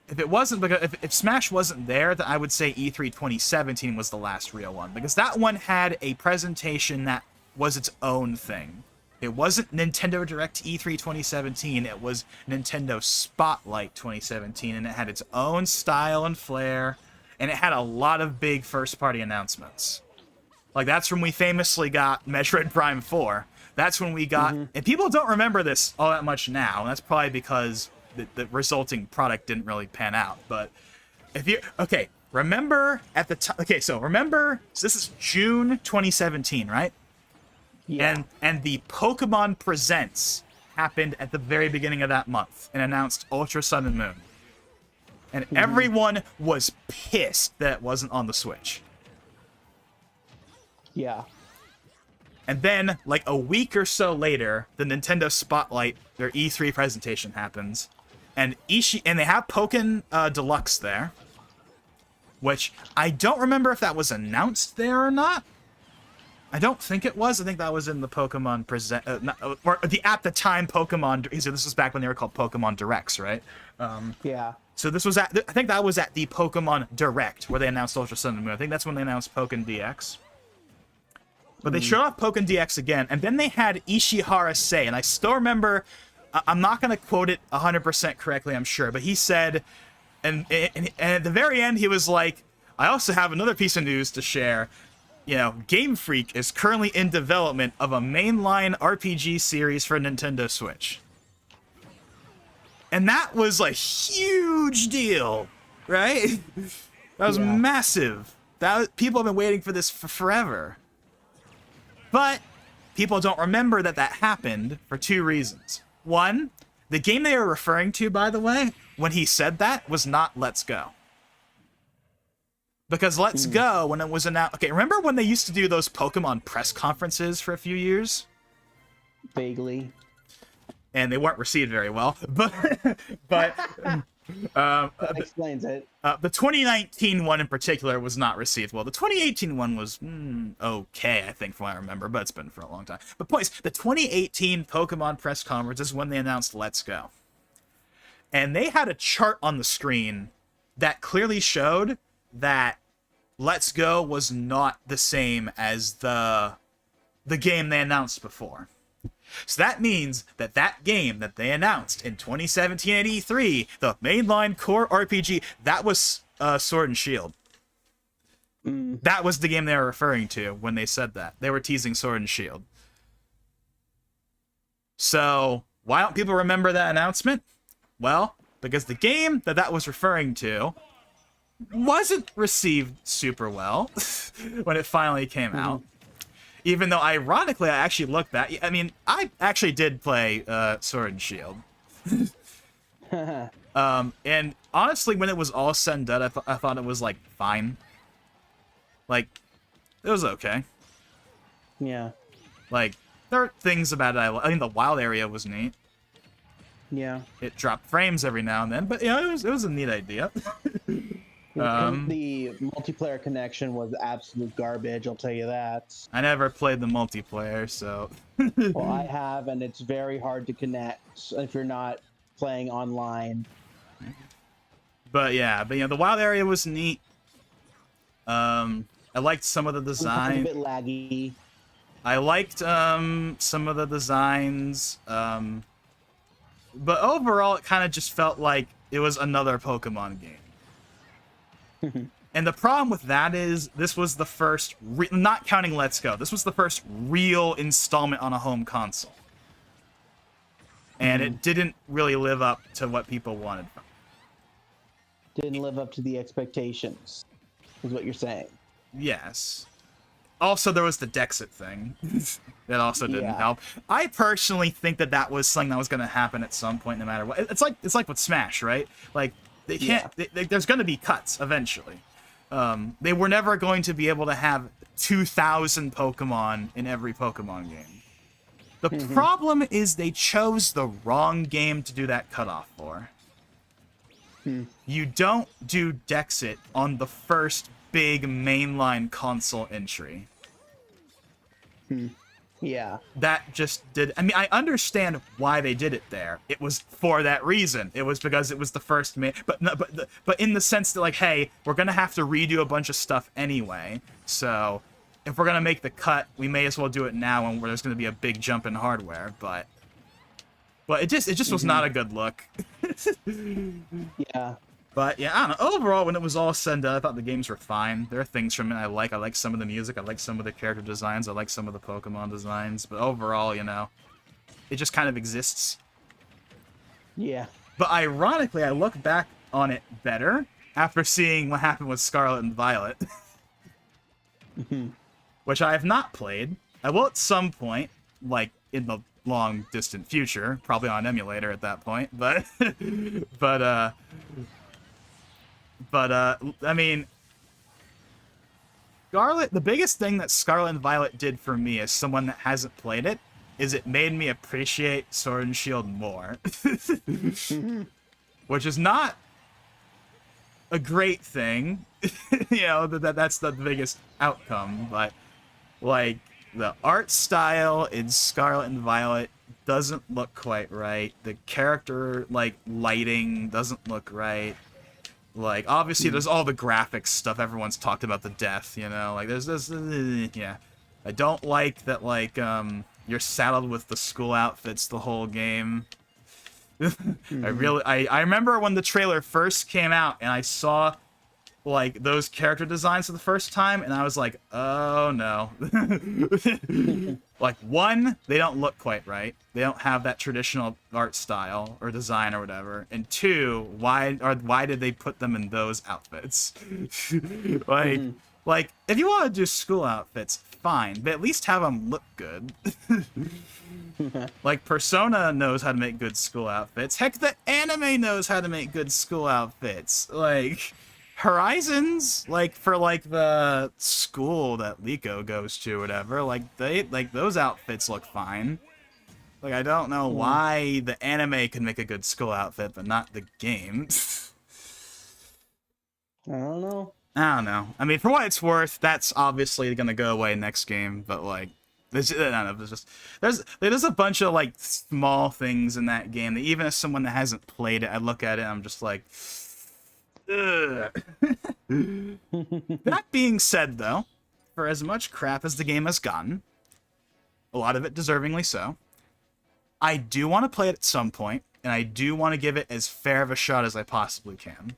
If it wasn't because if Smash wasn't there, then I would say E3 2017 was the last real one. Because that one had a presentation that was its own thing. It wasn't Nintendo Direct E3 2017, it was Nintendo Spotlight 2017, and it had its own style and flair, and it had a lot of big first-party announcements. Like, that's when we famously got Metroid Prime 4. That's when we got... And people don't remember this all that much now, and that's probably because the resulting product didn't really pan out. But if you... Okay, remember at the time... Okay, so remember... So this is June 2017, right? Yeah. And the Pokemon Presents happened at the very beginning of that month and announced Ultra Sun and Moon. And everyone was pissed that it wasn't on the Switch. Yeah. And then, like a week or so later, the Nintendo Spotlight, their E3 presentation happens, and they have Pokken Deluxe there, which I don't remember if that was announced there or not. I don't think it was. I think that was in the Pokemon Present, or at the time Pokemon. This was back when they were called Pokemon Directs, right? Yeah. So this was I think that was at the Pokemon Direct where they announced Ultra Sun and Moon. I think that's when they announced Pokken DX. But they showed off Pokken DX again, and then they had Ishihara say, and I still remember, I'm not going to quote it 100% correctly, I'm sure, but he said, and at the very end, he was like, I also have another piece of news to share. You know, Game Freak is currently in development of a mainline RPG series for Nintendo Switch. And that was a huge deal, right? That was massive. People have been waiting for this for forever. But people don't remember that happened for two reasons. One, the game they were referring to, by the way, when he said that, was not Let's Go. Because Let's Go, when it was announced... Okay, remember when they used to do those Pokemon press conferences for a few years? Vaguely. And they weren't received very well. But that explains it. The 2019 one in particular was not received well. The 2018 one was okay, I think, from what I remember, but it's been for a long time. But points, the 2018 Pokemon press conference is when they announced Let's Go. And they had a chart on the screen that clearly showed that Let's Go was not the same as the game they announced before. So that means that game that they announced in 2017 at E3, the mainline core RPG, that was Sword and Shield. That was the game they were referring to when they said that. They were teasing Sword and Shield. So why don't people remember that announcement? Well, because the game that was referring to wasn't received super well when it finally came out. Even though, ironically, I actually looked back. I mean, I actually did play Sword and Shield. And honestly, when it was all said and done, I thought it was, like, fine. Like, it was okay. Yeah. Like, there are things about it I mean, the wild area was neat. Yeah. It dropped frames every now and then, but, yeah, it was a neat idea. The multiplayer connection was absolute garbage, I'll tell you that. I never played the multiplayer, so... Well, I have, and it's very hard to connect if you're not playing online. But yeah, the wild area was neat. I liked some of the design. It's a bit laggy. I liked some of the designs. But overall, it kind of just felt like it was another Pokemon game. And the problem with that is, this was the first, not counting Let's Go, this was the first real installment on a home console. And it didn't really live up to what people wanted from it. Didn't live up to the expectations, is what you're saying. Yes. Also, there was the Dexit thing. That also didn't Yeah. help. I personally think that was something that was going to happen at some point, no matter what. It's like with Smash, right? Like, they can't. There's going to be cuts eventually. They were never going to be able to have 2,000 Pokemon in every Pokemon game. The problem is they chose the wrong game to do that cutoff for. You don't do Dexit on the first big mainline console entry. Yeah. That just did. I mean, I understand why they did it there. It was for that reason. It was because it was the first but in the sense that, like, hey, we're gonna have to redo a bunch of stuff anyway. So if we're gonna make the cut, we may as well do it now, when there's gonna be a big jump in hardware. But it just was not a good look. Yeah. But yeah, I don't know. Overall, when it was all said and done, I thought the games were fine. There are things from it I like. I like some of the music. I like some of the character designs. I like some of the Pokemon designs. But overall, you know, it just kind of exists. Yeah. But ironically, I look back on it better after seeing what happened with Scarlet and Violet. Which I have not played. I will at some point, like in the long distant future, probably on emulator at that point. But I mean, the biggest thing that Scarlet and Violet did for me as someone that hasn't played it is it made me appreciate Sword and Shield more. Which is not a great thing. You know, that's the biggest outcome, but like the art style in Scarlet and Violet doesn't look quite right. The character, like, lighting doesn't look right. Like, obviously, there's all the graphics stuff. Everyone's talked about the death, you know? Like, there's this... yeah. I don't like that, like, you're saddled with the school outfits the whole game. I remember when the trailer first came out, and I saw, like, those character designs for the first time, and I was like, oh, no. Like, one, they don't look quite right. They don't have that traditional art style or design or whatever. And two, why did they put them in those outfits? Like, if you want to do school outfits, fine, but at least have them look good. Like, Persona knows how to make good school outfits. Heck, the anime knows how to make good school outfits. Like, Horizons, like, for, like, the school that Liko goes to or whatever, like, those outfits look fine. Like, I don't know why the anime can make a good school outfit, but not the game. I don't know. I don't know. I mean, for what it's worth, that's obviously gonna go away next game, but, like, there's a bunch of, like, small things in that game that even as someone that hasn't played it, I look at it and I'm just like... Ugh. That being said, though, for as much crap as the game has gotten, a lot of it deservingly so, I do want to play it at some point, and I do want to give it as fair of a shot as I possibly can.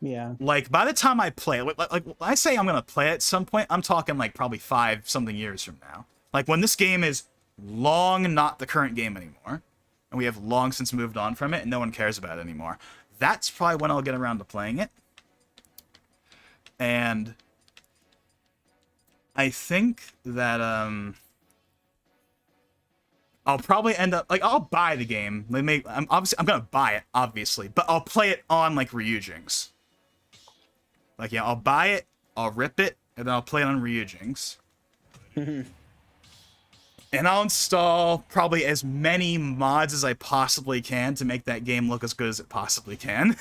Yeah. Like, by the time I play it, like when I say I'm going to play it at some point, I'm talking, like, probably 5-something years from now. Like, when this game is long not the current game anymore, and we have long since moved on from it, and no one cares about it anymore. That's probably when I'll get around to playing it. And I think that I'll probably end up like I'll buy the game. I'm gonna buy it, obviously, but I'll play it on like Ryujinx. Like yeah, I'll buy it, I'll rip it, and then I'll play it on Ryujinx. And I'll install probably as many mods as I possibly can to make that game look as good as it possibly can.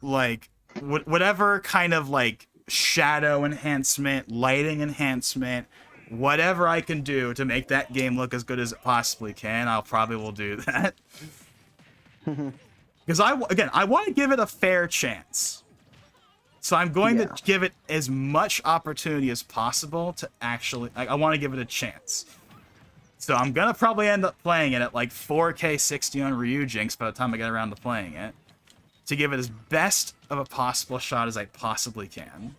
Like whatever kind of like shadow enhancement, lighting enhancement, whatever I can do to make that game look as good as it possibly can, I'll probably will do that. Because I want to give it a fair chance. So I'm going to give it as much opportunity as possible to actually... I want to give it a chance. So I'm going to probably end up playing it at like 4K 60 on Ryujinx by the time I get around to playing it. To give it as best of a possible shot as I possibly can.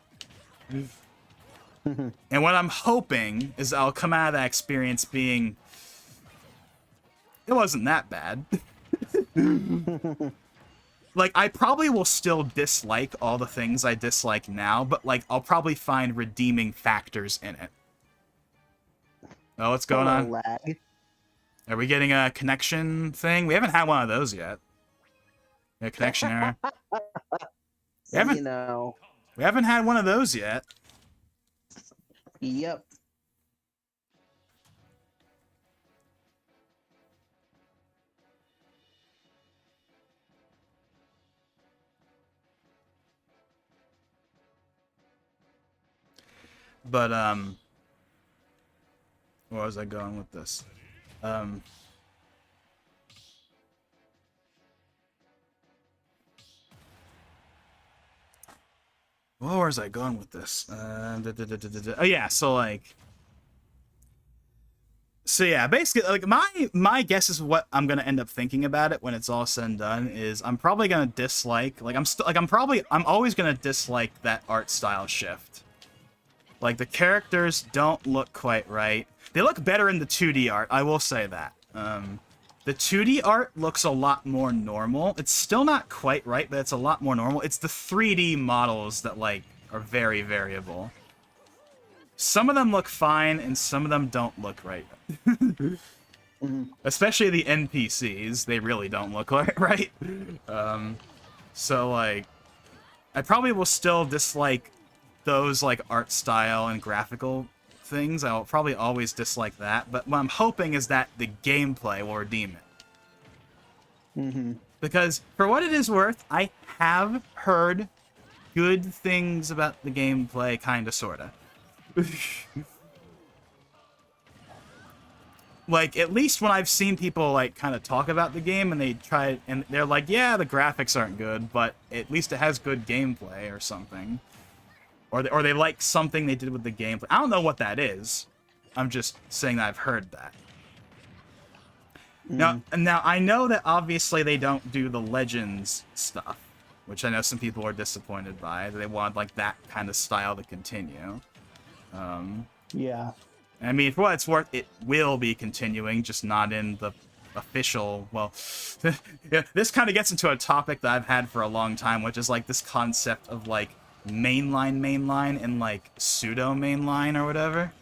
And what I'm hoping is I'll come out of that experience being... It wasn't that bad. Like, I probably will still dislike all the things I dislike now, but, like, I'll probably find redeeming factors in it. Oh, what's going on? Lag. Are we getting a connection thing? We haven't had one of those yet. A connection error. We haven't had one of those yet. Yep. But, where was I going with this? Where was I going with this? Oh, yeah, so, like... So, yeah, basically, like, my guess is what I'm gonna end up thinking about it when it's all said and done is I'm probably gonna dislike... Like, I'm always gonna dislike that art style shift. Like, the characters don't look quite right. They look better in the 2D art, I will say that. The 2D art looks a lot more normal. It's still not quite right, but it's a lot more normal. It's the 3D models that, like, are very variable. Some of them look fine, and some of them don't look right. Especially the NPCs, they really don't look right. So, like, I probably will still dislike those, like, art style and graphical things. I'll probably always dislike that, but what I'm hoping is that the gameplay will redeem it. Because, for what it is worth, I have heard good things about the gameplay, kinda, sorta. Like, at least when I've seen people, like, kind of talk about the game, and they try, and they're like, yeah, the graphics aren't good, but at least it has good gameplay or something. Or they like something they did with the gameplay. I don't know what that is. I'm just saying that I've heard that. Now I know that obviously they don't do the Legends stuff, which I know some people are disappointed by. They want, like, that kind of style to continue. Yeah. I mean, for what it's worth, it will be continuing, just not in the official, well, yeah, this kind of gets into a topic that I've had for a long time, which is, like, this concept of, like, mainline, and, like, pseudo-mainline or whatever.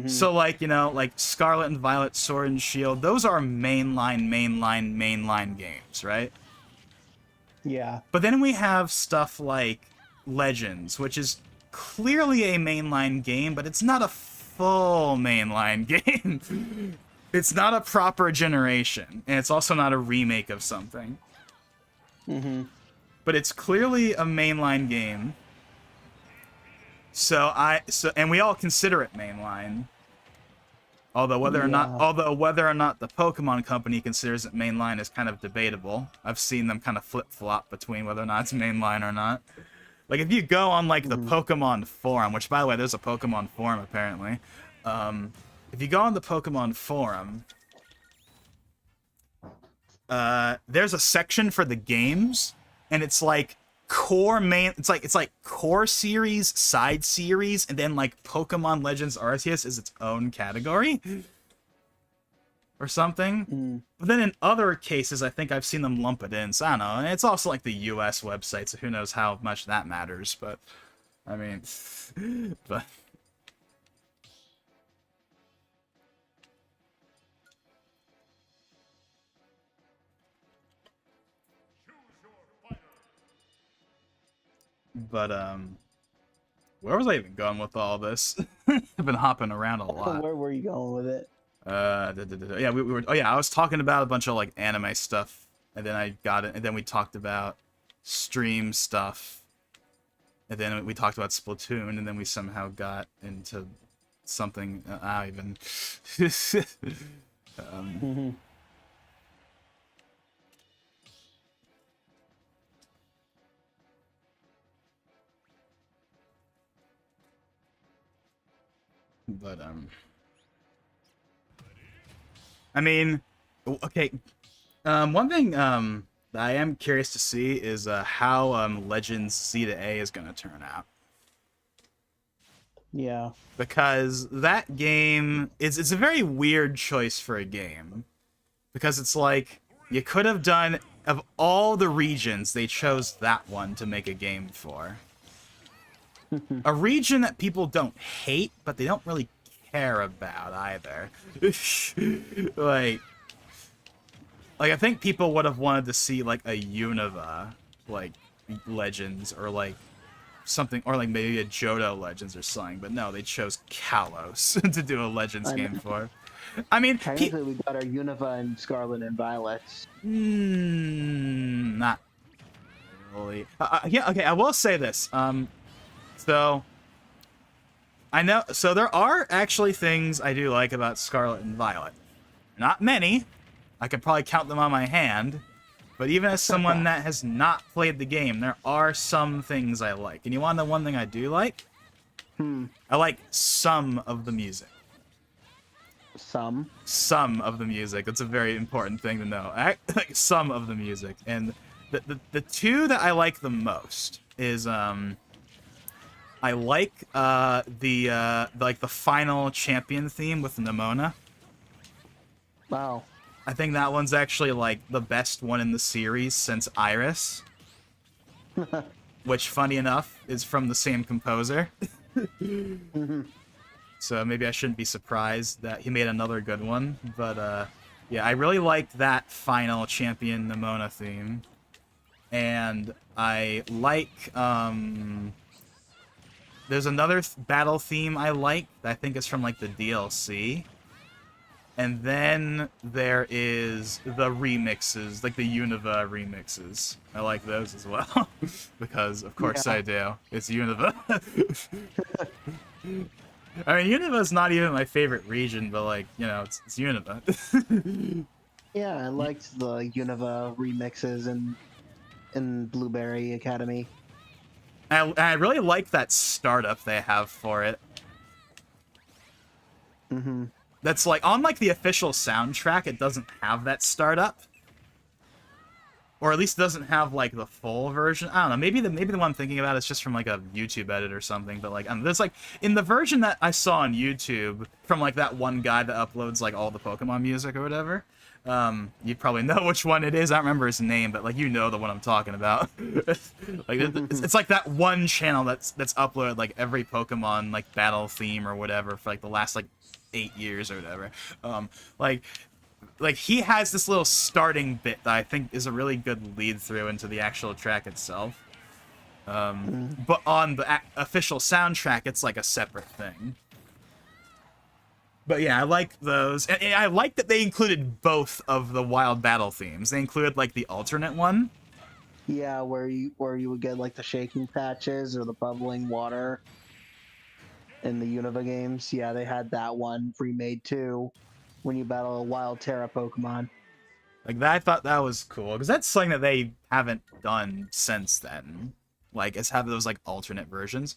So, like, you know, like, Scarlet and Violet, Sword and Shield, those are mainline games, right? Yeah. But then we have stuff like Legends, which is clearly a mainline game, but it's not a full mainline game. It's not a proper generation, and it's also not a remake of something. But it's clearly a mainline game. And we all consider it mainline. Although whether or not the Pokemon Company considers it mainline is kind of debatable. I've seen them kind of flip-flop between whether or not it's mainline or not. Like, if you go on, like, the Pokemon forum, which, by the way, there's a Pokemon forum, apparently. If you go on the Pokemon forum, there's a section for the games, and it's, like, it's like core series, side series, and then, like, Pokemon Legends Arceus is its own category. Or something. But then in other cases, I think I've seen them lump it in, so I don't know. And it's also like the US website, so who knows how much that matters, but I mean, but where was I even going with all this? I've been hopping around a lot. Where were you going with it? Yeah, we were. Oh yeah, I was talking about a bunch of like anime stuff, and then I got it, and then we talked about stream stuff, and then we talked about Splatoon, and then we somehow got into something. I even. But I mean, okay. One thing that I am curious to see is how Legends Z to A is going to turn out. Yeah. Because that game it's a very weird choice for a game. Because it's like you could have done of all the regions, they chose that one to make a game for. A region that people don't hate, but they don't really care about either. like I think people would have wanted to see like a Unova, like Legends, or like something, or like maybe a Johto Legends or something. But no, they chose Kalos to do a Legends game for. I mean, technically we got our Unova and Scarlet and Violet. Not really. Yeah, okay. I will say this. So I know. So there are actually things I do like about Scarlet and Violet. Not many. I could probably count them on my hand. But even as someone that has not played the game, there are some things I like. And you want to know one thing I do like? I like some of the music. Some? Some of the music. That's a very important thing to know. Like some of the music. And the two that I like the most is I like the final champion theme with Nemona. Wow. I think that one's actually like the best one in the series since Iris. Which, funny enough, is from the same composer. So maybe I shouldn't be surprised that he made another good one. But yeah, I really liked that final champion Nemona theme. And I like there's another battle theme I like that I think is from like the DLC. And then there is the remixes, like the Unova remixes. I like those as well. Because of course I do. It's Unova. I mean, Unova's not even my favorite region, but like, you know, it's Unova. Yeah, I liked the Unova remixes in Blueberry Academy. I really like that startup they have for it. That's like, on like the official soundtrack, it doesn't have that startup. Or at least doesn't have like the full version. I don't know, maybe the one I'm thinking about is just from like a YouTube edit or something, but like there's like in the version that I saw on YouTube from like that one guy that uploads like all the Pokemon music or whatever. You probably know which one it is. I don't remember his name, but like you know the one I'm talking about. Like it's like that one channel that's uploaded like every Pokemon like battle theme or whatever for like the last like 8 years or whatever. Like he has this little starting bit that I think is a really good lead through into the actual track itself. But on the official soundtrack, it's like a separate thing. But yeah, I like those, and I like that they included both of the wild battle themes. They included like the alternate one. Yeah, where you would get like the shaking patches or the bubbling water in the Unova games. Yeah, they had that one remade too when you battle a wild Terra Pokemon. Like that, I thought that was cool because that's something that they haven't done since then. Like, is have those like alternate versions.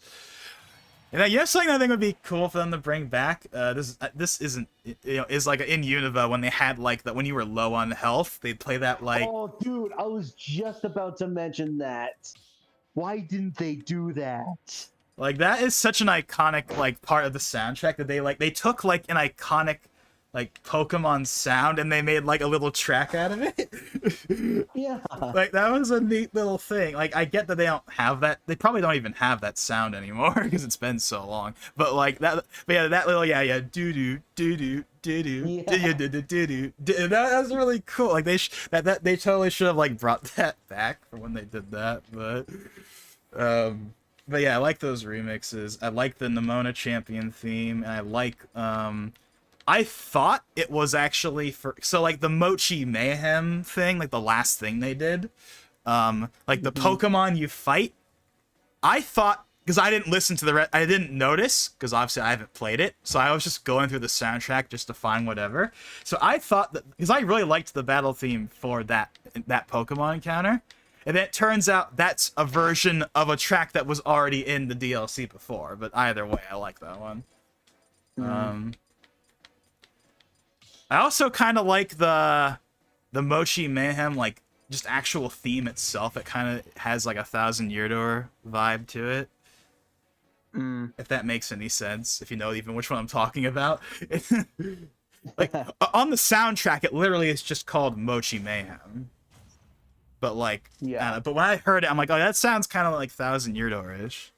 And you know, something I think would be cool for them to bring back. This isn't, you know, is like in Unova when they had like that when you were low on health, they'd play that like. Oh, dude, I was just about to mention that. Why didn't they do that? Like that is such an iconic like part of the soundtrack that they took like an iconic like Pokemon sound, and they made like a little track out of it. Yeah. Like that was a neat little thing. Like I get that they don't have that. They probably don't even have that sound anymore because it's been so long. But like that, but yeah, that little doo doo doo doo doo doo doo doo doo doo. That was really cool. Like that they totally should have like brought that back for when they did that. But yeah, I like those remixes. I like the Nemona Champion theme, and I like I thought it was actually like the Mochi Mayhem thing, like the last thing they did, like the Pokemon you fight. I thought, because I didn't listen to I didn't notice, because obviously I haven't played it, so I was just going through the soundtrack just to find whatever. So I thought that, because I really liked the battle theme for that Pokemon encounter, and it turns out that's a version of a track that was already in the DLC before. But either way, I like that one. I also kind of like the Mochi Mayhem, like, just actual theme itself. It kind of has, like, a Thousand Year Door vibe to it. If that makes any sense. If you know even which one I'm talking about. Like, on the soundtrack, it literally is just called Mochi Mayhem. But, like, yeah. But when I heard it, I'm like, oh, that sounds kind of like Thousand Year Door-ish.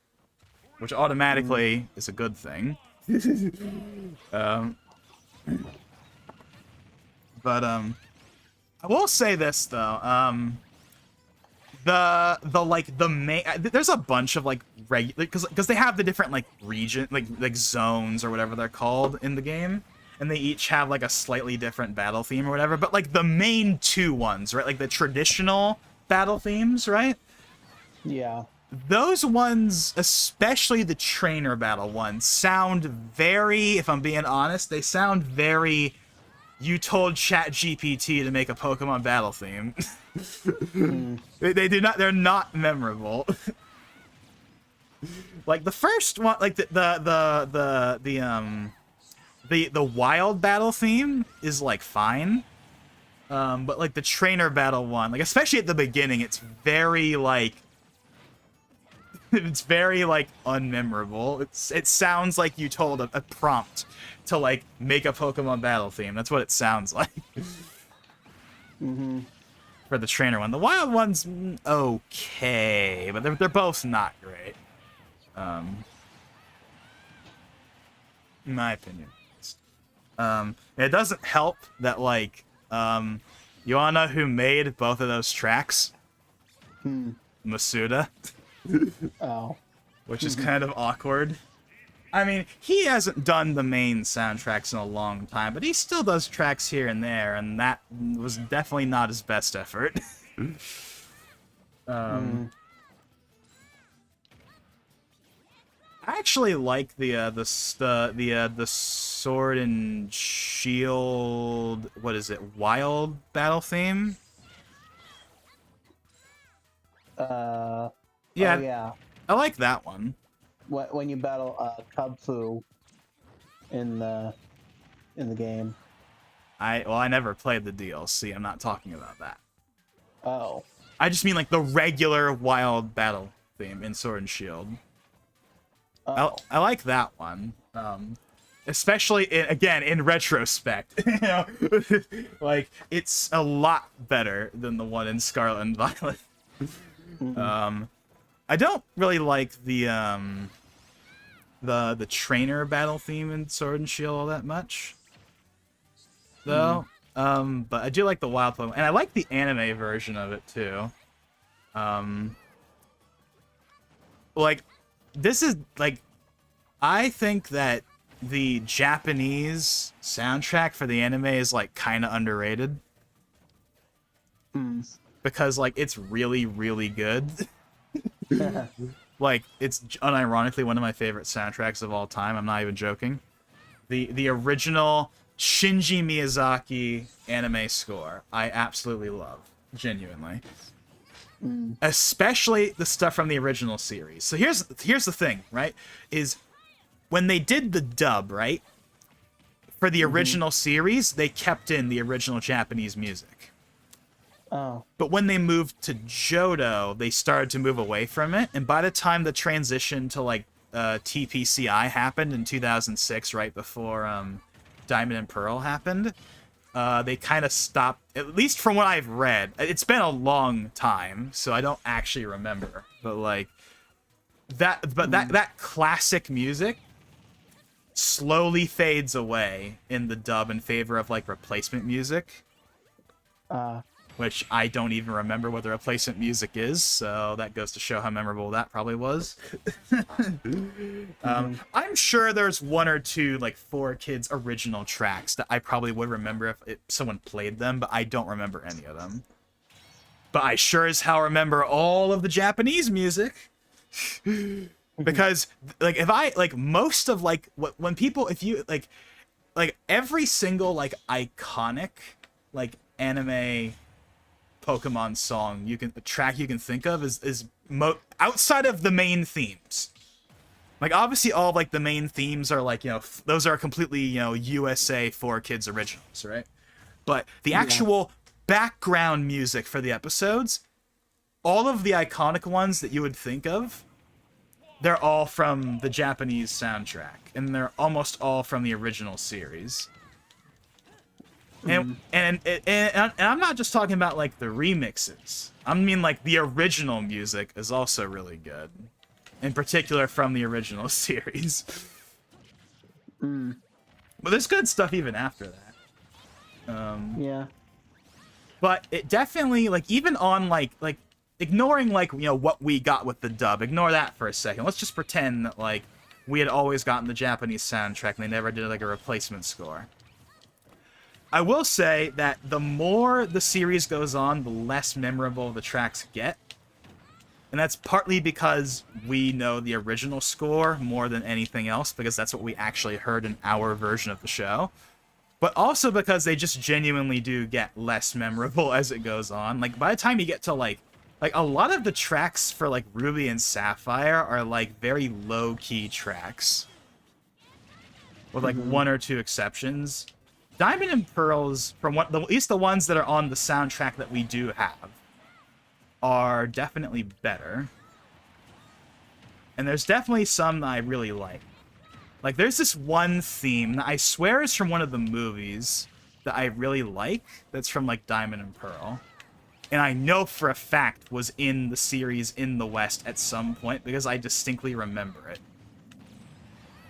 Which automatically is a good thing. But I will say this though, the main, there's a bunch of like regular, because they have the different like region, like zones or whatever they're called in the game, and they each have like a slightly different battle theme or whatever. But like the main two ones, right, like the traditional battle themes, right? Yeah. Those ones, especially the trainer battle ones, sound very, if I'm being honest, they sound very, you told ChatGPT to make a Pokemon battle theme. They do not, they're not memorable. Like the first one, like the wild battle theme is like fine. But like the trainer battle one, like especially at the beginning, it's very like it's very like unmemorable. It sounds like you told a prompt to like make a Pokemon battle theme. That's what it sounds like. For the trainer one, the wild one's okay, but they're both not great. In my opinion. It doesn't help that like you wanna know who made both of those tracks? Masuda. Oh. Which is kind of awkward. I mean, he hasn't done the main soundtracks in a long time, but he still does tracks here and there, and that was definitely not his best effort. I actually like the Sword and Shield, what is it, Wild battle theme? Yeah. Oh, Oh, yeah. I like that one. When you battle Kubfu in the game. I never played the DLC. I'm not talking about that. Oh. I just mean like the regular wild battle theme in Sword and Shield. Oh. I like that one. Especially in retrospect. You know? Like it's a lot better than the one in Scarlet and Violet. I don't really like the trainer battle theme in Sword and Shield all that much, though. But I do like the wild Pokemon, and I like the anime version of it too. Like this is like, I think that the Japanese soundtrack for the anime is like kind of underrated. Because like it's really, really good. Like it's unironically one of my favorite soundtracks of all time. I'm not even joking. The original Shinji Miyazaki anime score, I absolutely love, genuinely. Especially the stuff from the original series. So here's the thing, right? Is when they did the dub, right? For the original series, they kept in the original Japanese music. Oh. But when they moved to Johto, they started to move away from it. And by the time the transition to like TPCI happened in 2006, right before Diamond and Pearl happened, they kind of stopped, at least from what I've read. It's been a long time, so I don't actually remember. But like that classic music slowly fades away in the dub in favor of like replacement music. Which I don't even remember what the replacement music is, so that goes to show how memorable that probably was. I'm sure there's one or two like 4Kids original tracks that I probably would remember if someone played them, but I don't remember any of them. But I sure as hell remember all of the Japanese music. Because like if I like most of like when people, if you like every single like iconic like anime Pokemon song track you can think of is outside of the main themes. Like obviously all of, like the main themes are like, you know, those are completely, you know, USA 4Kids originals, right? But the actual background music for the episodes, all of the iconic ones that you would think of, they're all from the Japanese soundtrack, and they're almost all from the original series. And I'm not just talking about like the remixes. I mean like the original music is also really good, in particular from the original series. But there's good stuff even after that. Yeah. But it definitely like even on like ignoring like, you know, what we got with the dub. Ignore that for a second. Let's just pretend that like we had always gotten the Japanese soundtrack and they never did like a replacement score. I will say that the more the series goes on, the less memorable the tracks get. And that's partly because we know the original score more than anything else, because that's what we actually heard in our version of the show. But also because they just genuinely do get less memorable as it goes on. Like, by the time you get to, like a lot of the tracks for, like, Ruby and Sapphire are, like, very low-key tracks. With, like, one or two exceptions. Diamond and Pearls, from what at least the ones that are on the soundtrack that we do have, are definitely better. And there's definitely some that I really like. Like, there's this one theme that I swear is from one of the movies that I really like, that's from, like, Diamond and Pearl. And I know for a fact was in the series in the West at some point, because I distinctly remember it.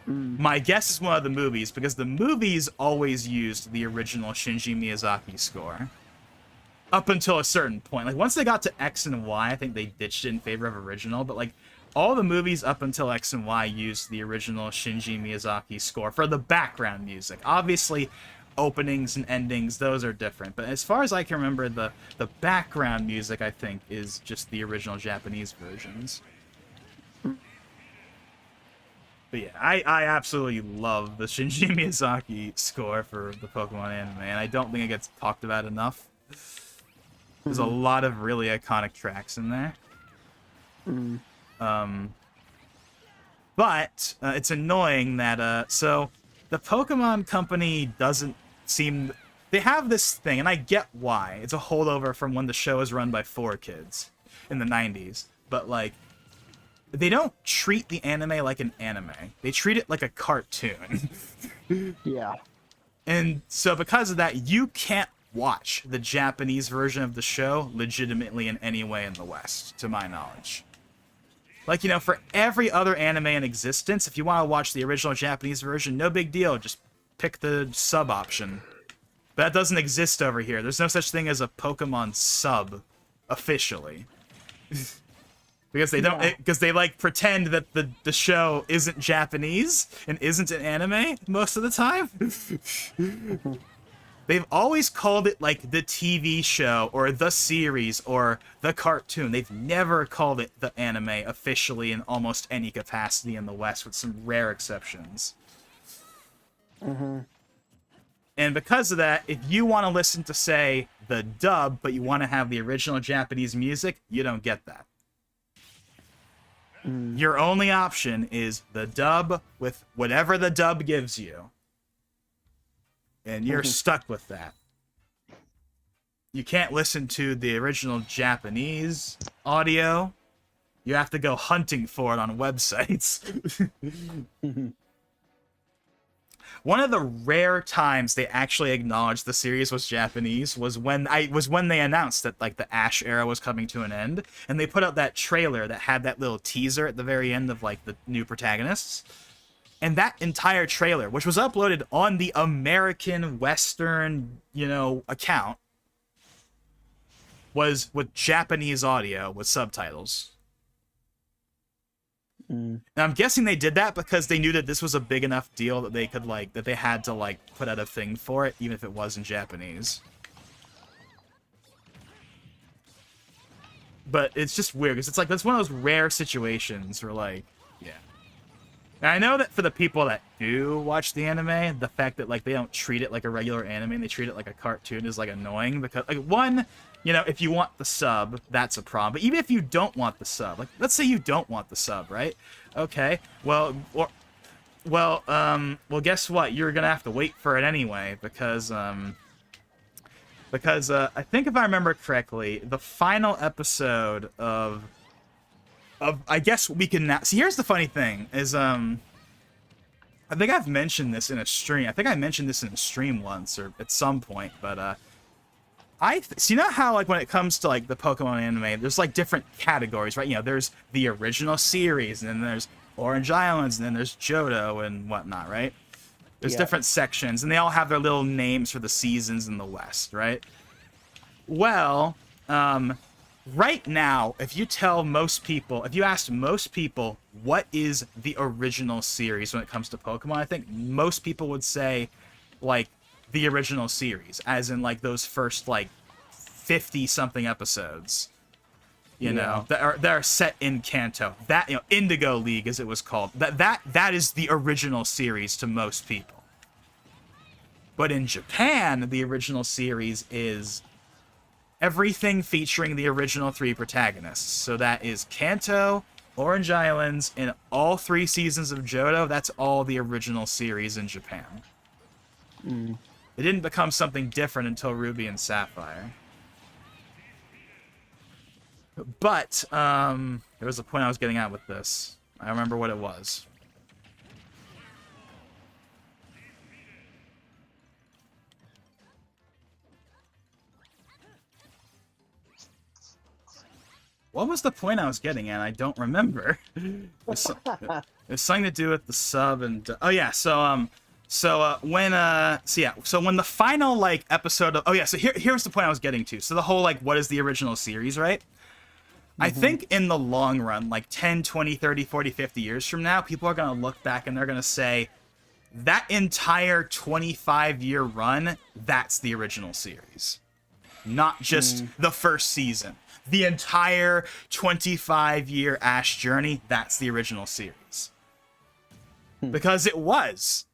My guess is one of the movies, because the movies always used the original Shinji Miyazaki score. Up until a certain point. Like, once they got to X and Y, I think they ditched it in favor of original, but, like, all the movies up until X and Y used the original Shinji Miyazaki score for the background music. Obviously, openings and endings, those are different. But as far as I can remember, the background music, I think, is just the original Japanese versions. But yeah, I absolutely love the Shinji Miyazaki score for the Pokemon anime, and I don't think it gets talked about enough. There's a lot of really iconic tracks in there. But it's annoying that, so the Pokemon Company doesn't seem... They have this thing, and I get why. It's a holdover from when the show was run by 4Kids in the 90s. But, like, they don't treat the anime like an anime. They treat it like a cartoon. Yeah. And so because of that, you can't watch the Japanese version of the show legitimately in any way in the West, to my knowledge. Like, you know, for every other anime in existence, if you want to watch the original Japanese version, no big deal. Just pick the sub option. But that doesn't exist over here. There's no such thing as a Pokemon sub, officially. Because they don't, because they like pretend that the show isn't Japanese and isn't an anime most of the time. They've always called it like the TV show or the series or the cartoon. They've never called it the anime officially in almost any capacity in the West, with some rare exceptions. And because of that, if you want to listen to, say, the dub, but you want to have the original Japanese music, you don't get that. Your only option is the dub with whatever the dub gives you. And you're stuck with that. You can't listen to the original Japanese audio. You have to go hunting for it on websites. one of the rare times they actually acknowledged the series was Japanese was when they announced that like the Ash era was coming to an end, and they put out that trailer that had that little teaser at the very end of like the new protagonists. And that entire trailer, which was uploaded on the American Western, account, was with Japanese audio with subtitles. And I'm guessing they did that because they knew that this was a big enough deal that they could that they had to put out a thing for it, even if it was in Japanese. But it's just weird because it's that's one of those rare situations where yeah. And I know that for the people that do watch the anime, the fact that they don't treat it like a regular anime and they treat it like a cartoon is annoying because one, if you want the sub, that's a problem. But even if you don't want the sub, let's say you don't want the sub, right? Okay, well, guess what? You're gonna have to wait for it anyway because I think if I remember correctly, the final episode of I guess we can now see. Here's the funny thing: is I think I've mentioned this in a stream. I think I mentioned this in a stream once or at some point, but so you know how when it comes to the Pokemon anime, there's different categories, right? There's the original series, and then there's Orange Islands, and then there's Johto and whatnot, right? There's different sections, and they all have their little names for the seasons in the West, right? Well, right now, if you asked most people what is the original series when it comes to Pokemon, I think most people would say the original series, as in those first 50 something episodes, that are set in Kanto. That Indigo League, as it was called. That is the original series to most people. But in Japan, the original series is everything featuring the original 3 protagonists. So that is Kanto, Orange Islands, and all 3 seasons of Johto. That's all the original series in Japan. It didn't become something different until Ruby and Sapphire. But there was a point I was getting at with this. I remember what it was. What was the point I was getting at? I don't remember. It's something to do with the sub and so when the final episode of here's the point I was getting to. So the whole what is the original series, right? I think in the long run, 10, 20, 30, 40, 50 years from now, people are going to look back and they're going to say that entire 25-year run, that's the original series. Not just the first season. The entire 25-year Ash journey, that's the original series. Because it was.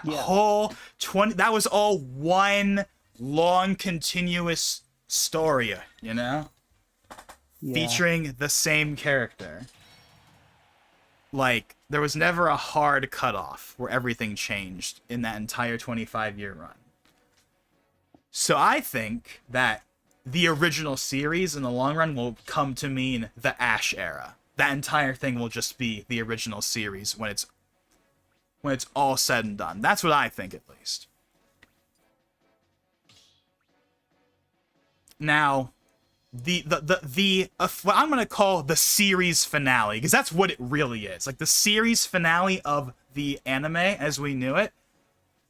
Whole 20, that was all one long continuous story, featuring the same character. There was never a hard cutoff where everything changed in that entire 25-year run. So I think that the original series in the long run will come to mean the Ash era. That entire thing will just be the original series when it's all said and done. That's what I think, at least. Now, what I'm gonna call the series finale, because that's what it really is. The series finale of the anime as we knew it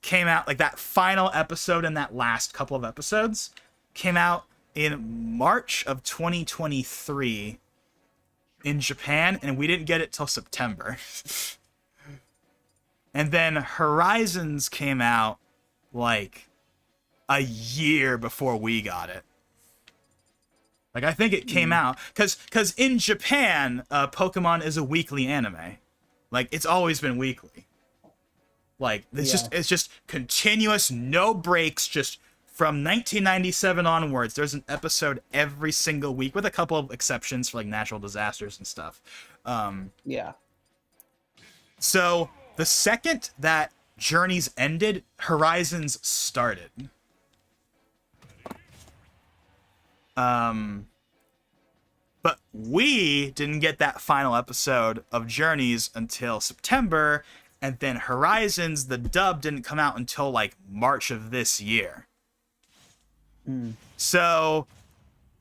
came out, that final episode and that last couple of episodes came out in March of 2023 in Japan, and we didn't get it till September. And then Horizons came out a year before we got it. I think it came out because in Japan, Pokemon is a weekly anime. It's always been weekly. It's just continuous, no breaks, just from 1997 onwards. There's an episode every single week, with a couple of exceptions for natural disasters and stuff. So the second that Journeys ended, Horizons started. But we didn't get that final episode of Journeys until September, And then Horizons, the dub didn't come out until like March of this year. So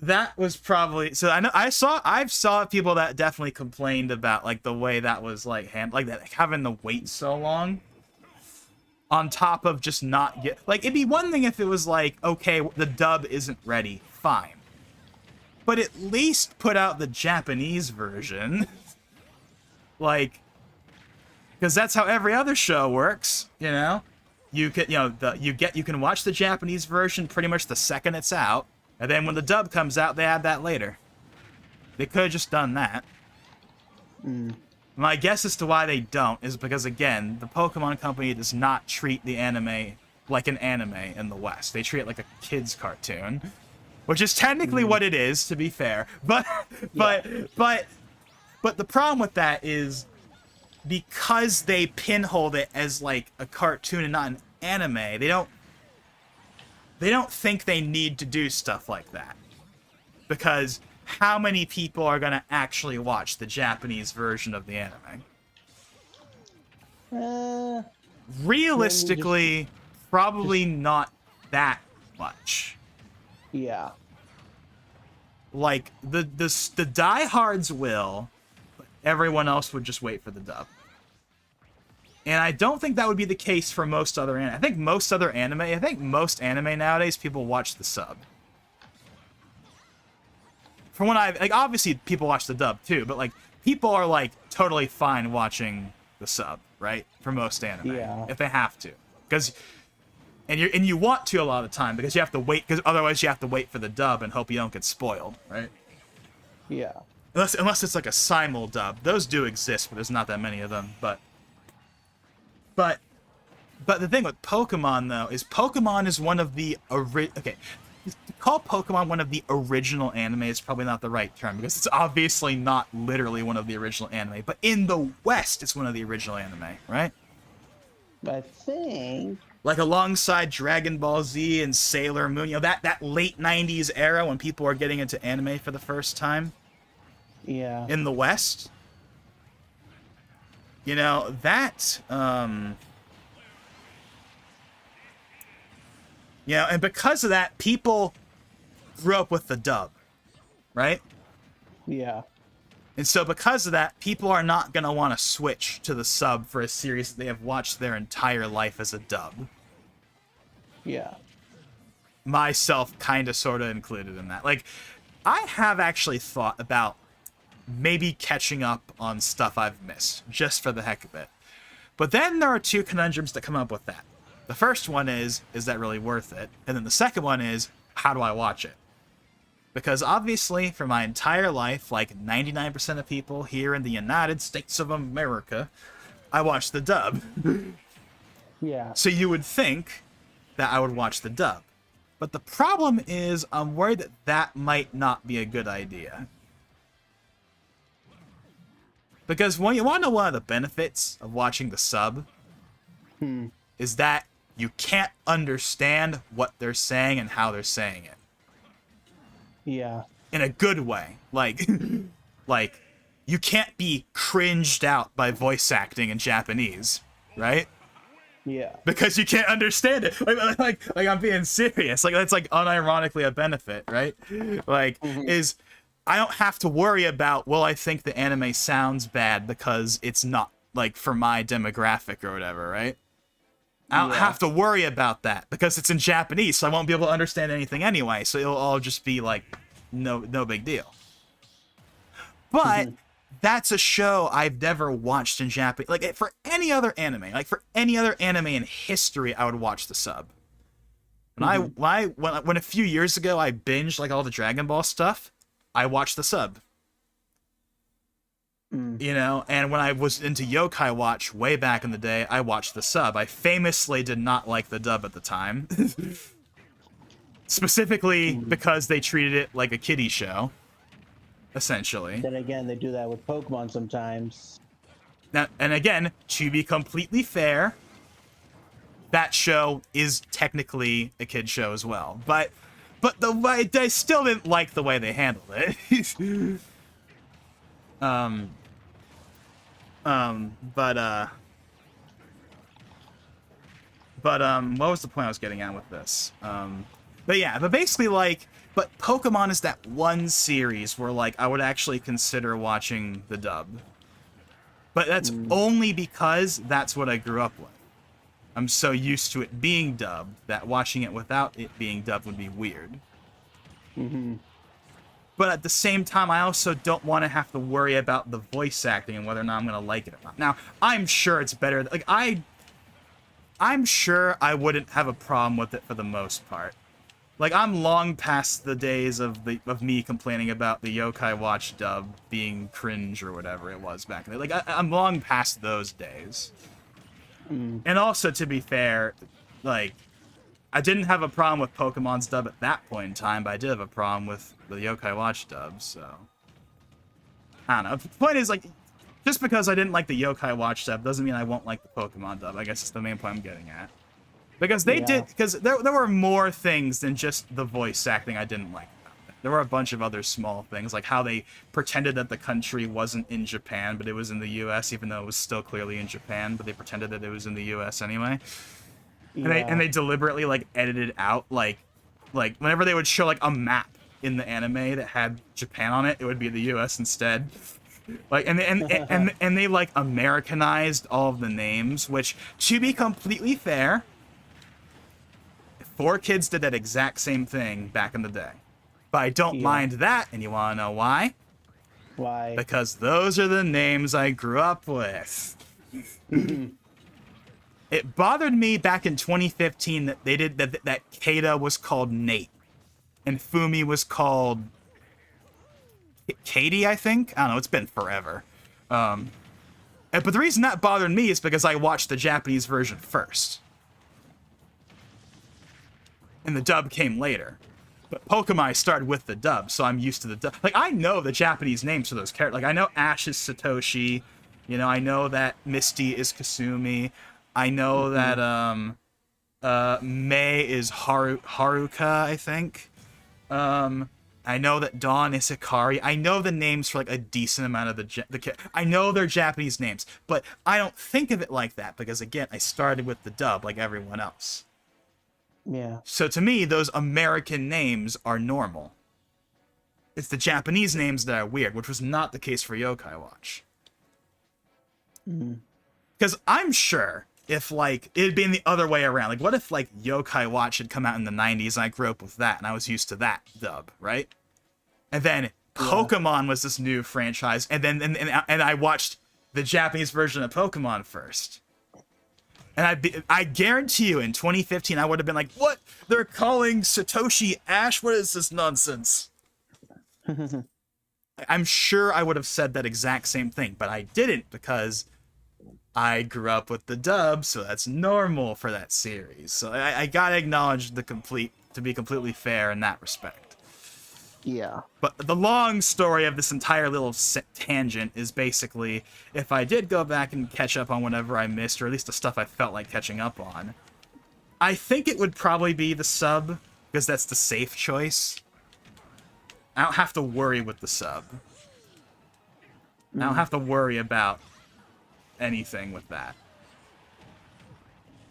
that was probably, so I know I saw people that definitely complained about like the way that was like like that, like, having to wait so long on top of just not get, like, it'd be one thing if it was like, okay, the dub isn't ready, fine, but at least put out the Japanese version. Like, because that's how every other show works, you know. You can, you know, you can watch the Japanese version pretty much the second it's out, and then when the dub comes out, they add that later. They could have just done that. My guess as to why they don't is because, again, the Pokemon Company does not treat the anime like an anime in the West. They treat it like a kid's cartoon, which is technically what it is, to be fair. But the problem with that is, because they pinhole it as like a cartoon and not an anime, they don't think they need to do stuff like that. Because how many people are going to actually watch the Japanese version of the anime? Realistically, probably not that much. Yeah. Like, the diehards will, but everyone else would just wait for the dub. And I don't think that would be the case for most other anime. I think most anime nowadays, people watch the sub. From what like, obviously people watch the dub too, but like, people are like totally fine watching the sub, right? For most anime, if they have to, and you want to a lot of the time because you have to wait, because otherwise you have to wait for the dub and hope you don't get spoiled, right? Yeah. Unless it's like a simul dub, those do exist, but there's not that many of them. But the thing with Pokemon though is Pokemon is one of the to call Pokemon one of the original anime is probably not the right term, because it's obviously not literally one of the original anime, but in the West it's one of the original anime, right? I think, like, alongside Dragon Ball Z and Sailor Moon, you know, that late 90s era when people are getting into anime for the first time. Yeah. In the West. You know, that, you know, and because of that, people grew up with the dub, right? Yeah. And so because of that, people are not going to want to switch to the sub for a series that they have watched their entire life as a dub. Yeah. Myself kind of sort of included in that. Like, I have actually thought about maybe catching up on stuff I've missed, just for the heck of it. But then there are two conundrums that come up with that. The first one is that really worth it? And then the second one is, how do I watch it? Because obviously, for my entire life, like 99% of people here in the United States of America, I watch the dub. Yeah. So you would think that I would watch the dub. But the problem is, I'm worried that that might not be a good idea. Because when you want to know one of the benefits of watching the sub, is that you can't understand what they're saying and how they're saying it. Yeah. In a good way. Like, like, you can't be cringed out by voice acting in Japanese, right? Yeah. Because you can't understand it. Like I'm being serious. Like, that's like unironically a benefit, right? Like, is I don't have to worry about, well, I think the anime sounds bad because it's not like for my demographic or whatever, right? I don't have to worry about that because it's in Japanese, so I won't be able to understand anything anyway. So it'll all just be like no big deal. But that's a show I've never watched in Japanese. Like, for any other anime, in history, I would watch the sub. When a few years ago I binged like all the Dragon Ball stuff, I watched the sub. You know, and when I was into Yokai Watch way back in the day, I watched the sub. I famously did not like the dub at the time. Specifically because they treated it like a kiddie show, essentially. Then again, they do that with Pokemon sometimes. Now, and again, to be completely fair, that show is technically a kid show as well. But the way I still didn't like the way they handled it. But what was the point I was getting at with this? But yeah, but basically like, but Pokemon is that one series where like I would actually consider watching the dub. But that's only because that's what I grew up with. I'm so used to it being dubbed that watching it without it being dubbed would be weird. But at the same time, I also don't want to have to worry about the voice acting and whether or not I'm going to like it or not. Now, I'm sure it's better. Like, I'm sure I wouldn't have a problem with it for the most part. Like, I'm long past the days of me complaining about the Yokai Watch dub being cringe or whatever it was back then. Like, I'm long past those days. And also, to be fair, like, I didn't have a problem with Pokemon's dub at that point in time, but I did have a problem with the Yokai Watch dub, so... I don't know. The point is, like, just because I didn't like the Yokai Watch dub doesn't mean I won't like the Pokemon dub. I guess it's the main point I'm getting at. Because they did... Because there were more things than just the voice acting I didn't like. There were a bunch of other small things, like how they pretended that the country wasn't in Japan, but it was in the US, even though it was still clearly in Japan, but they pretended that it was in the US anyway. And they deliberately like edited out like whenever they would show like a map in the anime that had Japan on it, it would be the US instead. Like and they like Americanized all of the names, which, to be completely fair, 4Kids did that exact same thing back in the day. But I don't mind that, and you want to know why? Why? Because those are the names I grew up with. It bothered me back in 2015 that they did that Keita was called Nate, and Fumi was called Katie, I think. I don't know. It's been forever. But the reason that bothered me is because I watched the Japanese version first, and the dub came later. But Pokemon started with the dub, so I'm used to the dub. Like, I know the Japanese names for those characters. Like, I know Ash is Satoshi. You know, I know that Misty is Kasumi. I know that Mei is Haruka, I think. I know that Dawn is Hikari. I know the names for like a decent amount of the I know they're Japanese names, but I don't think of it like that because, again, I started with the dub like everyone else. Yeah. So to me, those American names are normal. It's the Japanese names that are weird, which was not the case for Yokai Watch. Because I'm sure if, like, it'd been the other way around. Like, what if, like, Yokai Watch had come out in the 90s and I grew up with that and I was used to that dub, right? And then Pokemon was this new franchise, and then and I watched the Japanese version of Pokemon first. And I guarantee you, in 2015, I would have been like, what? They're calling Satoshi Ash? What is this nonsense? I'm sure I would have said that exact same thing, but I didn't because I grew up with the dub, so that's normal for that series. So I gotta acknowledge to be completely fair in that respect. Yeah. But the long story of this entire little tangent is basically, if I did go back and catch up on whatever I missed, or at least the stuff I felt like catching up on, I think it would probably be the sub, because that's the safe choice. I don't have to worry with the sub. I don't have to worry about anything with that.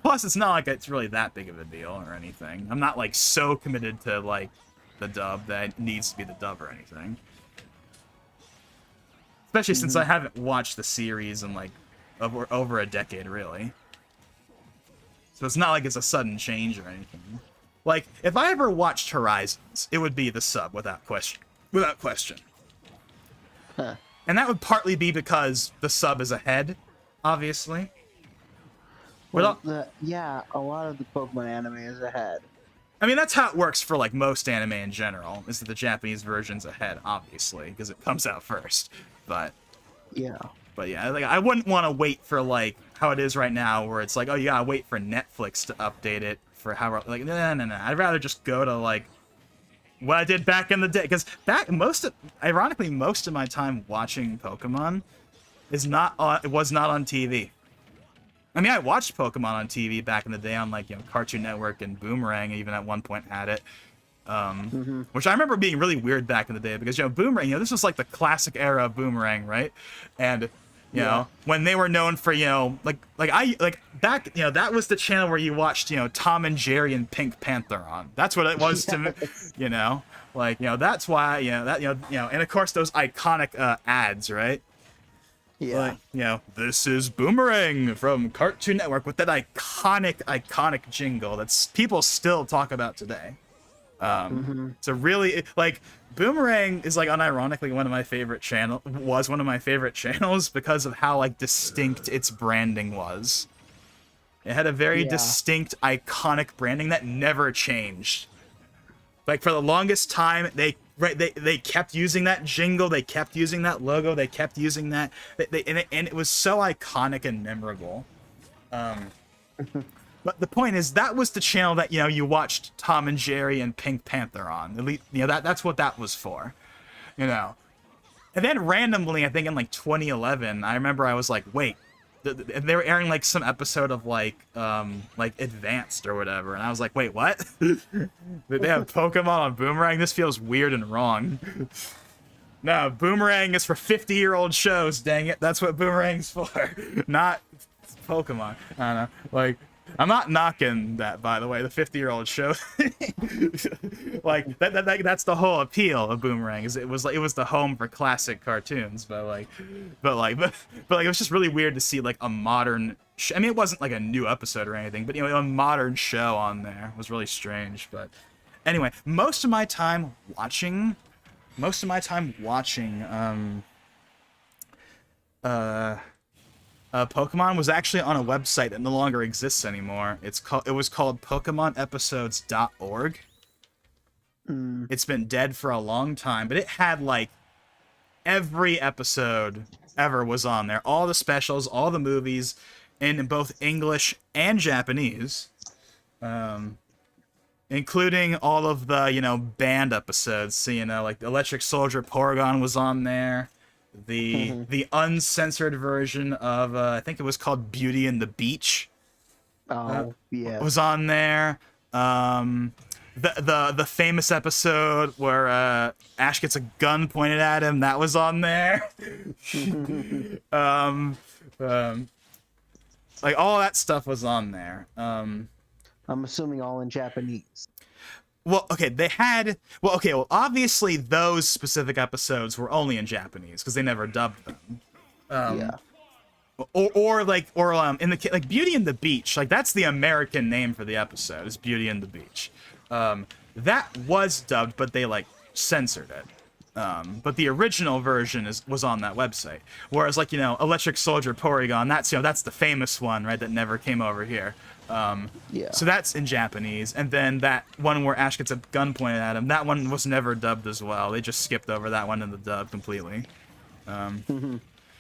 Plus, it's not like it's really that big of a deal or anything. I'm not, like, so committed to, like, the dub that it needs to be the dub or anything. Especially since I haven't watched the series in, like, over a decade, really. So it's not like it's a sudden change or anything. Like, if I ever watched Horizons, it would be the sub, without question. Without question. Huh. And that would partly be because the sub is ahead, obviously. Well, a lot of the Pokemon anime is ahead. I mean, that's how it works for, like, most anime in general, is that the Japanese version's ahead, obviously, because it comes out first. But yeah, like, I wouldn't want to wait for, like, how it is right now, where it's like, oh, you gotta wait for Netflix to update it for how, like, no. I'd rather just go to, like, what I did back in the day, because ironically, most of my time watching Pokemon was not on TV. I mean, I watched Pokemon on TV back in the day on, like, you know, Cartoon Network, and Boomerang even at one point had it. Which I remember being really weird back in the day because, you know, Boomerang, you know, this was like the classic era of Boomerang, right? And, You know, when they were known for, you know, like back, you know, that was the channel where you watched, you know, Tom and Jerry and Pink Panther on. That's what it was to me, you know, like, you know, that's why, you know, and of course those iconic ads, right? Yeah. Like, you know, this is Boomerang from Cartoon Network with that iconic jingle that's people still talk about today. So really, like, Boomerang is like unironically one of my favorite channels because of how like distinct its branding was. It had a very distinct, iconic branding that never changed. Like for the longest time, they kept using that jingle, they kept using that logo, they kept using that, and it was so iconic and memorable. But the point is, that was the channel that, you know, you watched Tom and Jerry and Pink Panther on. At least, you know, that's what that was for, you know. And then randomly, I think in like 2011, I remember I was like, wait, they were airing like some episode of like Advanced or whatever, and I was like, wait, what? Did they have Pokemon on Boomerang? This feels weird and wrong. No, Boomerang is for 50-year-old shows. Dang it, that's what Boomerang's for, not Pokemon. I don't know, like. I'm not knocking that, by the way, the 50-year-old show. Like that's the whole appeal of Boomerang, is it was the home for classic cartoons, but it was just really weird to see like a modern I mean, it wasn't like a new episode or anything, but you know, a modern show on there was really strange. But anyway, most of my time watching Pokemon was actually on a website that no longer exists anymore. It was called PokemonEpisodes.org. It's been dead for a long time, but it had like every episode ever was on there. All the specials, all the movies, in both English and Japanese, including all of the, you know, banned episodes. So, you know, like Electric Soldier Porygon was on there. The uncensored version of I think it was called Beauty and the Beach. Was on there. The famous episode where Ash gets a gun pointed at him, that was on there. Like all that stuff was on there. I'm assuming all in Japanese. Well, obviously those specific episodes were only in Japanese because they never dubbed them. Or in the like Beauty and the Beach, like that's the American name for the episode, is Beauty and the Beach. That was dubbed, but they like censored it. But the original version was on that website. Whereas, like, you know, Electric Soldier Porygon, that's the famous one, right, that never came over here. So that's in Japanese, and then that one where Ash gets a gun pointed at him, that one was never dubbed as well. They just skipped over that one in the dub completely. I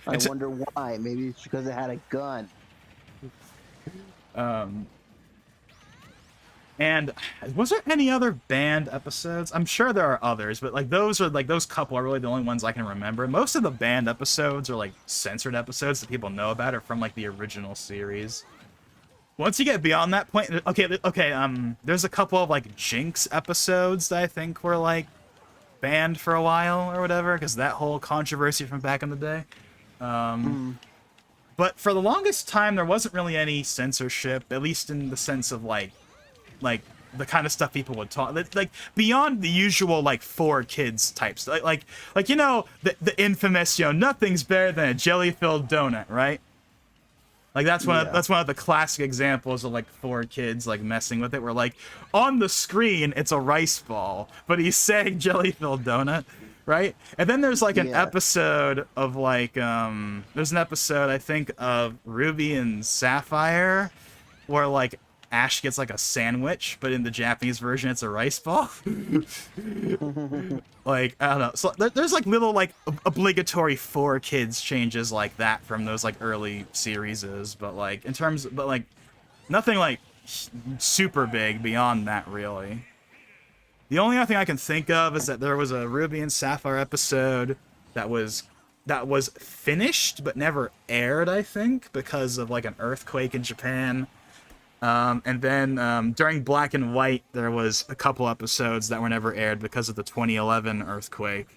wonder why. Maybe it's because it had a gun. And was there any other banned episodes? I'm sure there are others, but like those couple are really the only ones I can remember. Most of the banned episodes or like censored episodes that people know about are from like the original series. Once you get beyond that point, there's a couple of like Jinx episodes that I think were like banned for a while or whatever, because that whole controversy from back in the day. But for the longest time, there wasn't really any censorship, at least in the sense of like the kind of stuff people would talk, like beyond the usual like for kids types, like you know, the infamous, you know, nothing's better than a jelly-filled donut, right? Like that's one of the classic examples of like four kids like messing with it, where like on the screen it's a rice ball, but he's saying jelly-filled donut, right? And then there's like an episode of like there's an episode I think of Ruby and Sapphire where like Ash gets like a sandwich, but in the Japanese version it's a rice ball. Like, I don't know. So there's like little like obligatory for kids changes like that from those like early series, but like nothing like super big beyond that really. The only other thing I can think of is that there was a Ruby and Sapphire episode that was finished but never aired, I think, because of like an earthquake in Japan. And then during Black and White, there was a couple episodes that were never aired because of the 2011 earthquake.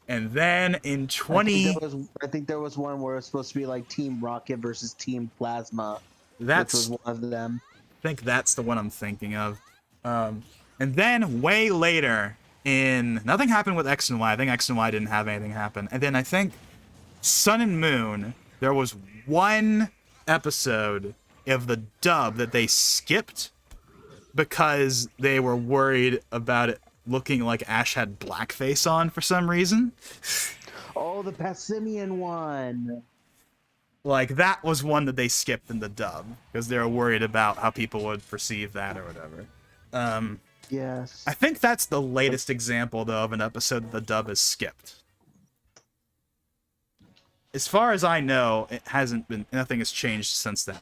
And then in I think there was one where it was supposed to be like Team Rocket versus Team Plasma, that's which was one of them. I think that's the one I'm thinking of. And then way later nothing happened with X and Y. I think X and Y didn't have anything happen. And then I think Sun and Moon, there was one episode of the dub that they skipped because they were worried about it looking like Ash had blackface on for some reason. Oh, the Passimian one. Like, that was one that they skipped in the dub because they were worried about how people would perceive that or whatever. Yes. I think that's the latest example, though, of an episode that the dub is skipped. As far as I know, nothing has changed since then.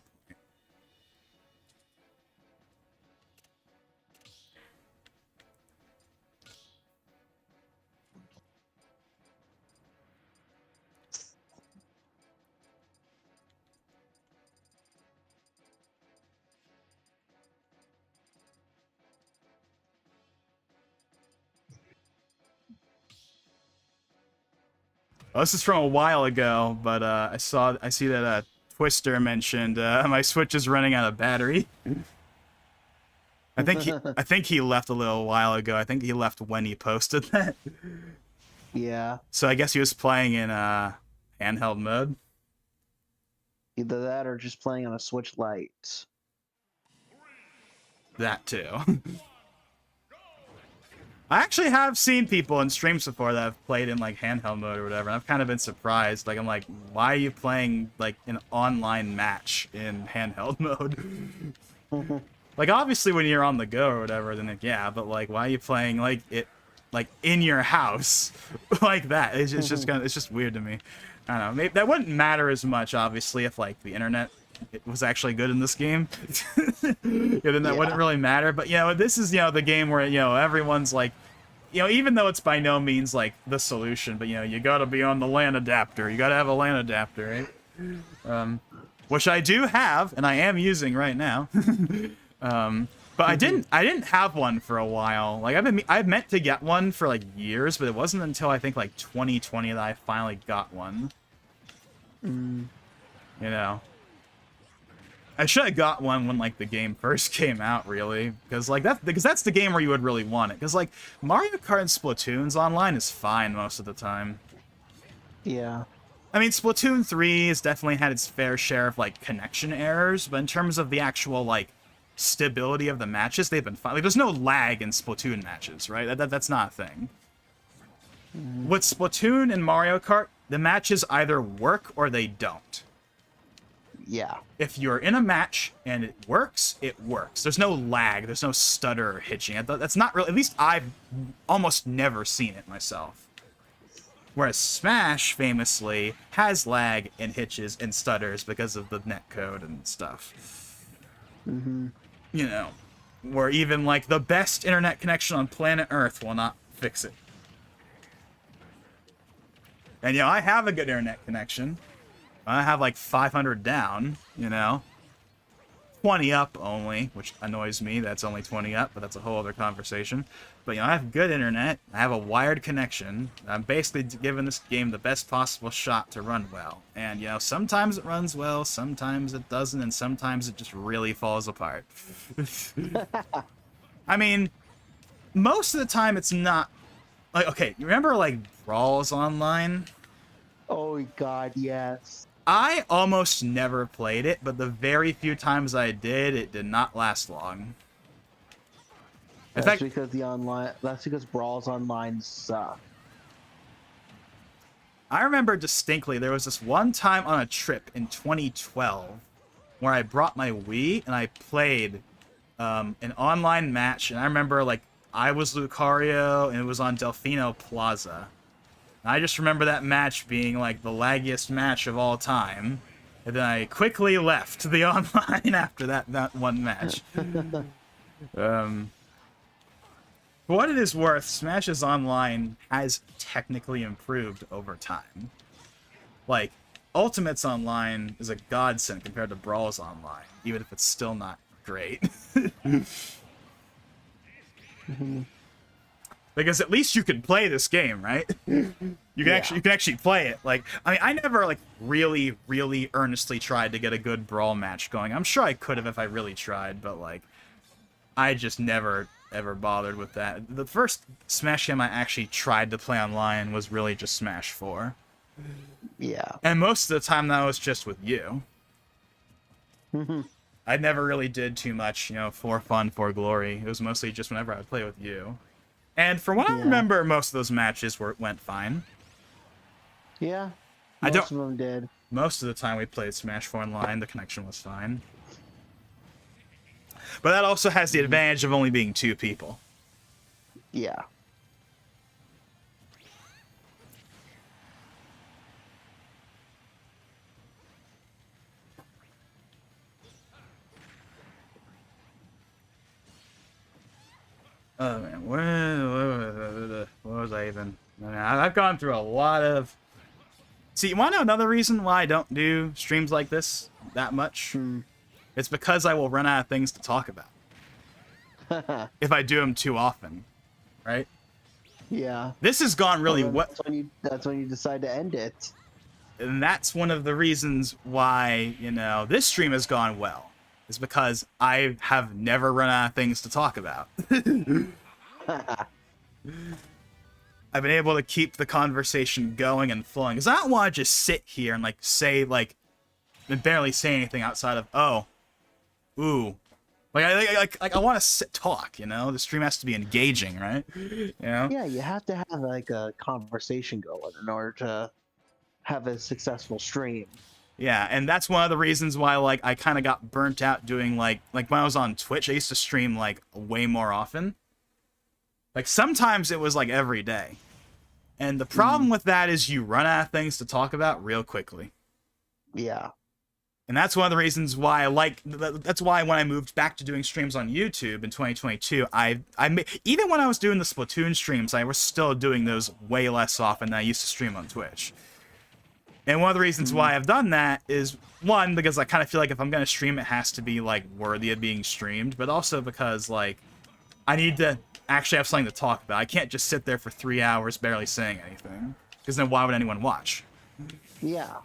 Well, this is from a while ago, but I see that Twister mentioned my Switch is running out of battery. I think he left a little while ago. I think he left when he posted that. Yeah. So I guess he was playing in handheld mode. Either that or just playing on a Switch Lite. That too. I actually have seen people in streams before that have played in like handheld mode or whatever, and I've kind of been surprised. Like, I'm like, why are you playing like an online match in handheld mode? Like, obviously when you're on the go or whatever, then like, yeah, but like, why are you playing like it like in your house like that? It's just weird to me. I don't know. Maybe that wouldn't matter as much, obviously, if like the internet was actually good in this game. Then that wouldn't really matter. But this is the game where everyone's like, even though it's by no means like the solution, but you gotta be on the LAN adapter. You gotta have a LAN adapter, right? Which I do have, and I am using right now. But I didn't have one for a while. Like, I've meant to get one for like years, but it wasn't until I think like 2020 that I finally got one. I should have got one when like the game first came out, really, because that's the game where you would really want it. Because like Mario Kart and Splatoon's online is fine most of the time. Yeah. I mean, Splatoon 3 has definitely had its fair share of like connection errors, but in terms of the actual like stability of the matches, they've been fine. Like, there's no lag in Splatoon matches, right? That's not a thing. With Splatoon and Mario Kart, the matches either work or they don't. Yeah. If you're in a match and it works, it works. There's no lag. There's no stutter or hitching. That's not really... At least I've almost never seen it myself. Whereas Smash, famously, has lag and hitches and stutters because of the netcode and stuff. Where even, like, the best internet connection on planet Earth will not fix it. And, I have a good internet connection. I have like 500 down, 20 up only, which annoys me. That's only 20 up, but that's a whole other conversation. But, I have good internet. I have a wired connection. I'm basically giving this game the best possible shot to run well. And, sometimes it runs well, sometimes it doesn't, and sometimes it just really falls apart. I mean, most of the time it's not... Like, okay, you remember, like, Brawls Online? Oh, God, yes. I almost never played it, but the very few times I did, it did not last long. That's because Brawls Online suck. I remember distinctly there was this one time on a trip in 2012 where I brought my Wii and I played an online match, and I remember like I was Lucario and it was on Delfino Plaza. I just remember that match being, like, the laggiest match of all time. And then I quickly left the online after that one match. For what it is worth, Smash's Online has technically improved over time. Like, Ultimate's Online is a godsend compared to Brawl's Online, even if it's still not great. because at least you can play this game, right? You can actually play it. Like, I mean, I never like really earnestly tried to get a good brawl match going. I'm sure I could have if I really tried, but like I just never ever bothered with that. The first Smash game I actually tried to play online was really just Smash 4. Yeah. And most of the time that was just with you. I never really did too much, you know, for fun, for glory. It was mostly just whenever I would play with you. And from what I remember, most of those matches went fine. Yeah. Most of them did. Most of the time we played Smash 4 online, the connection was fine. But that also has the advantage of only being 2 people. Yeah. Oh man, what was I even? I mean, I've gone through a lot of. See, you want to know another reason why I don't do streams like this that much? It's because I will run out of things to talk about if I do them too often, right? Yeah. This has gone really well. That's when you decide to end it. And that's one of the reasons why, you know, this stream has gone well. Is because I have never run out of things to talk about. I've been able to keep the conversation going and flowing. Because I don't want to just sit here and, like, say, like, and barely say anything outside of, oh, ooh. Like, I want to talk, you know? The stream has to be engaging, right? You know? Yeah, you have to have, like, a conversation going in order to have a successful stream. Yeah, and that's one of the reasons why, like, I kind of got burnt out doing, like when I was on Twitch, I used to stream, like, way more often. Like, sometimes it was, like, every day. And the problem with that is you run out of things to talk about real quickly. Yeah. And that's one of the reasons why I like, that's why when I moved back to doing streams on YouTube in 2022, even when I was doing the Splatoon streams, I was still doing those way less often than I used to stream on Twitch. And one of the reasons why I've done that is, one, because I kind of feel like if I'm going to stream, it has to be, like, worthy of being streamed. But also because, like, I need to actually have something to talk about. I can't just sit there for 3 hours barely saying anything. Because then why would anyone watch? Yeah.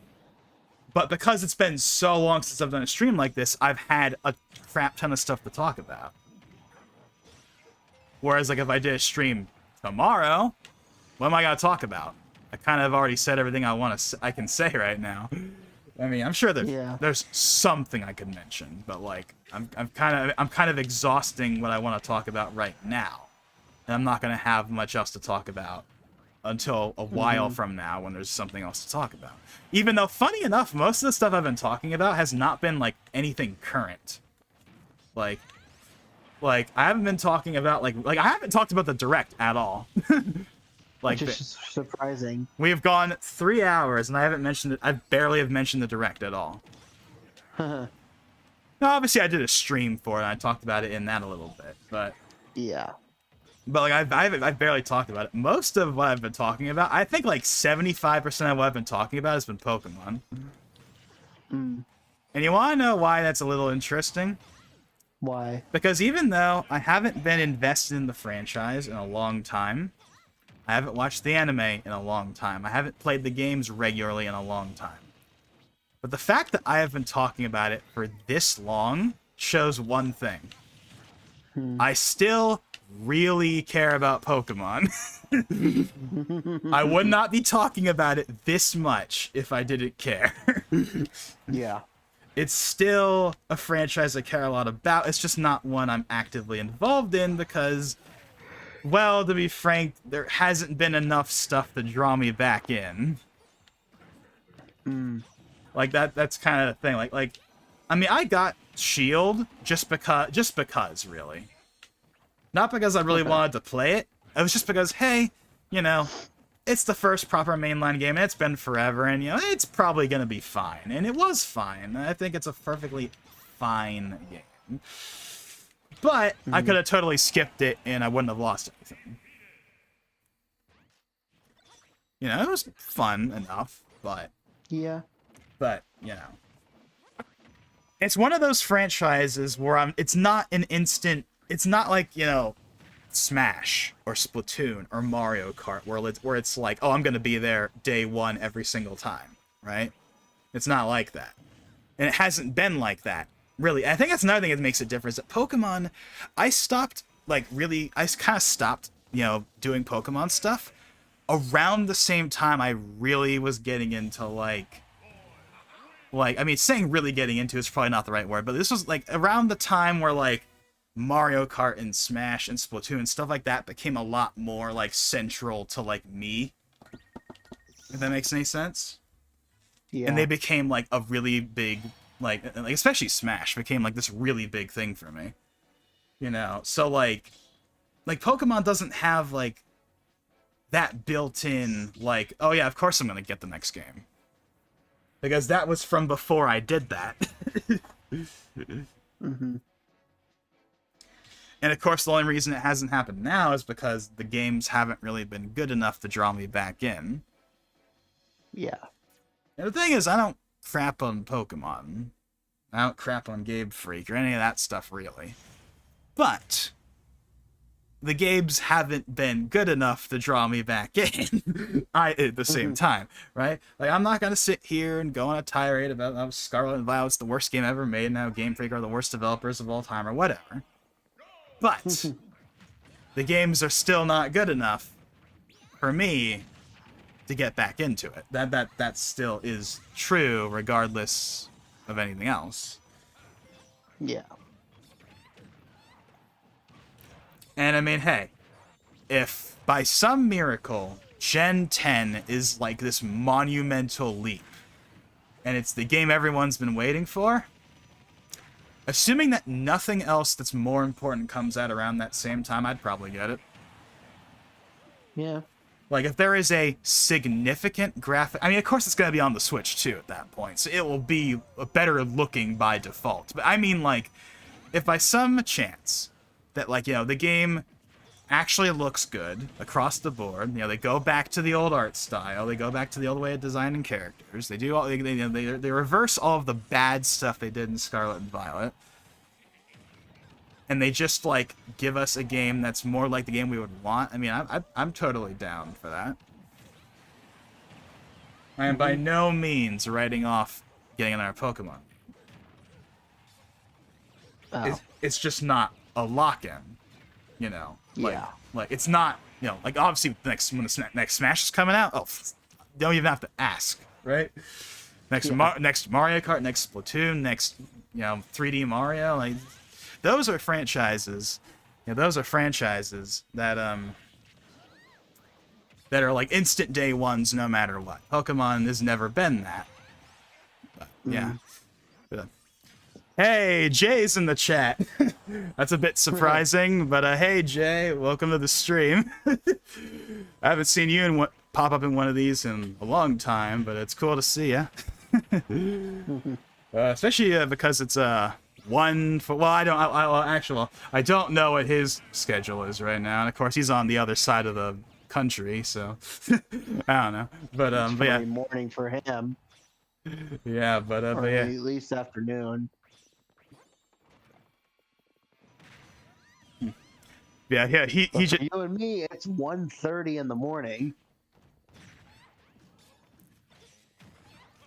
But because it's been so long since I've done a stream like this, I've had a crap ton of stuff to talk about. Whereas, like, if I did a stream tomorrow, what am I going to talk about? I kind of already said everything I can say right now. I mean, I'm sure there's something I could mention, but like I'm kind of exhausting what I want to talk about right now, and I'm not gonna have much else to talk about until a while from now when there's something else to talk about. Even though, funny enough, most of the stuff I've been talking about has not been like anything current. Like I haven't been talking about like I haven't talked about the Direct at all. Like, which is surprising. We have gone 3 hours, and I haven't mentioned it. I barely have mentioned the Direct at all. Now, obviously, I did a stream for it, and I talked about it in that a little bit, but yeah. But like, I've barely talked about it. Most of what I've been talking about, I think like 75% of what I've been talking about has been Pokemon. And you want to know why that's a little interesting? Why? Because even though I haven't been invested in the franchise in a long time, I haven't watched the anime in a long time. I haven't played the games regularly in a long time. But the fact that I have been talking about it for this long shows one thing. I still really care about Pokemon. I would not be talking about it this much if I didn't care. Yeah. It's still a franchise I care a lot about. It's just not one I'm actively involved in because, well, to be frank, there hasn't been enough stuff to draw me back in. Like that's kind of the thing. Like, I mean, I got Shield just because, really. Not because I really wanted to play it. It was just because, hey, you know, it's the first proper mainline game, and it's been forever, and, you know, it's probably gonna be fine. And it was fine. I think it's a perfectly fine game. But I could have totally skipped it, and I wouldn't have lost anything. You know, it was fun enough, but... Yeah. But, you know. It's one of those franchises where it's not an instant... It's not like, you know, Smash or Splatoon or Mario Kart, where it's like, oh, I'm gonna be there day one every single time, right? It's not like that, and it hasn't been like that really. I think that's another thing that makes it different. Is that Pokemon, I kind of stopped, doing Pokemon stuff around the same time I really was getting into I mean, saying really getting into is probably not the right word, but this was like around the time where like Mario Kart and Smash and Splatoon and stuff like that became a lot more like central to like me. If that makes any sense. Yeah. And they became like a really big, like especially Smash became like this really big thing for me. So like Pokemon doesn't have like that built-in like, oh yeah, of course I'm gonna get the next game. Because that was from before I did that. Mm-hmm. And of course, the only reason it hasn't happened now is because the games haven't really been good enough to draw me back in. Yeah. And the thing is, I don't crap on Pokemon. I don't crap on Game Freak or any of that stuff, really. But the games haven't been good enough to draw me back in at the same time, right? Like, I'm not going to sit here and go on a tirade about how Scarlet and Violet's the worst game ever made and how Game Freak are the worst developers of all time or whatever. But the games are still not good enough for me to get back into it. That still is true regardless of anything else. Yeah. And I mean, hey, if by some miracle Gen 10 is like this monumental leap, and it's the game everyone's been waiting for, assuming that nothing else that's more important comes out around that same time, I'd probably get it. Yeah. Like, if there is a significant graphic... I mean, of course it's going to be on the Switch, too, at that point, so it will be better looking by default. But I mean, like, if by some chance that, like, the game actually looks good across the board, they go back to the old art style, they go back to the old way of designing characters, they do all... They reverse all of the bad stuff they did in Scarlet and Violet, and they just, like, give us a game that's more like the game we would want. I mean, I'm totally down for that. I am by no means writing off getting another Pokemon. Oh. It's just not a lock-in, Yeah. Like, it's not, like, obviously, when the next Smash is coming out, don't even have to ask, right? Next Mario Kart, next Splatoon, next, 3D Mario, like... Those are franchises. Those are franchises that are like instant day ones no matter what. Pokemon has never been that. But, yeah. Hey, Jay's in the chat. That's a bit surprising, but hey, Jay, welcome to the stream. I haven't seen you pop up in one of these in a long time, but it's cool to see you. Especially because it's I don't know what his schedule is right now, and of course he's on the other side of the country, so I don't know. But yeah, morning for him. Yeah, but or yeah, at least afternoon. Yeah, he just... You and me, it's 1:30 in the morning.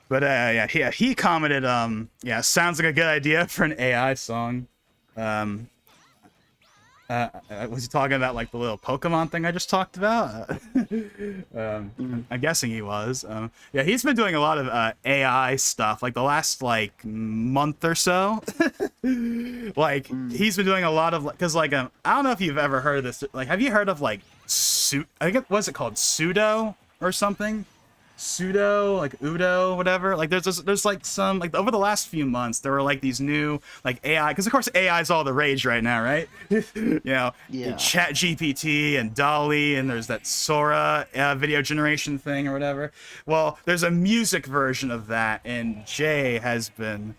But yeah, he commented, sounds like a good idea for an AI song. Was he talking about like the little Pokemon thing I just talked about? I'm guessing he was. Yeah, he's been doing a lot of AI stuff, like the last like month or so. Like he's been doing a lot of, because like I don't know if you've ever heard of this. Like, have you heard of like I think what's it called, Pseudo or something? Pseudo, like Udo, whatever. Like there's like some, like over the last few months there were like these new like AI, because of course AI is all the rage right now, right? Yeah. Chat GPT and Dolly, and there's that Sora video generation thing or whatever. Well, there's a music version of that, and Jay has been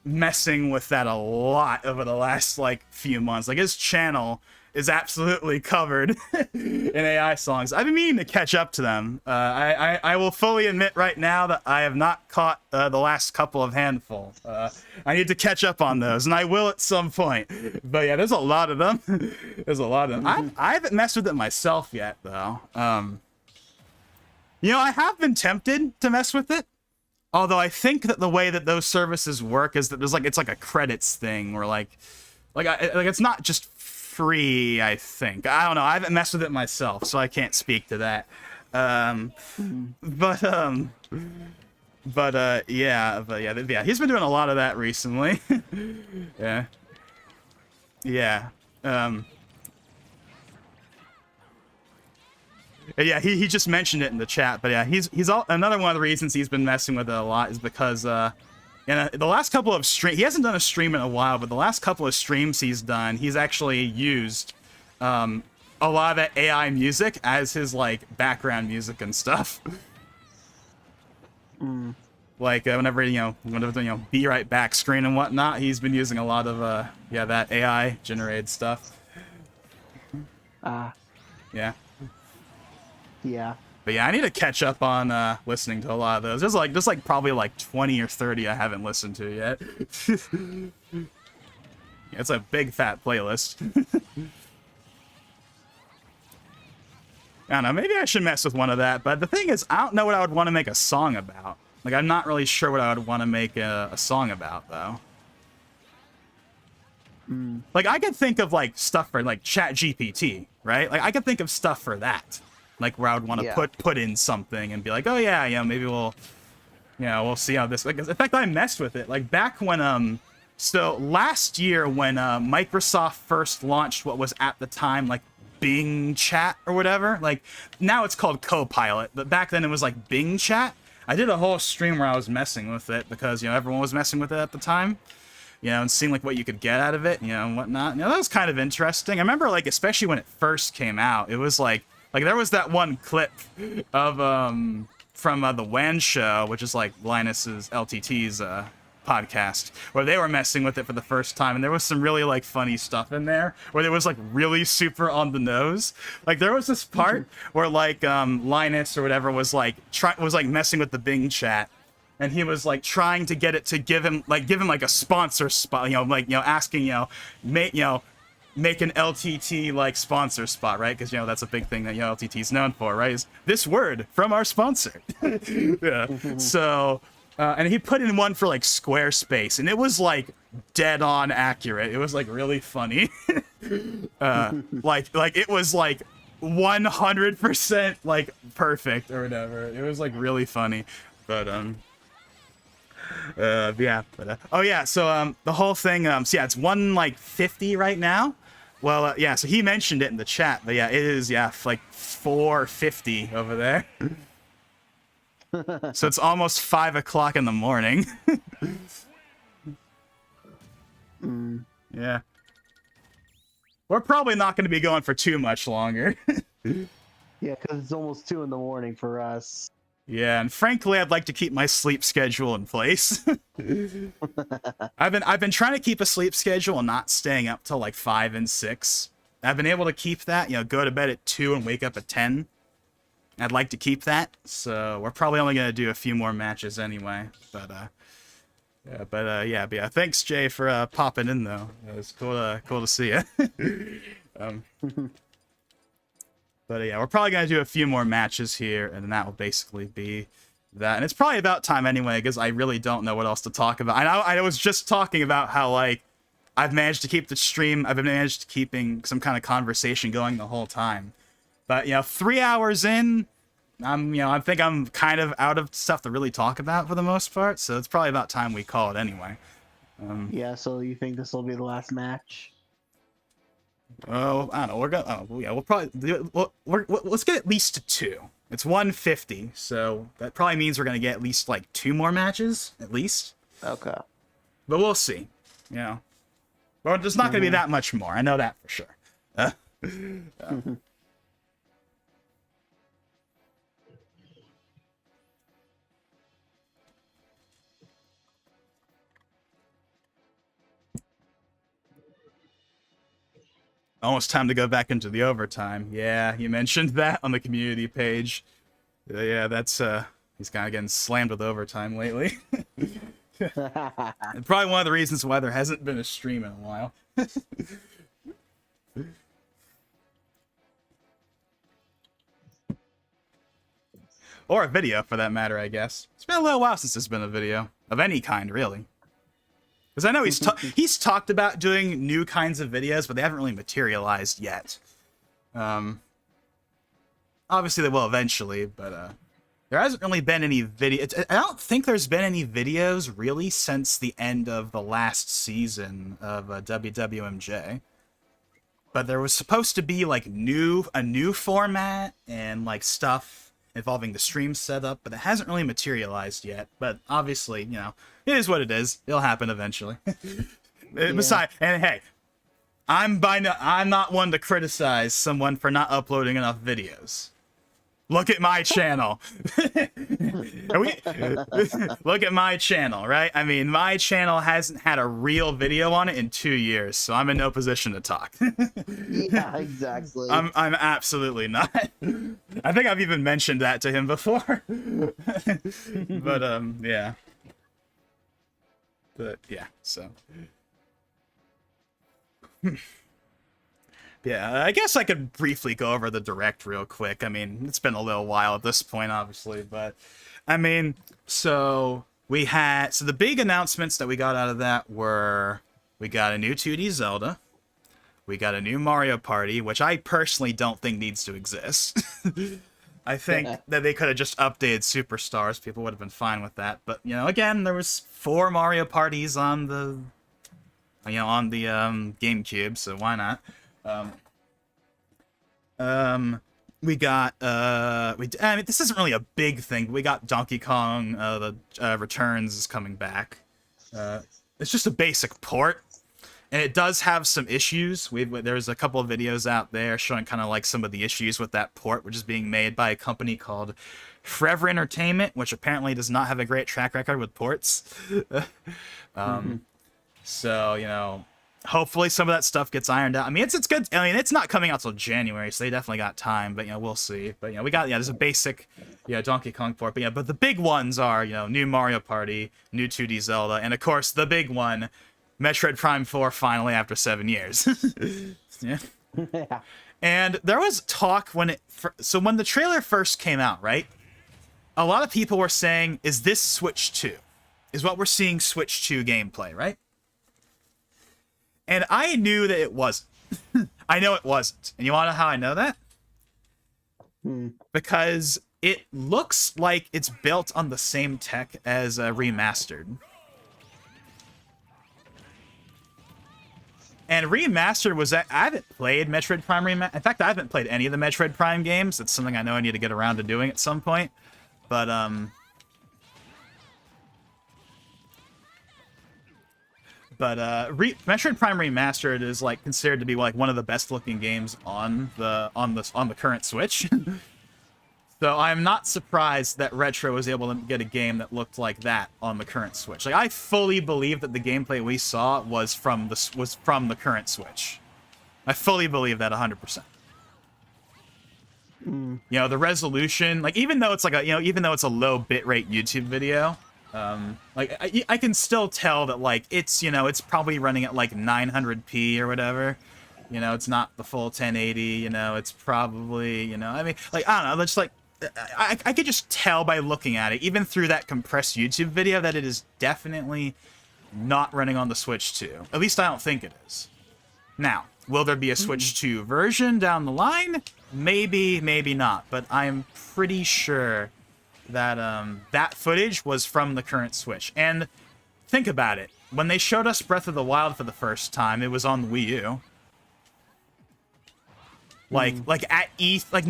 messing with that a lot over the last like few months. Like his channel is absolutely covered in AI songs. I've been meaning to catch up to them. I will fully admit right now that I have not caught the last couple of handful. I need to catch up on those, and I will at some point. But yeah, there's a lot of them. There's a lot of them. I haven't messed with it myself yet, though. You know, I have been tempted to mess with it. Although I think that the way that those services work is that there's like it's like a credits thing, where like it's not just free. I think I don't know. I haven't messed with it myself, so I can't speak to that. Yeah, he's been doing a lot of that recently. Yeah. Yeah, he just mentioned it in the chat, but yeah, he's another one of the reasons he's been messing with it a lot is because the last couple of he hasn't done a stream in a while, but the last couple of streams he's done, he's actually used a lot of that AI music as his like background music and stuff. Like whenever Be Right Back screen and whatnot, he's been using a lot of that AI generated stuff. Yeah. Yeah. But yeah, I need to catch up on listening to a lot of those. There's like probably like 20 or 30 I haven't listened to yet. Yeah, it's a big fat playlist. I don't know, maybe I should mess with one of that, but the thing is, I don't know what I would want to make a song about. Like, I'm not really sure what I would want to make a song about, though. Like, I could think of, like, stuff for, like, ChatGPT, right? Like, I could think of stuff for that. Like, where I would want to put in something and be like, oh, yeah, maybe we'll see how this... Like, in fact, I messed with it. Like, back when, so, last year when Microsoft first launched what was at the time, like, Bing Chat or whatever, like, now it's called Copilot, but back then it was, like, Bing Chat. I did a whole stream where I was messing with it because, everyone was messing with it at the time. And seeing, like, what you could get out of it, and whatnot. That was kind of interesting. I remember, like, especially when it first came out, it was, like, there was that one clip of, from the WAN show, which is, like, Linus's, LTT's, podcast, where they were messing with it for the first time, and there was some really, like, funny stuff in there, where it was, like, really super on the nose. Like, there was this part where, like, Linus or whatever was, like, messing with the Bing chat, and he was like trying to get it to give him like a sponsor spot, asking, make an LTT like sponsor spot, right? Because that's a big thing that LTT's known for, right? Is this word from our sponsor. Yeah. So and he put in one for like Squarespace, and it was like dead on accurate. It was like really funny. Like it was like 100% like perfect or whatever. It was like really funny. But oh yeah, so the whole thing, so yeah, it's 150 right now. Well, yeah, so he mentioned it in the chat, but yeah, it is, like 450 over there. So it's almost 5 o'clock in the morning. Yeah. We're probably not going to be going for too much longer. Yeah, because it's almost 2 in the morning for us. Yeah, and frankly, I'd like to keep my sleep schedule in place. I've been trying to keep a sleep schedule and not staying up till like 5 and 6. I've been able to keep that, go to bed at 2 and wake up at 10. I'd like to keep that, so we're probably only gonna do a few more matches anyway. But yeah. Thanks, Jay, for popping in though. It was cool to see you. But yeah, we're probably going to do a few more matches here, and then that will basically be that. And it's probably about time anyway, because I really don't know what else to talk about. I was just talking about how, like, I've managed to keep the stream, I've managed keeping some kind of conversation going the whole time. But, 3 hours in, I think I'm kind of out of stuff to really talk about for the most part, so it's probably about time we call it anyway. Yeah, so you think this will be the last match? Oh, I don't know. We're gonna. Oh, yeah. We'll probably. Let's get at least to 2. It's 150, so that probably means we're gonna get at least like 2 more matches, at least. Okay. But we'll see. Well, there's not gonna be that much more. I know that for sure. Almost time to go back into the overtime. Yeah, you mentioned that on the community page. Yeah, that's he's kind of getting slammed with overtime lately. And probably one of the reasons why there hasn't been a stream in a while. Or a video, for that matter, I guess. It's been a little while since there's been a video of any kind, really. Because I know he's talked about doing new kinds of videos, but they haven't really materialized yet. Obviously, they will eventually, but there hasn't really been any video. I don't think there's been any videos really since the end of the last season of WWMJ. But there was supposed to be like a new format and like stuff involving the stream setup, but it hasn't really materialized yet. But obviously, you know, it is what it is. It'll happen eventually. Yeah. Besides, and hey, I'm not one to criticize someone for not uploading enough videos. Look at my channel. Look at my channel, right? I mean, my channel hasn't had a real video on it in 2 years, so I'm in no position to talk. Yeah, exactly. I'm absolutely not. I think I've even mentioned that to him before. But yeah. But yeah, so. Yeah, I guess I could briefly go over the direct real quick. I mean, it's been a little while at this point, obviously, but I mean, so the big announcements that we got out of that were we got a new 2D Zelda, we got a new Mario Party, which I personally don't think needs to exist. I think that they could have just updated Superstars. People would have been fine with that. But, you know, again, there was 4 Mario Parties on the, GameCube, so why not? We got, I mean, this isn't really a big thing, but we got Donkey Kong, Returns is coming back. It's just a basic port, and it does have some issues. There's a couple of videos out there showing kind of like some of the issues with that port, which is being made by a company called Forever Entertainment, which apparently does not have a great track record with ports. So, you know, hopefully some of that stuff gets ironed out. I mean, it's good. I mean, it's not coming out till January, so they definitely got time. But, you know, we'll see. But, you know, there's a basic, Donkey Kong port. But, yeah, but the big ones are, new Mario Party, new 2D Zelda, and, of course, the big one, Metroid Prime 4 finally after 7 years. Yeah. Yeah. And there was talk when the trailer first came out, right? A lot of people were saying, is this Switch 2? Is what we're seeing Switch 2 gameplay, right? And I knew that it wasn't. I know it wasn't. And you want to know how I know that? Because it looks like it's built on the same tech as Remastered. And Remastered I haven't played Metroid Prime Remastered. In fact, I haven't played any of the Metroid Prime games. It's something I know I need to get around to doing at some point. But, Metroid Prime Remastered is like considered to be like one of the best looking games on the current Switch. So I'm not surprised that Retro was able to get a game that looked like that on the current Switch. Like, I fully believe that the gameplay we saw was from the current Switch. I fully believe that 100%. The resolution, like, even though it's like even though it's a low bitrate YouTube video, like I can still tell that like it's it's probably running at like 900p or whatever. It's not the full 1080. It's probably I mean, like, I don't know. It's like I could just tell by looking at it, even through that compressed YouTube video, that it is definitely not running on the Switch 2. At least I don't think it is. Now, will there be a Switch 2 version down the line? Maybe, maybe not. But I'm pretty sure that that footage was from the current Switch. And think about it. When they showed us Breath of the Wild for the first time, it was on the Wii U. Like at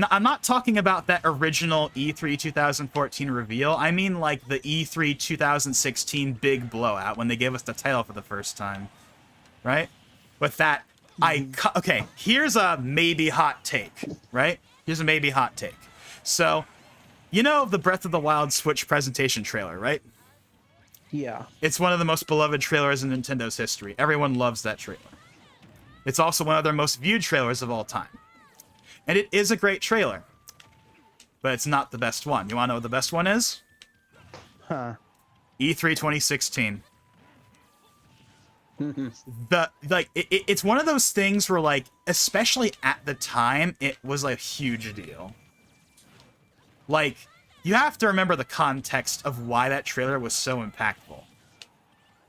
I'm not talking about that original E3 2014 reveal. I mean like the E3 2016 big blowout when they gave us the title for the first time, right? With that, okay. Here's a maybe hot take, right? Here's a maybe hot take. So, the Breath of the Wild Switch presentation trailer, right? Yeah. It's one of the most beloved trailers in Nintendo's history. Everyone loves that trailer. It's also one of their most viewed trailers of all time. And it is a great trailer. But it's not the best one. You want to know what the best one is? Huh. E3 2016. It's one of those things where, like, especially at the time, it was a huge deal. Like, you have to remember the context of why that trailer was so impactful.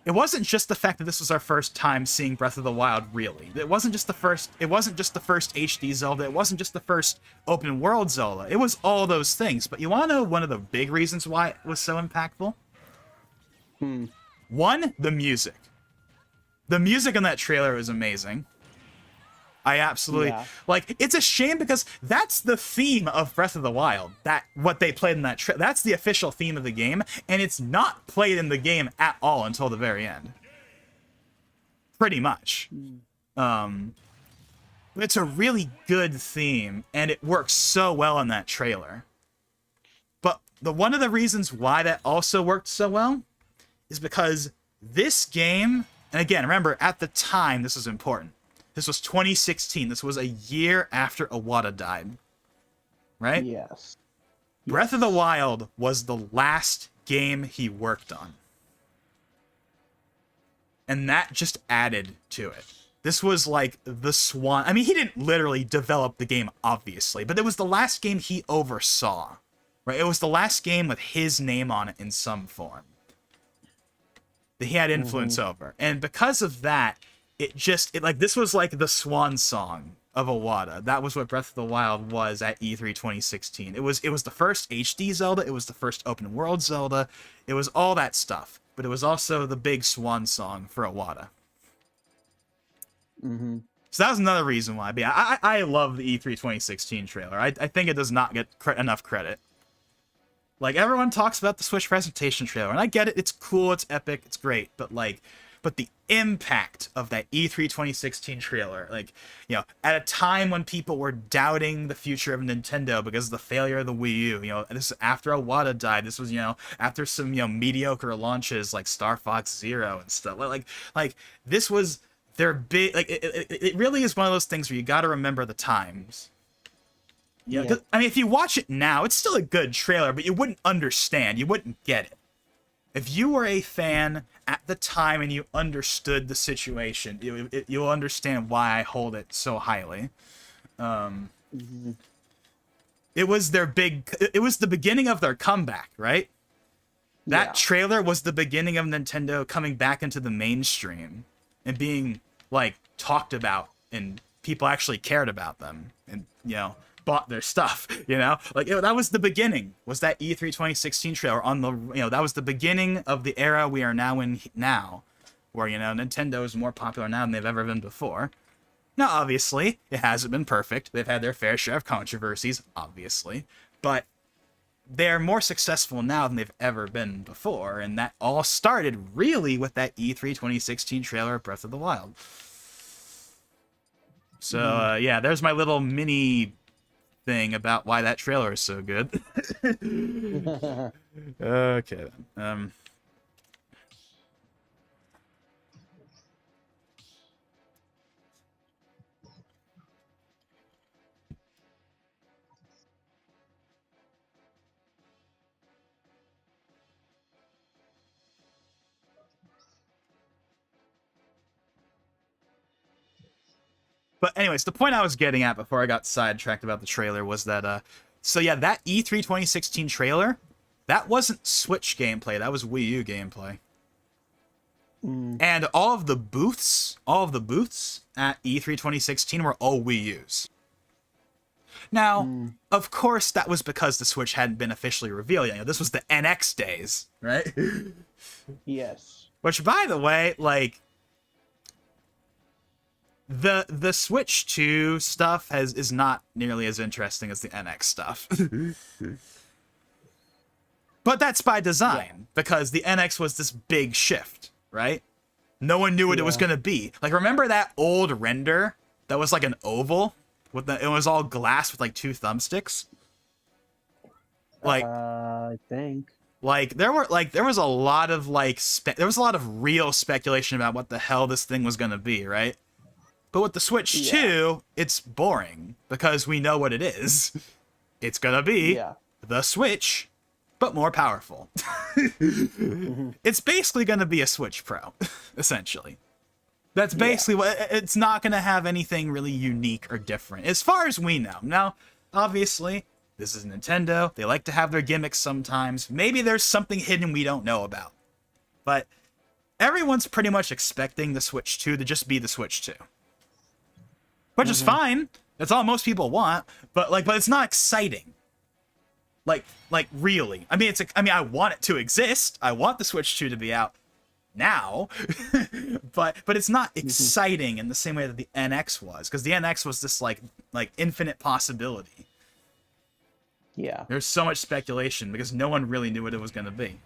It wasn't just the fact that this was our first time seeing Breath of the Wild, really. It wasn't just the first HD Zelda, it wasn't just the first open world Zelda. It was all those things. But you want to know one of the big reasons why it was so impactful? One, the music. The music in that trailer is amazing. I absolutely like. It's a shame because that's the theme of Breath of the Wild. That what they played in that that's the official theme of the game, and it's not played in the game at all until the very end. Pretty much. It's a really good theme, and it works so well in that trailer. But one of the reasons why that also worked so well is because this game, and again, remember at the time this was important. This was 2016. This was a year after Iwata died. Right? Yes. Breath of the Wild was the last game he worked on. And that just added to it. This was like the swan. I mean, he didn't literally develop the game, obviously, but it was the last game he oversaw. Right? It was the last game with his name on it in some form that he had influence over. And because of that, this was like the swan song of Iwata. That was what Breath of the Wild was at E3 2016. It was the first HD Zelda, it was the first open world Zelda, it was all that stuff. But it was also the big swan song for Iwata. So that was another reason why. But yeah, I love the E3 2016 trailer. I think it does not get enough credit. Like, everyone talks about the Switch presentation trailer, and I get it, it's cool, it's epic, it's great, but the impact of that E3 2016 trailer, like, you know, at a time when people were doubting the future of Nintendo because of the failure of the Wii U, you know, this is after Iwata died, this was, you know, after some, you know, mediocre launches like Star Fox Zero and stuff, like this was their big, like, it really is one of those things where you got to remember the times. Yeah, yeah. I mean, if you watch it now, it's still a good trailer, but you wouldn't understand, you wouldn't get it. If you were a fan at the time and you understood the situation, you'll understand why I hold it so highly. It was it was the beginning of their comeback, right? That trailer was the beginning of Nintendo coming back into the mainstream and being, like, talked about, and people actually cared about them and, you know, bought their stuff, you know, like, that was the beginning, was that E3 2016 trailer on the, you know, that was the beginning of the era we are now in now, where, you know, Nintendo is more popular now than they've ever been before. Now, obviously, it hasn't been perfect. They've had their fair share of controversies, obviously, but they're more successful now than they've ever been before, and that all started really with that E3 2016 trailer of Breath of the Wild. So, yeah, there's my little mini thing about why that trailer is so good. Okay, then. But anyways, the point I was getting at before I got sidetracked about the trailer was that, so yeah, that E3 2016 trailer, that wasn't Switch gameplay, that was Wii U gameplay. And all of the booths at E3 2016 were all Wii U's. Now, of course, that was because the Switch hadn't been officially revealed yet. You know, this was the NX days, right? Yes. Which, by the way, like, the Switch 2 stuff is not nearly as interesting as the NX stuff. But that's by design, because the NX was this big shift, right? No one knew what it was going to be. Like, remember that old render that was like an oval? It was all glass with like two thumbsticks? Like, I think. Like, there was a lot of, like, there was a lot of real speculation about what the hell this thing was going to be, right? But with the Switch Yeah. 2, it's boring because we know what it is. It's gonna be Yeah. the Switch, but more powerful. It's basically gonna be a Switch Pro, essentially. That's basically what it's not gonna have anything really unique or different, as far as we know. Now, obviously, this is Nintendo. They like to have their gimmicks sometimes. Maybe there's something hidden we don't know about. But everyone's pretty much expecting the Switch 2 to just be the Switch 2. Which is fine. That's all most people want, but it's not exciting. Like really. I mean, I want it to exist. I want the Switch 2 to be out now. but it's not exciting in the same way that the NX was, because the NX was this like infinite possibility. Yeah. There's so much speculation because no one really knew what it was going to be.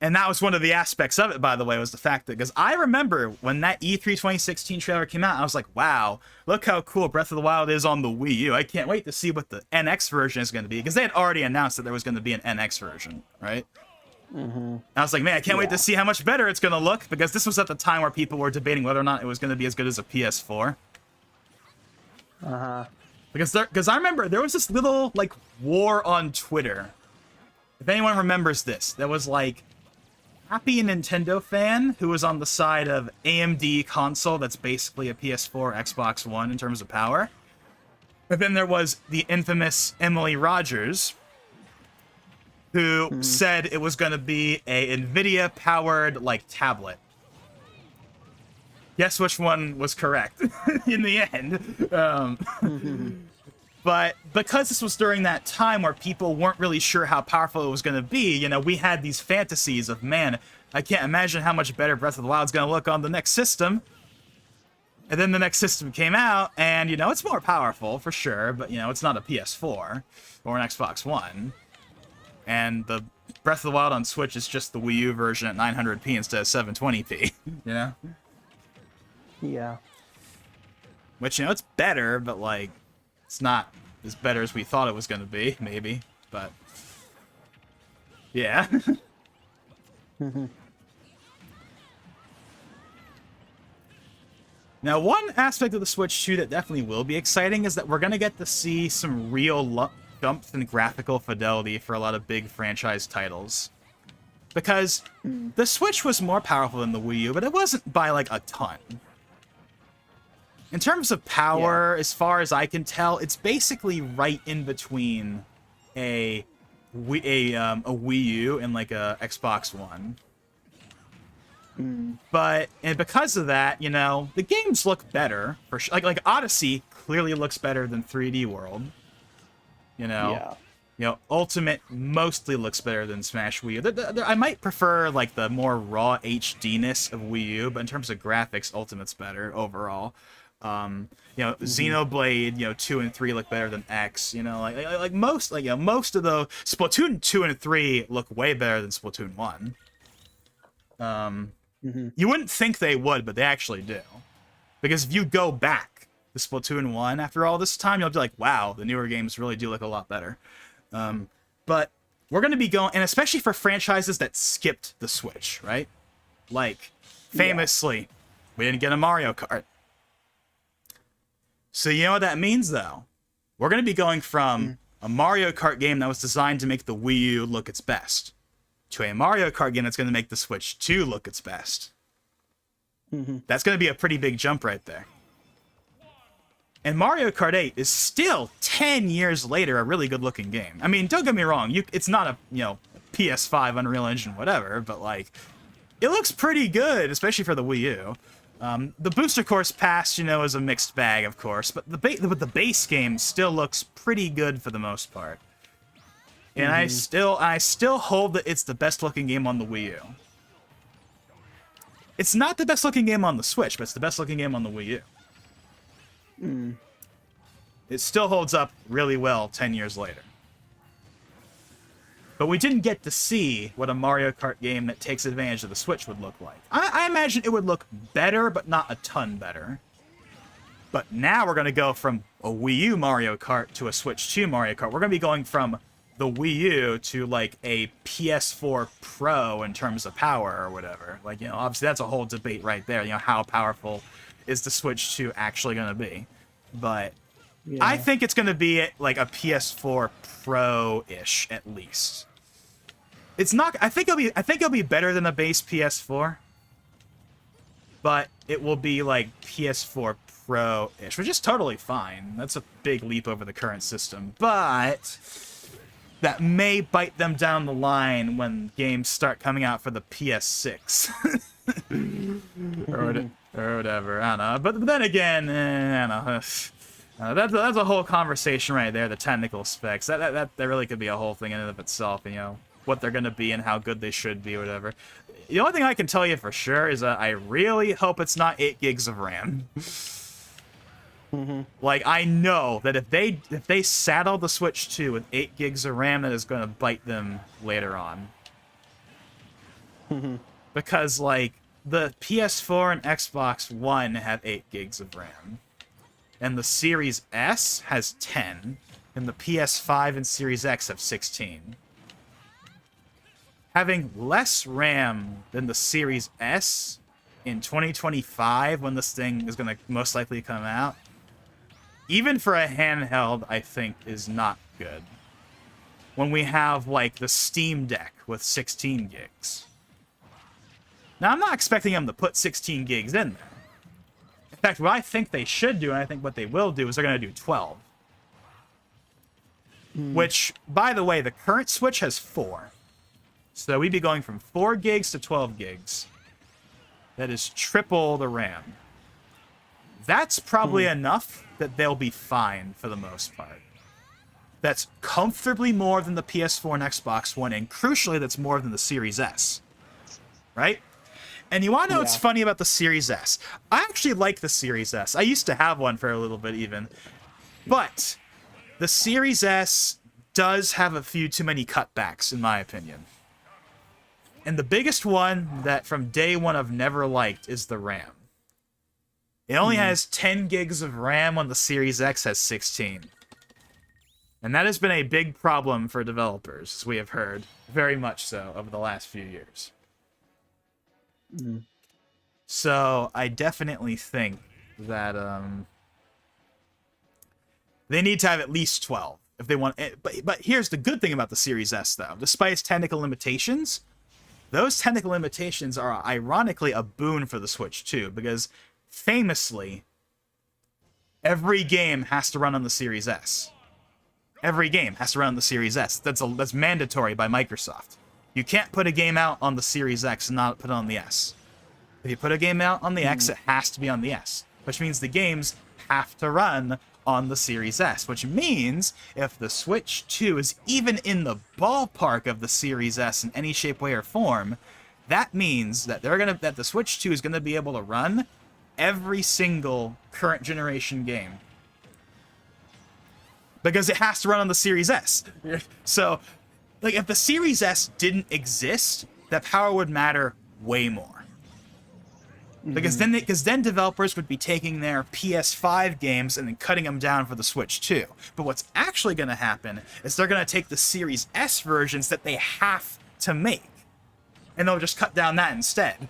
And that was one of the aspects of it, by the way, was the fact that, because I remember when that E3 2016 trailer came out, I was like, wow, look how cool Breath of the Wild is on the Wii U. I can't wait to see what the NX version is going to be, because they had already announced that there was going to be an NX version, right? I was like, man, I can't wait to see how much better it's going to look, because this was at the time where people were debating whether or not it was going to be as good as a PS4. Because I remember there was this little, war on Twitter. If anyone remembers this, there was, Happy Nintendo fan who was on the side of AMD console that's basically a PS4, Xbox One in terms of power. But then there was the infamous Emily Rogers, who said it was going to be a NVIDIA-powered, tablet. Guess which one was correct in the end. But because this was during that time where people weren't really sure how powerful it was going to be, we had these fantasies of, man, I can't imagine how much better Breath of the Wild is going to look on the next system. And then the next system came out, and, it's more powerful, for sure, but, it's not a PS4 or an Xbox One. And the Breath of the Wild on Switch is just the Wii U version at 900p instead of 720p, Yeah. Which, it's better, but, it's not as better as we thought it was going to be, maybe, but yeah. Now, one aspect of the Switch 2 that definitely will be exciting is that we're going to get to see some real jumps in graphical fidelity for a lot of big franchise titles. Because the Switch was more powerful than the Wii U, but it wasn't by, a ton. In terms of power, as far as I can tell, it's basically right in between a Wii U and a Xbox One. But because of that, the games look better for sure. Like Odyssey clearly looks better than 3D World. Ultimate mostly looks better than Smash Wii U. I might prefer the more raw HD-ness of Wii U, but in terms of graphics, Ultimate's better overall. Xenoblade, 2 and 3 look better than X, most of the Splatoon 2 and 3 look way better than Splatoon 1. You wouldn't think they would, but they actually do. Because if you go back to Splatoon 1 after all this time, you'll be like, wow, the newer games really do look a lot better. But we're going to be going, and especially for franchises that skipped the Switch, right? Famously, we didn't get a Mario Kart. So you know what that means, though? We're going to be going from a Mario Kart game that was designed to make the Wii U look its best to a Mario Kart game that's going to make the Switch 2 look its best. That's going to be a pretty big jump right there. And Mario Kart 8 is still, 10 years later, a really good-looking game. I mean, don't get me wrong, it's not a, PS5, Unreal Engine, whatever, but, it looks pretty good, especially for the Wii U. The Booster Course Pass, is a mixed bag, of course, but the base game still looks pretty good for the most part. And I still hold that it's the best looking game on the Wii U. It's not the best looking game on the Switch, but it's the best looking game on the Wii U. It still holds up really well 10 years later. But we didn't get to see what a Mario Kart game that takes advantage of the Switch would look like. I imagine it would look better, but not a ton better. But now we're going to go from a Wii U Mario Kart to a Switch 2 Mario Kart. We're going to be going from the Wii U to like a PS4 Pro in terms of power or whatever. Like, you know, obviously that's a whole debate right there. You know, how powerful is the Switch 2 actually going to be? But I think it's going to be like a PS4 Pro-ish at least. It's not. I think it'll be better than the base PS4, but it will be like PS4 Pro-ish, which is totally fine. That's a big leap over the current system, but that may bite them down the line when games start coming out for the PS6 or whatever. I don't know. But then again, I don't know. That's a whole conversation right there. The technical specs. That really could be a whole thing in and of itself. You know, what they're gonna be and how good they should be, or whatever. The only thing I can tell you for sure is that I really hope it's not 8 gigs of RAM. Like, I know that if they saddle the Switch 2 with 8 gigs of RAM, that is going to bite them later on. Because, like, the PS4 and Xbox One have 8 gigs of RAM. And the Series S has 10. And the PS5 and Series X have 16. Having less RAM than the Series S in 2025, when this thing is going to most likely come out, even for a handheld, I think is not good. When we have, like, the Steam Deck with 16 gigs. Now, I'm not expecting them to put 16 gigs in there. In fact, what I think they should do, and I think what they will do, is they're going to do 12. Which, by the way, the current Switch has 4. So we'd be going from 4 gigs to 12 gigs. That is triple the RAM. That's probably enough that they'll be fine for the most part. That's comfortably more than the PS4 and Xbox One, and crucially, that's more than the Series S. Right? And you want to know what's funny about the Series S? I actually like the Series S. I used to have one for a little bit even. But the Series S does have a few too many cutbacks, in my opinion. And the biggest one that from day one I've never liked is the RAM. It only has 10 gigs of RAM when the Series X has 16. And that has been a big problem for developers, as we have heard, very much so, over the last few years. So I definitely think that they need to have at least 12 if they want it. But here's the good thing about the Series S, though. Despite its technical limitations, those technical limitations are ironically a boon for the Switch, too, because famously, every game has to run on the Series S. Every game has to run on the Series S. That's mandatory by Microsoft. You can't put a game out on the Series X and not put it on the S. If you put a game out on the X, it has to be on the S, which means the games have to run on the Series S, which means if the Switch 2 is even in the ballpark of the Series S in any shape, way, or form, that means that that the Switch 2 is gonna be able to run every single current generation game. Because it has to run on the Series S. So, like, if the Series S didn't exist, that power would matter way more. Because then developers would be taking their PS5 games and then cutting them down for the Switch 2. But what's actually going to happen is they're going to take the Series S versions that they have to make, and they'll just cut down that instead.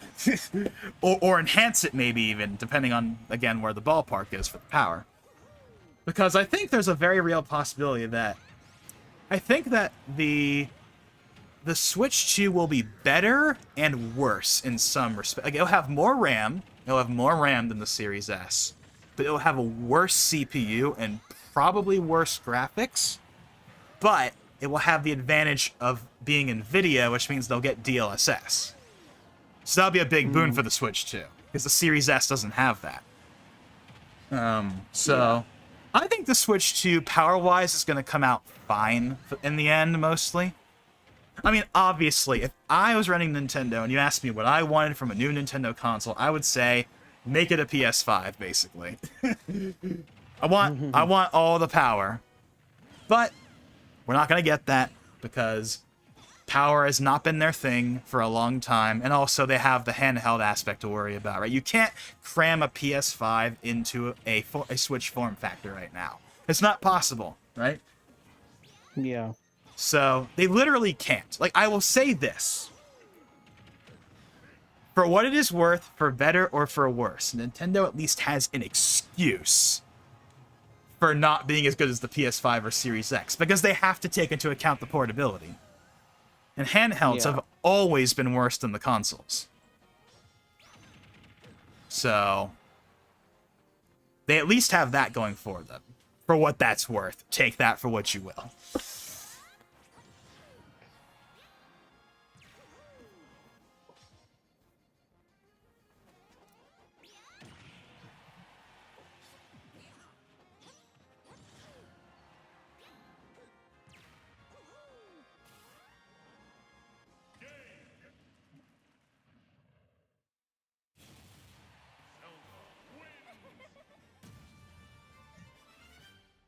or enhance it maybe even, depending on, again, where the ballpark is for the power. Because I think there's a very real possibility that I think that the Switch 2 will be better and worse in some respect. Like, it'll have more RAM. It'll have more RAM than the Series S. But it'll have a worse CPU and probably worse graphics. But it will have the advantage of being NVIDIA, which means they'll get DLSS. So that'll be a big boon for the Switch 2. Because the Series S doesn't have that. I think the Switch 2, power-wise, is going to come out fine in the end, mostly. I mean, obviously, if I was running Nintendo and you asked me what I wanted from a new Nintendo console, I would say, make it a PS5, basically. I want all the power. But we're not going to get that because power has not been their thing for a long time, and also they have the handheld aspect to worry about, right? You can't cram a PS5 into a Switch form factor right now. It's not possible, right? Yeah. So they literally can't. Like, I will say this. For what it is worth, for better or for worse, Nintendo at least has an excuse for not being as good as the PS5 or Series X, because they have to take into account the portability. And handhelds have always been worse than the consoles. So they at least have that going for them. For what that's worth. Take that for what you will.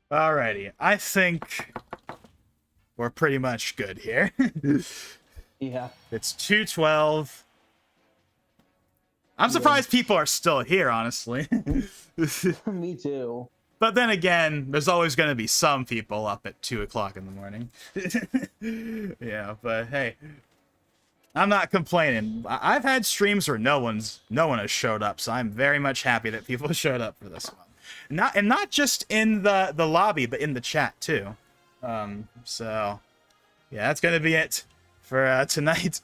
Alrighty, I think we're pretty much good here. Yeah. It's 2:12. I'm surprised people are still here, honestly. Me too. But then again, there's always going to be some people up at 2 o'clock in the morning. Yeah, but hey, I'm not complaining. I've had streams where no one has showed up, so I'm very much happy that people showed up for this one. Not just in the lobby, but in the chat too. So yeah, that's gonna be it for tonight.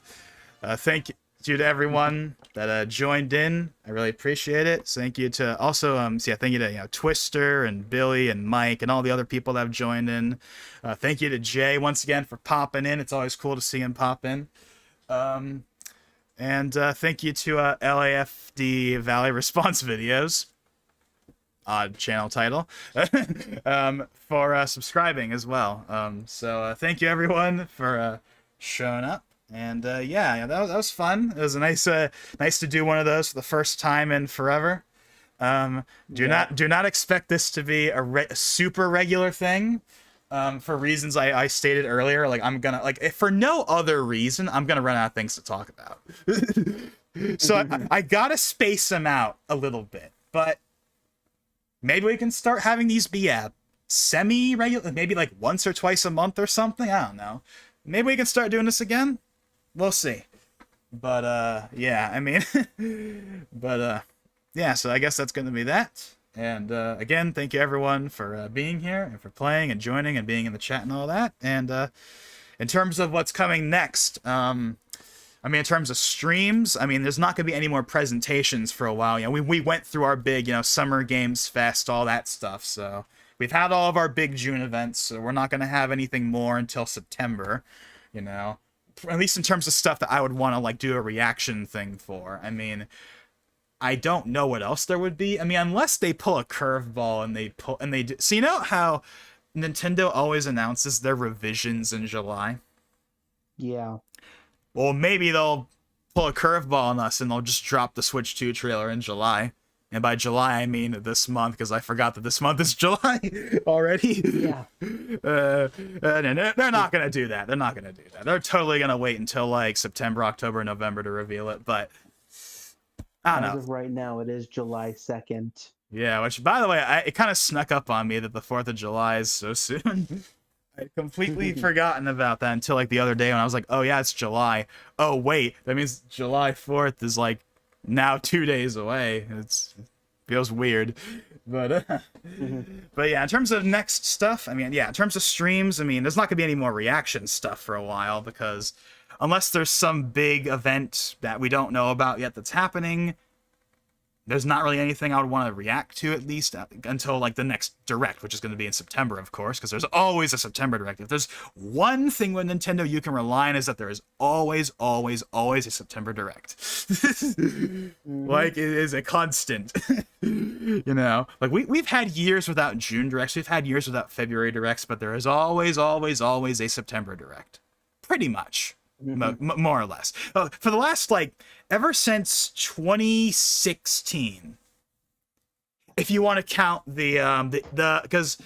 Thank you to everyone that joined in. I really appreciate it. Thank you to also thank you to Twister and Billy and Mike and all the other people that have joined in. Thank you to Jay once again for popping in. It's always cool to see him pop in. And thank you to LAFD Valley Response Videos, odd channel title, for subscribing as well. So thank you everyone for showing up. And yeah, that was fun. It was a nice to do one of those for the first time in forever. Do not expect this to be a super regular thing. For reasons I stated earlier, like I'm gonna if for no other reason, I'm gonna run out of things to talk about. So I gotta space them out a little bit, but maybe we can start having these be semi-regular, maybe like once or twice a month or something. I don't know. Maybe we can start doing this again. We'll see. But yeah, I mean, yeah. So I guess that's gonna be that. And again, thank you everyone for being here and for playing and joining and being in the chat and all that. And in terms of what's coming next, I mean, in terms of streams, I mean, there's not going to be any more presentations for a while. We went through our big, Summer Games Fest, all that stuff. So we've had all of our big June events. So we're not going to have anything more until September, at least in terms of stuff that I would want to do a reaction thing for. I mean, I don't know what else there would be. I mean, unless they pull a curveball and they do. So you know how Nintendo always announces their revisions in July? Yeah. Well, maybe they'll pull a curveball on us and they'll just drop the Switch 2 trailer in July. And by July, I mean this month, because I forgot that this month is July already. Yeah. They're not going to do that. They're not going to do that. They're totally going to wait until September, October, November to reveal it. But I don't know. As of right now, it is July 2nd. Yeah, which, by the way, it kind of snuck up on me that the 4th of July is so soon. I'd completely forgotten about that until the other day when I was like, oh yeah, it's July. Oh wait, that means July 4th is now 2 days away. It feels weird. But but yeah, in terms of next stuff, I mean, yeah, in terms of streams, I mean, there's not going to be any more reaction stuff for a while, because unless there's some big event that we don't know about yet that's happening, there's not really anything I would want to react to, at least until the next Direct, which is going to be in September, of course, because there's always a September Direct. If there's one thing with Nintendo you can rely on, is that there is always, always, always a September Direct. It is a constant. We've had years without June Directs, we've had years without February Directs, but there is always, always, always a September Direct. Pretty much. More or less. For the last, ever since 2016, if you want to count because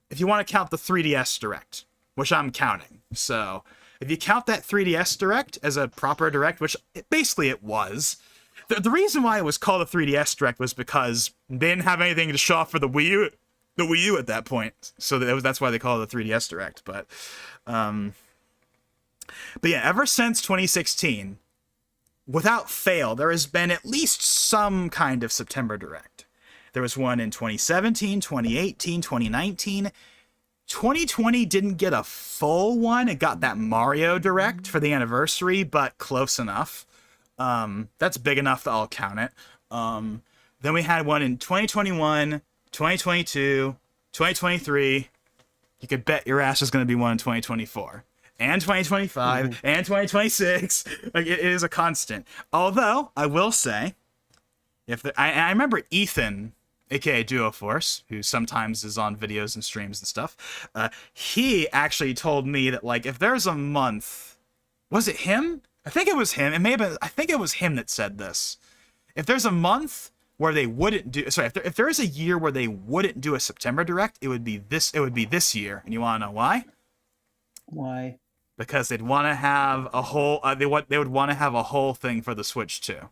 if you want to count the 3DS Direct, which I'm counting. So if you count that 3DS Direct as a proper Direct, which basically it was, the reason why it was called a 3DS Direct was because they didn't have anything to show off for the Wii U at that point. So that's why they call it the 3DS Direct. But But yeah, ever since 2016, without fail, there has been at least some kind of September Direct. There was one in 2017, 2018, 2019. 2020 didn't get a full one. It got that Mario Direct for the anniversary, but close enough. That's big enough that I'll count it. Then we had one in 2021, 2022, 2023. You could bet your ass there's going to be one in 2024. And 2025, and 2026. Like, it is a constant. Although, I will say, I remember Ethan, aka Duo Force, who sometimes is on videos and streams and stuff, he actually told me that, like, if there's a month... Was it him? I think it was him. It may have been... I think it was him that said this. If there's a month where they wouldn't do... Sorry, if there is a year where they wouldn't do a September Direct, it would be this year. And you want to know why? Why? Because they'd want to have a whole... they would want to have a whole thing for the Switch, too.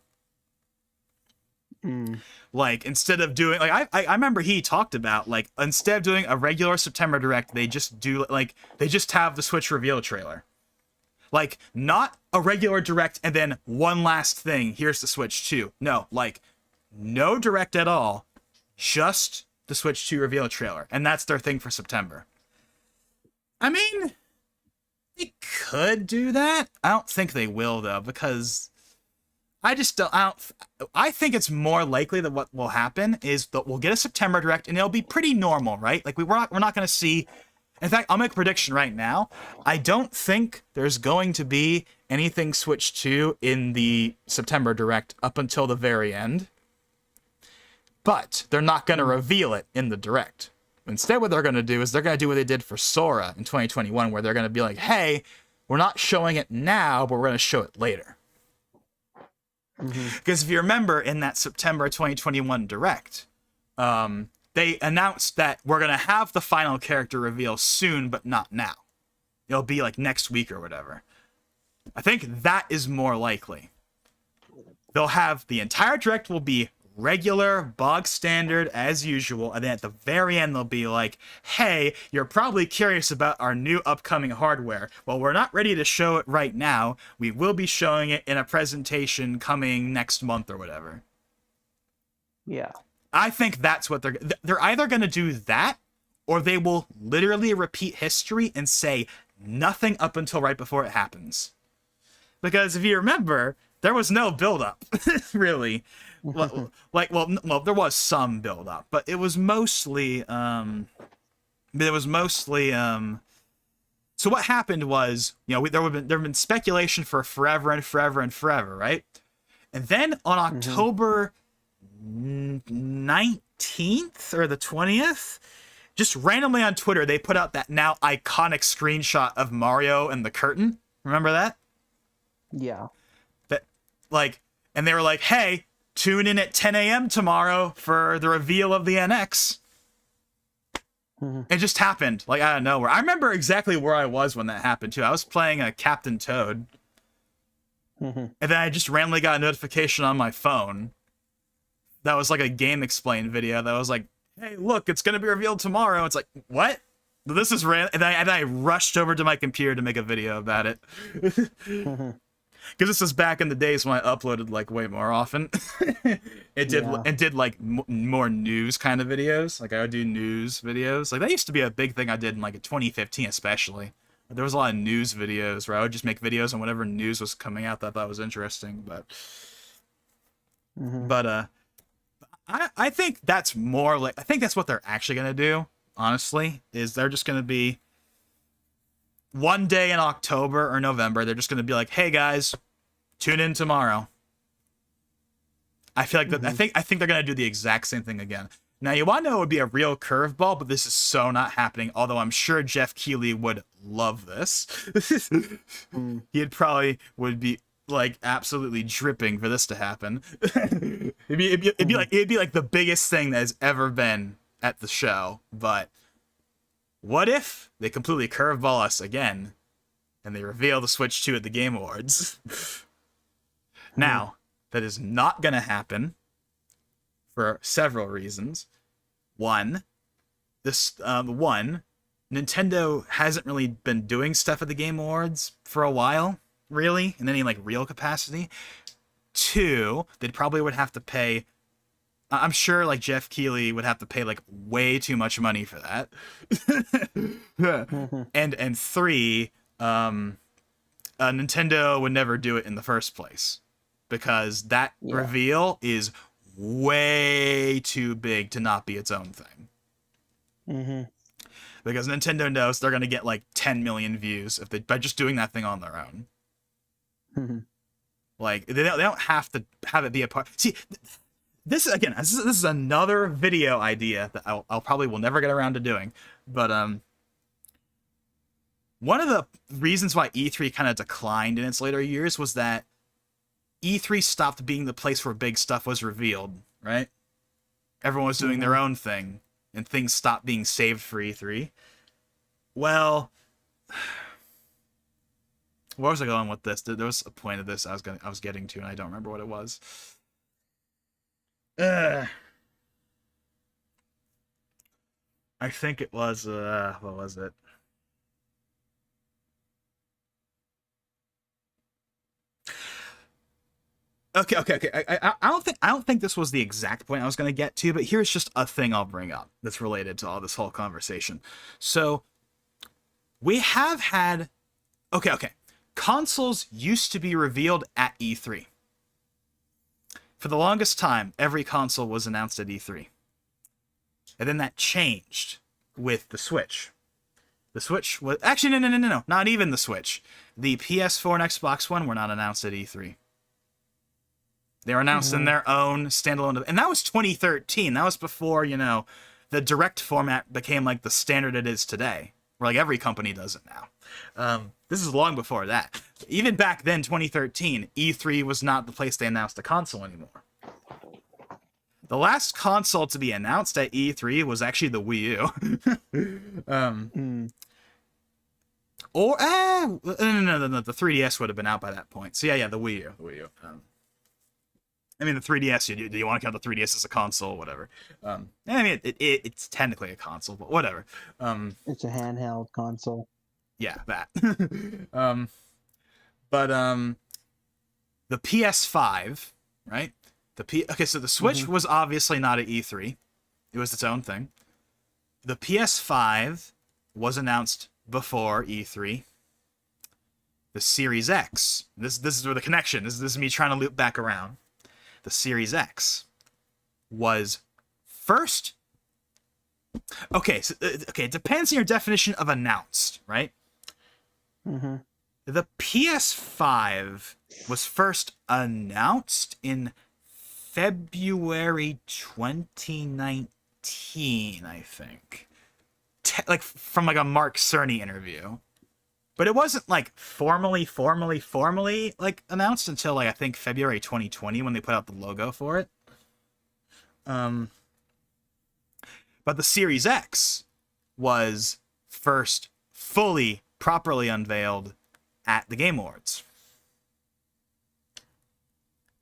Like, instead of doing... Like, I remember he talked about, like, instead of doing a regular September Direct, they just do... Like, they just have the Switch reveal trailer. Like, not a regular Direct and then one last thing, here's the Switch 2. No, like, no Direct at all. Just the Switch 2 reveal trailer. And that's their thing for September. I mean... They could do that. I don't think they will, though, because I think it's more likely that what will happen is that we'll get a September Direct and it'll be pretty normal, right? Like, we're not going to see... In fact, I'll make a prediction right now. I don't think there's going to be anything Switch 2 in the September Direct up until the very end. But they're not going to reveal it in the Direct. Instead, what they're going to do is they're going to do what they did for Sora in 2021, where they're going to be like, hey, we're not showing it now, but we're going to show it later. Because if you remember, in that September 2021 Direct, they announced that we're going to have the final character reveal soon, but not now. It'll be like next week or whatever. I think that is more likely. They'll have the entire Direct will be regular, bog standard, as usual, and then at the very end they'll be like, hey, you're probably curious about our new upcoming hardware. Well, we're not ready to show it right now. We will be showing it in a presentation coming next month or whatever. Yeah. I think that's what they're either going to do that, or they will literally repeat history and say nothing up until right before it happens. Because if you remember, there was no build-up, really. Well, there was some build-up, but it was mostly, so what happened was, you know, there have been speculation for forever and forever and forever, right? And then on October 19th or the 20th, just randomly on Twitter, they put out that now iconic screenshot of Mario and the curtain. Remember that? Yeah. That, like, and they were like, hey, tune in at 10 a.m. tomorrow for the reveal of the NX. It just happened, like, out of nowhere. I remember exactly where I was when that happened, too. I was playing a Captain Toad. And then I just randomly got a notification on my phone. That was like a Game Explain video that was like, hey, look, it's going to be revealed tomorrow. It's like, what? This is random. And I rushed over to my computer to make a video about it. Because this was back in the days when I uploaded, like, way more often. It did like more news kind of videos. Like, I would do news videos. Like, that used to be a big thing I did in, like, 2015 especially. There was a lot of news videos where I would just make videos on whatever news was coming out that I thought was interesting. But I think that's more like... I think that's what they're actually going to do, honestly, is they're just going to be... One day in October or November, they're just going to be like, hey, guys, tune in tomorrow. I feel like that. I think they're going to do the exact same thing again. Now, you want to know it would be a real curveball, but this is so not happening, although I'm sure Jeff Keighley would love this. He'd probably would be, like, absolutely dripping for this to happen. It'd be like the biggest thing that has ever been at the show, but what if they completely curveball us again and they reveal the Switch 2 at the Game Awards? Now, that is not going to happen for several reasons. One, Nintendo hasn't really been doing stuff at the Game Awards for a while, really, in any like real capacity. 2, they probably would have to pay. I'm sure like Jeff Keighley would have to pay like way too much money for that. And 3, Nintendo would never do it in the first place because that reveal is way too big to not be its own thing. Because Nintendo knows they're gonna get like 10 million views if by just doing that thing on their own. Like they don't have to have it be a part. See, this is another video idea that I'll probably will never get around to doing. But one of the reasons why E3 kind of declined in its later years was that E3 stopped being the place where big stuff was revealed, right? Everyone was doing their own thing, and things stopped being saved for E3. Well, where was I going with this? There was a point of this I was getting to, and I don't remember what it was. I think it was what was it? Okay. I don't think this was the exact point I was going to get to, but here's just a thing I'll bring up that's related to all this whole conversation. So we have had okay. Consoles used to be revealed at E3. For the longest time, every console was announced at E3. And then that changed with the Switch. The Switch was... Actually, no. Not even the Switch. The PS4 and Xbox One were not announced at E3. They were announced in their own standalone... And that was 2013. That was before, the direct format became like the standard it is today. Where like every company does it now. This is long before that. Even back then, 2013, E3 was not the place they announced a console anymore. The last console to be announced at E3 was actually the Wii U. Or, no, the 3DS would have been out by that point. So yeah, the Wii U. I mean, the 3DS, do you want to count the 3DS as a console? Whatever. I mean, it's technically a console, but whatever. It's a handheld console. Yeah, that. But the PS5, right? Okay, so the Switch was obviously not at E3. It was its own thing. The PS5 was announced before E3. The Series X. This is where the connection. This is me trying to loop back around. The Series X was first. Okay, it depends on your definition of announced, right? The PS5 was first announced in February 2019, I think. Like from like a Mark Cerny interview. But it wasn't like formally like announced until like I think February 2020 when they put out the logo for it. But the Series X was first fully properly unveiled at the Game Awards.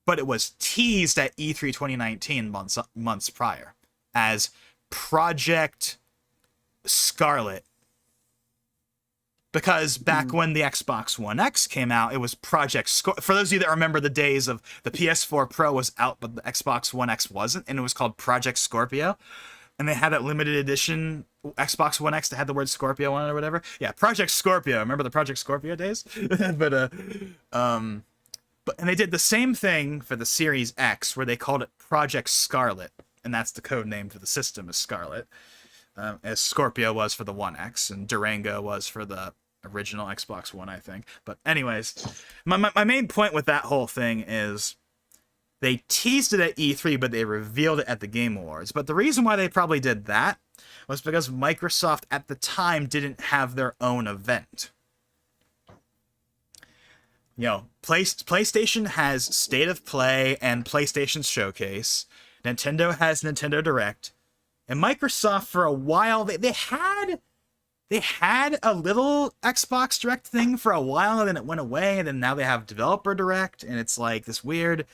But it was teased at E3 2019 months prior as Project Scarlet. Because back when the Xbox One X came out, it was Project Scorpio. For those of you that remember the days of the PS4 Pro was out, but the Xbox One X wasn't, and it was called Project Scorpio. And they had that limited edition Xbox One X that had the word Scorpio on it or whatever. Yeah, Project Scorpio. Remember the Project Scorpio days? And they did the same thing for the Series X, where they called it Project Scarlet, and that's the code name for the system is Scarlet. As Scorpio was for the One X, and Durango was for the original Xbox One, I think. But anyways, my main point with that whole thing is they teased it at E3, but they revealed it at the Game Awards. But the reason why they probably did that was because Microsoft at the time didn't have their own event. PlayStation has State of Play and PlayStation Showcase. Nintendo has Nintendo Direct. And Microsoft, for a while, they had a little Xbox Direct thing for a while, and then it went away, and then now they have Developer Direct, and it's like this weird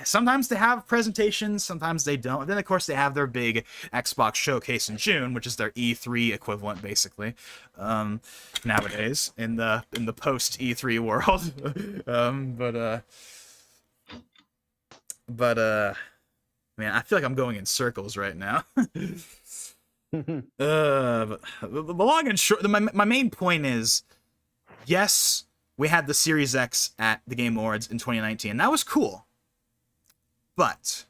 sometimes they have presentations, sometimes they don't. And then of course they have their big Xbox showcase in June, which is their E3 equivalent basically. Nowadays in the post E3 world. Man, I feel like I'm going in circles right now. But the long and short, my main point is, yes, we had the Series X at the Game Awards in 2019. That was cool. But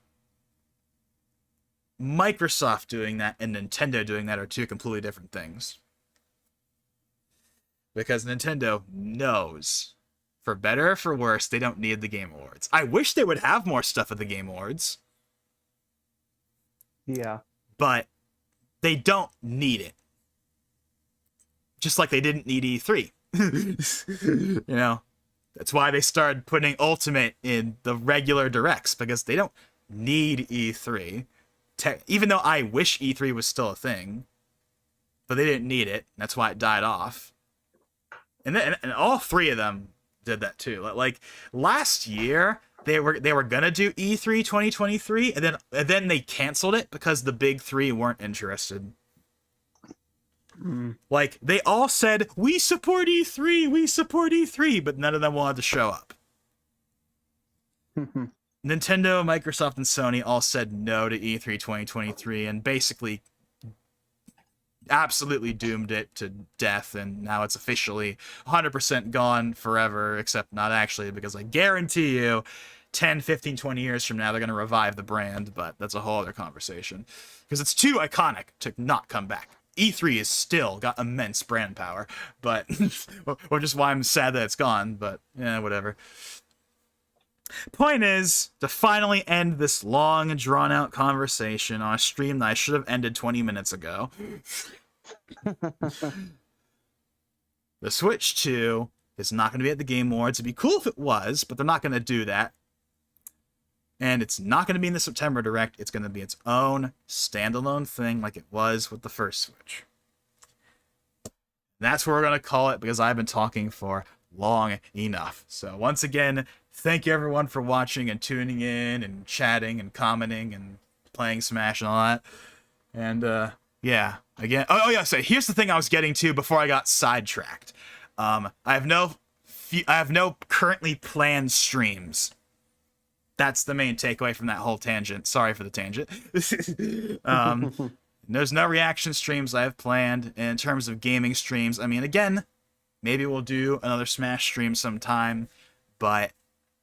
Microsoft doing that and Nintendo doing that are two completely different things. Because Nintendo knows, for better or for worse, they don't need the Game Awards. I wish they would have more stuff at the Game Awards. Yeah. But they don't need it. Just like they didn't need E3. You know? That's why they started putting Ultimate in the regular directs, because they don't need E3. Even though I wish E3 was still a thing. But they didn't need it. That's why it died off. And all three of them did that too. Like last year, they were gonna do E3 2023, and then they canceled it because the big three weren't interested. Like they all said, we support E3, but none of them wanted to show up. Nintendo, Microsoft, and Sony all said no to E3 2023 and basically absolutely doomed it to death, and now it's officially 100% gone forever, except not actually, because I guarantee you 10, 15, 20 years from now they're going to revive the brand, but that's a whole other conversation. Because it's too iconic to not come back. E3 is still got immense brand power, but or just why I'm sad that it's gone, but yeah, whatever. Point is, to finally end this long and drawn-out conversation on a stream that I should have ended 20 minutes ago. The Switch 2 is not going to be at the Game Awards. It'd be cool if it was, but they're not going to do that. And it's not going to be in the September Direct. It's going to be its own standalone thing like it was with the first Switch. That's what we're going to call it, because I've been talking for long enough. So once again, thank you everyone for watching and tuning in and chatting and commenting and playing Smash and all that. And yeah, again, oh yeah, so here's the thing I was getting to before I got sidetracked. I have no currently planned streams. That's the main takeaway from that whole tangent. Sorry for the tangent. There's no reaction streams I have planned. And in terms of gaming streams, I mean, again, maybe we'll do another Smash stream sometime, but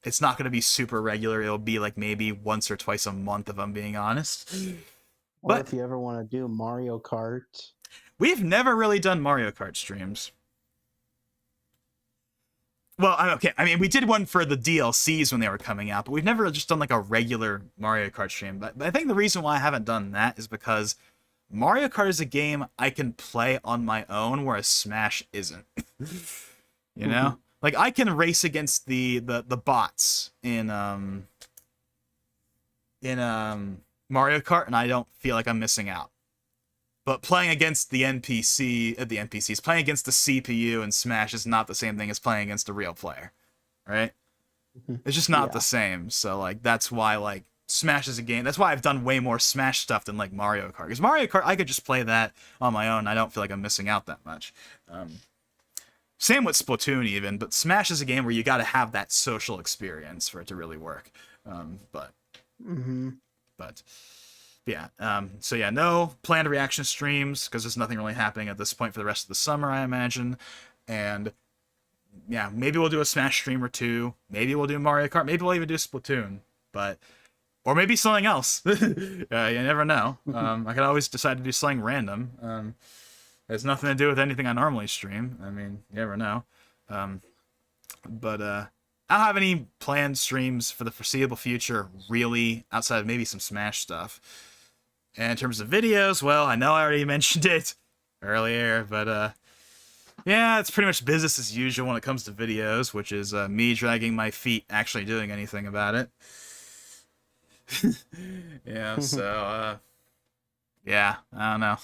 it's not going to be super regular. It'll be like maybe once or twice a month, if I'm being honest. Or if you ever want to do Mario Kart. We've never really done Mario Kart streams. Well, okay, I mean, we did one for the DLCs when they were coming out, but we've never just done like a regular Mario Kart stream. But I think the reason why I haven't done that is because Mario Kart is a game I can play on my own, whereas Smash isn't. You know? Like, I can race against the bots in Mario Kart, and I don't feel like I'm missing out. But playing against the NPCs, playing against the CPU in Smash is not the same thing as playing against a real player, right? It's just not the same. So, like, that's why, like, Smash is a game. That's why I've done way more Smash stuff than, like, Mario Kart. Because Mario Kart, I could just play that on my own. I don't feel like I'm missing out that much. Same with Splatoon, even. But Smash is a game where you got to have that social experience for it to really work. But yeah, so yeah, no planned reaction streams, because there's nothing really happening at this point for the rest of the summer, I imagine. And yeah, maybe we'll do a Smash stream or two. Maybe we'll do Mario Kart. Maybe we'll even do Splatoon. Or maybe something else. You never know. I could always decide to do something random. It has nothing to do with anything I normally stream. I mean, you never know. But I don't have any planned streams for the foreseeable future, really, outside of maybe some Smash stuff. And in terms of videos, well, I know I already mentioned it earlier, but yeah, it's pretty much business as usual when it comes to videos, which is me dragging my feet actually doing anything about it. Yeah, so, yeah, I don't know.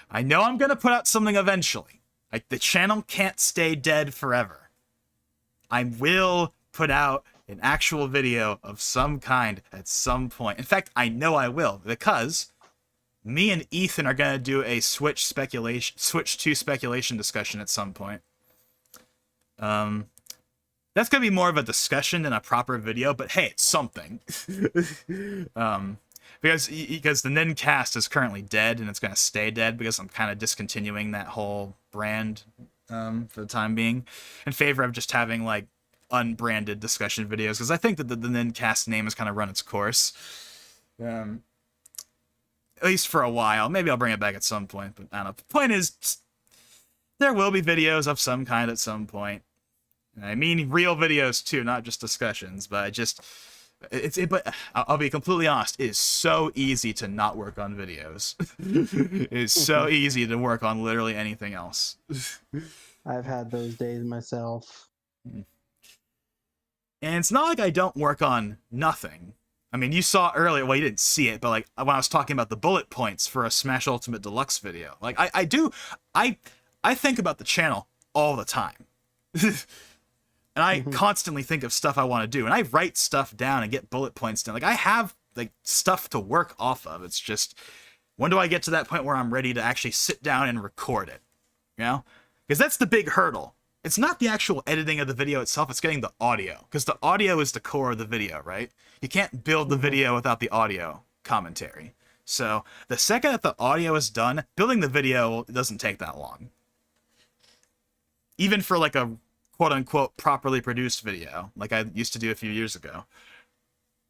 I know I'm going to put out something eventually. Like, the channel can't stay dead forever. I will put out an actual video of some kind at some point. In fact, I know I will, because me and Ethan are gonna do a Switch 2 speculation discussion at some point. That's gonna be more of a discussion than a proper video, but hey, it's something. Because the Nincast is currently dead, and it's gonna stay dead because I'm kind of discontinuing that whole brand for the time being, in favor of just having like unbranded discussion videos, because I think that the Nincast name has kind of run its course. At least for a while. Maybe I'll bring it back at some point, but I don't know. The point is, there will be videos of some kind at some point. I mean real videos too, not just discussions, but but I'll be completely honest, it is so easy to not work on videos. It is so easy to work on literally anything else. I've had those days myself. And it's not like I don't work on nothing. I mean, you saw earlier, well, you didn't see it, but like when I was talking about the bullet points for a Smash Ultimate Deluxe video, like I think about the channel all the time. And I constantly think of stuff I want to do, and I write stuff down and get bullet points down. Like, I have like stuff to work off of. It's just, when do I get to that point where I'm ready to actually sit down and record it? You know? Because that's the big hurdle. It's not the actual editing of the video itself, it's getting the audio. Because the audio is the core of the video, right? You can't build the video without the audio commentary. So, the second that the audio is done, building the video doesn't take that long. Even for like a quote-unquote properly produced video, like I used to do a few years ago.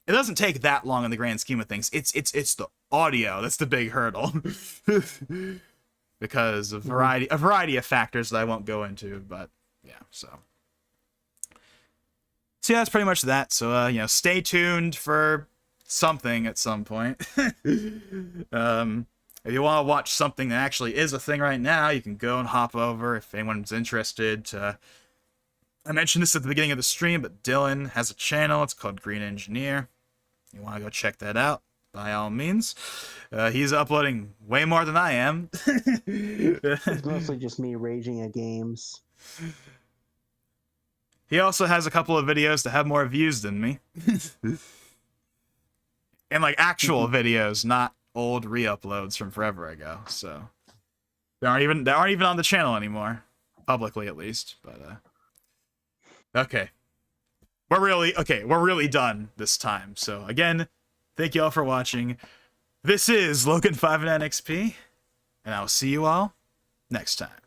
It doesn't take that long in the grand scheme of things. It's the audio that's the big hurdle. Because of a variety of factors that I won't go into, but yeah, so yeah, that's pretty much that. So stay tuned for something at some point. If you want to watch something that actually is a thing right now, you can go and hop over if anyone's interested to. I mentioned this at the beginning of the stream, but Dylan has a channel. It's called Green Engineer. You want to go check that out, by all means. He's uploading way more than I am. It's mostly just me raging at games. He also has a couple of videos that have more views than me. And like actual videos, not old re-uploads from forever ago. So they aren't even on the channel anymore, publicly at least. But okay. We're really done this time. So again, thank you all for watching. This is Logan59XP, and I'll see you all next time.